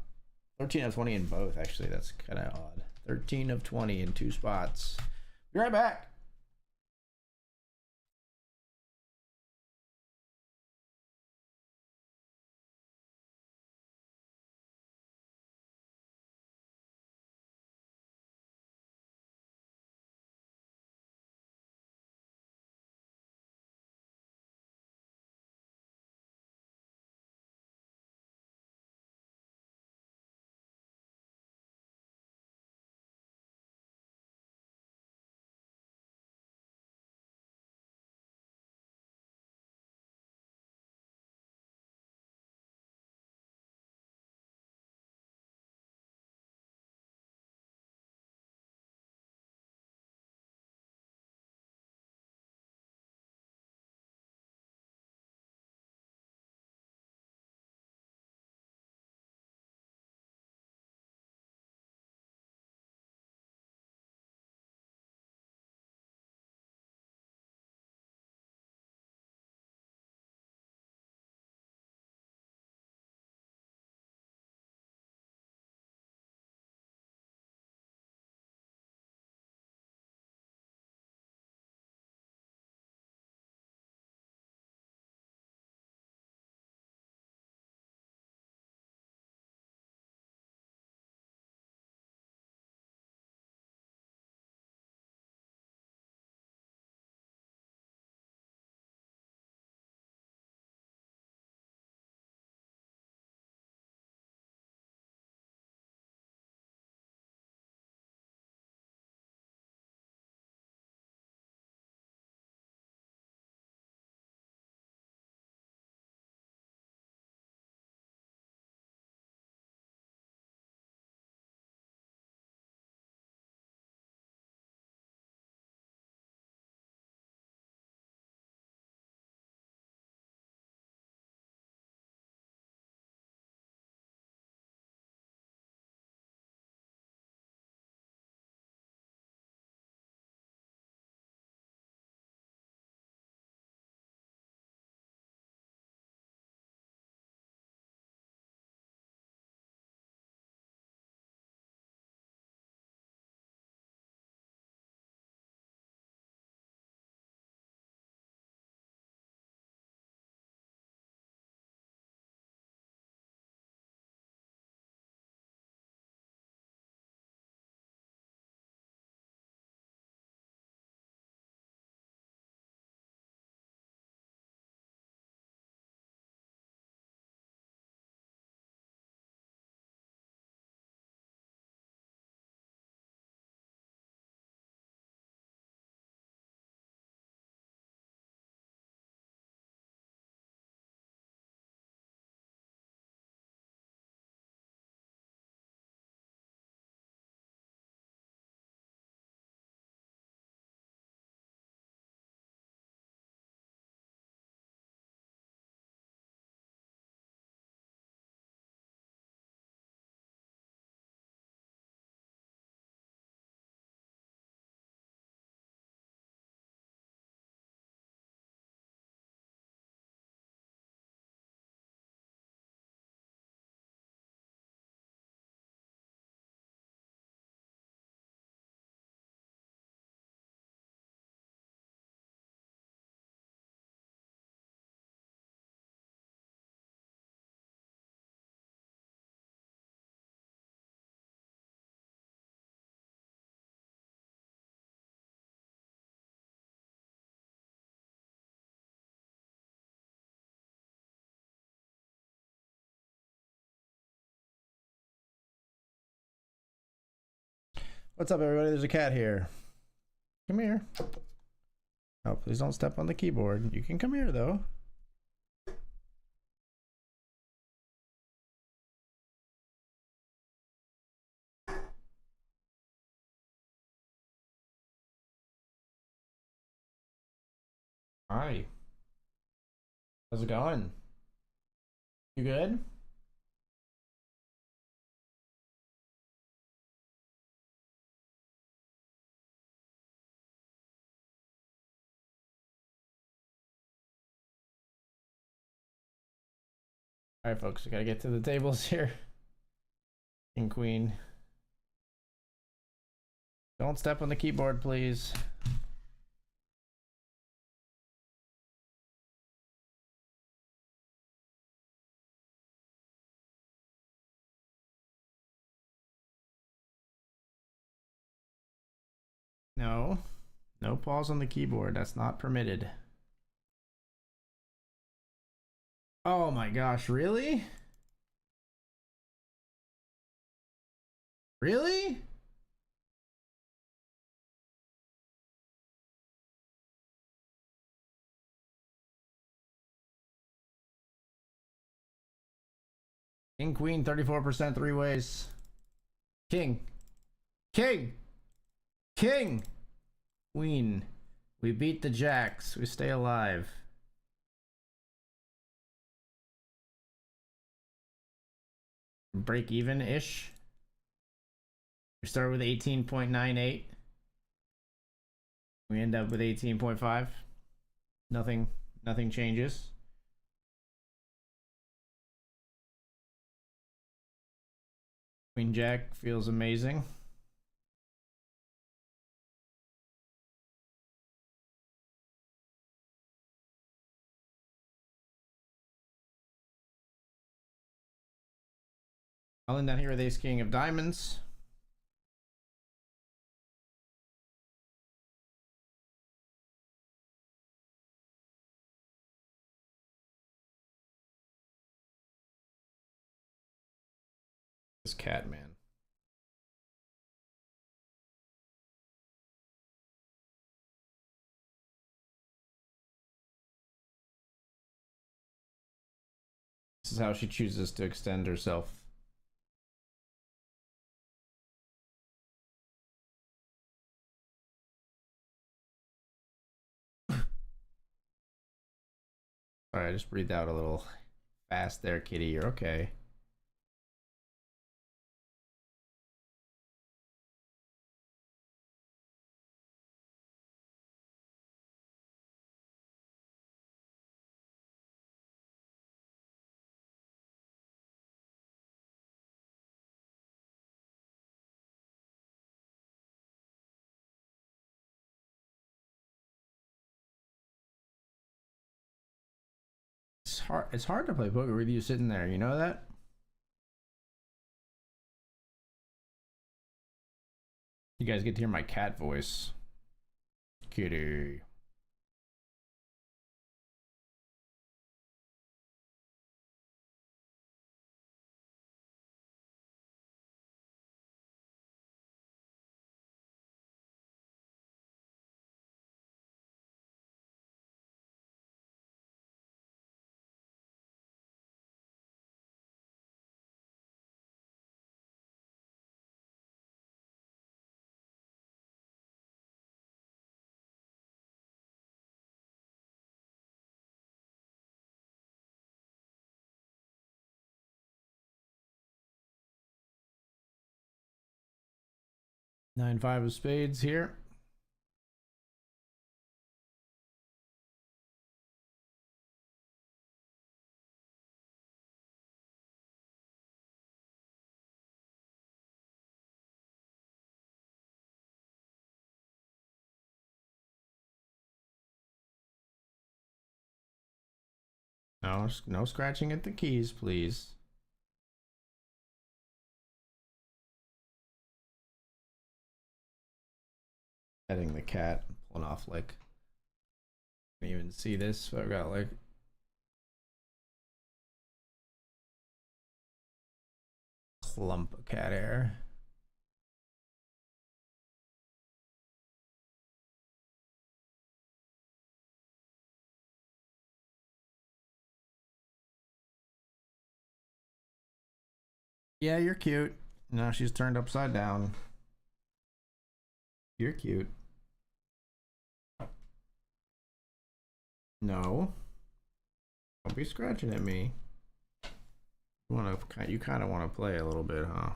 13 of 20 in both, actually. That's kind of odd. 13 of 20 in two spots. Be right back. What's up, everybody? There's a cat here. Come here. Oh, please don't step on the keyboard. You can come here, though. Hi. How's it going? You good? All right, folks, we gotta get to the tables here. King, queen. Don't step on the keyboard, please. No. No pause on the keyboard. That's not permitted. Oh my gosh, really? Really? King, queen, 34% three ways. King. King. King. Queen. We beat the jacks. We stay alive. Break even-ish. We start with 18.98. We end up with 18.5. Nothing changes. Queen Jack feels amazing. I'll end down here with Ace King of Diamonds. This cat, man. This is how she chooses to extend herself. Sorry, I just breathed out a little fast there, kitty. You're okay. It's hard to play poker with you sitting there, you know that? You guys get to hear my cat voice. Kitty. Nine, five of spades here. No scratching at the keys, please. Petting the cat, pulling off like, can't even see this, but I've got like clump of cat hair. Yeah, you're cute. Now she's turned upside down. You're cute. No. Don't be scratching at me. You kind of want to play a little bit, huh?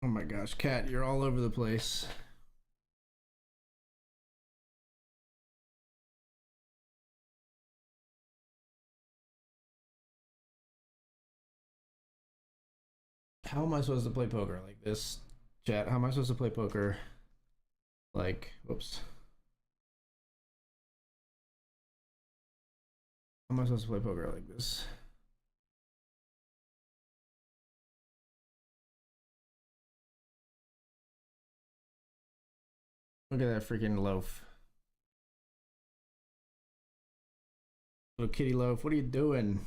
Oh my gosh, Cat, you're all over the place. How am I supposed to play poker like this? Chat, how am I supposed to play poker? Like, whoops. How am I supposed to play poker like this? Look at that freaking loaf. Little kitty loaf, what are you doing?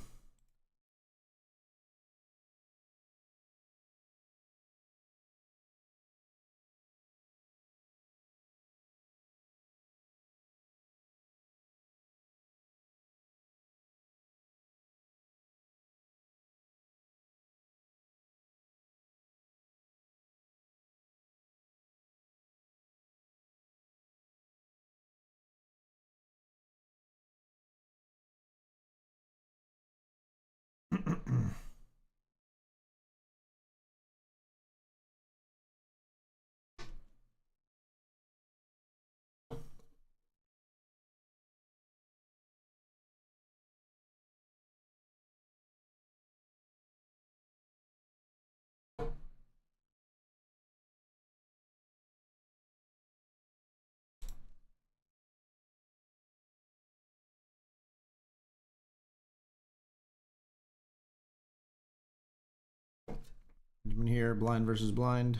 Benjamin here, blind versus blind.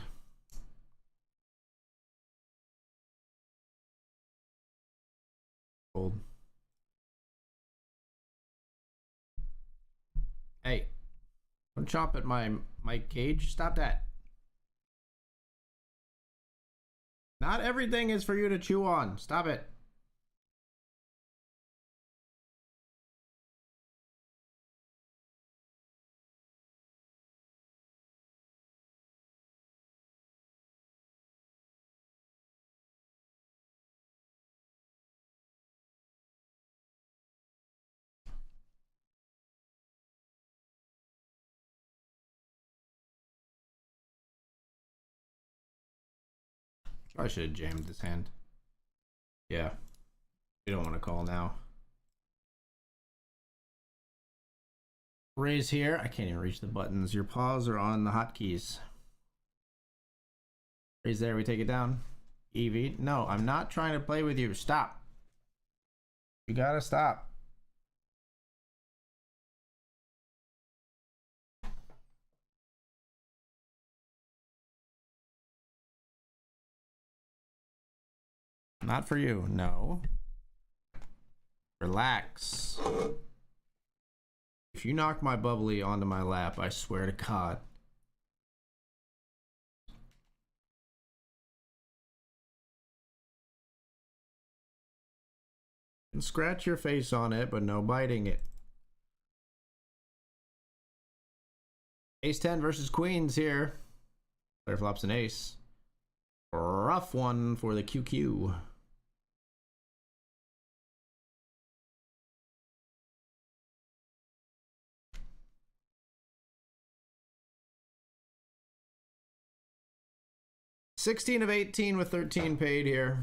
Fold. Hey, don't chomp at my cage. Stop that. Not everything is for you to chew on. Stop it. I should have jammed this hand. Yeah. We don't want to call now. Raise here. I can't even reach the buttons. Your paws are on the hotkeys. Raise there. We take it down. Evie. No, I'm not trying to play with you. Stop. You gotta stop. Not for you. No. Relax. If you knock my bubbly onto my lap, I swear to God. You can scratch your face on it, but no biting it. Ace 10 versus queens here. Player flops an ace. Rough one for the QQ. $16 of 18 with 13 paid here.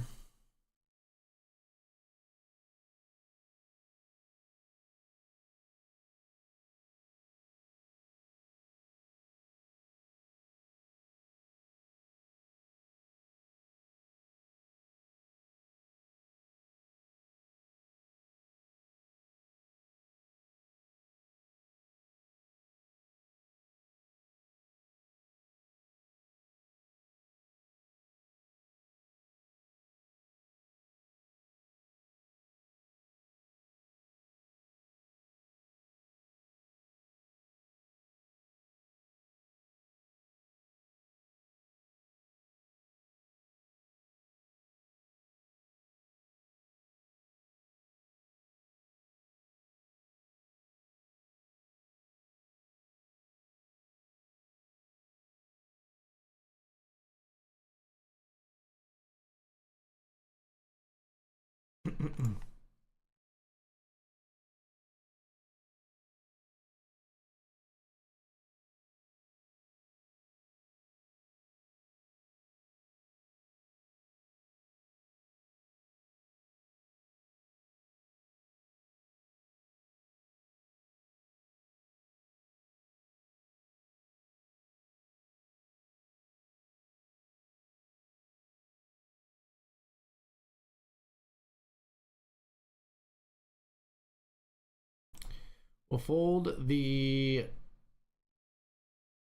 We'll fold the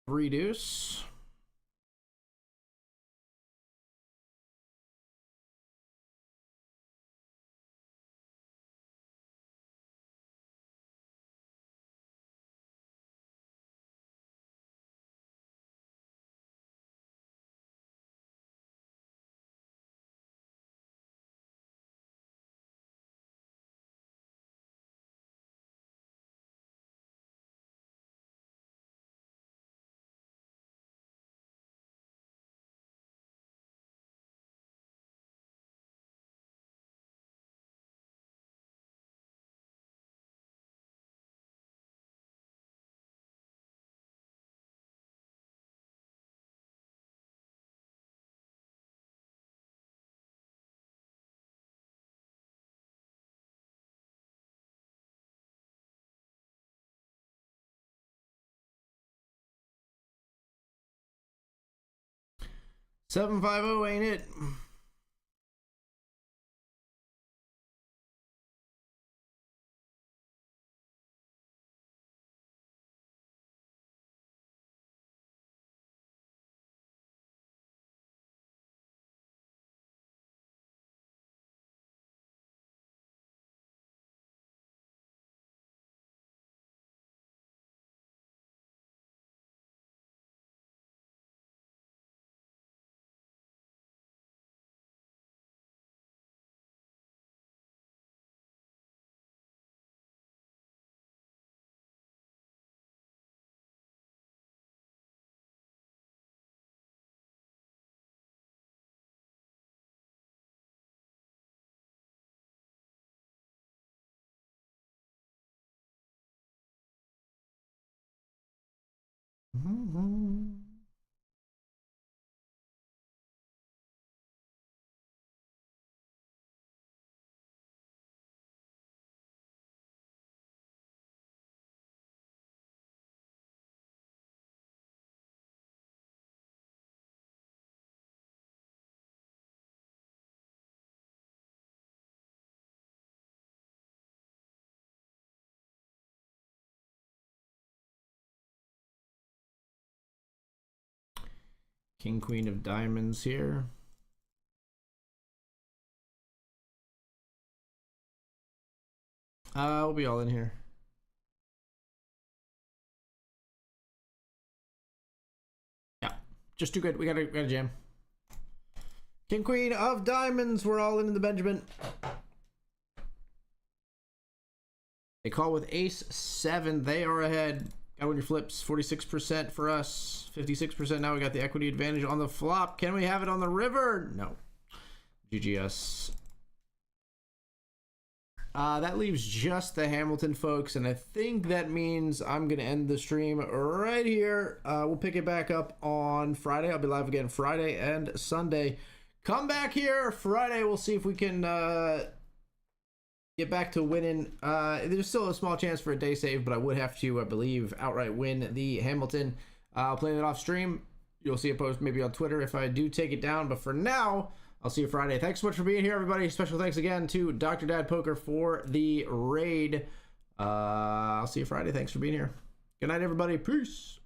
3 deuce. $750 ain't it? King, queen of diamonds here. We'll be all in here. Yeah, just too good. We gotta jam. King, queen of diamonds. We're all in the Benjamin. They call with ace 7. They are ahead. Got win your flips. 46% for us. 56%. Now we got the equity advantage on the flop. Can we have it on the river? No. GGS. That leaves just the Hamilton, folks, and I think that means I'm going to end the stream right here. We'll pick it back up on Friday. I'll be live again Friday and Sunday. Come back here Friday. We'll see if we can get back to winning. There's still a small chance for a day save, but I would have to, I believe, outright win the Hamilton. I'll play it off stream. You'll see a post maybe on Twitter if I do take it down, but for now, I'll see you Friday. Thanks so much for being here, everybody. Special thanks again to Dr. Dad Poker for the raid. I'll see you Friday. Thanks for being here. Good night, everybody. Peace.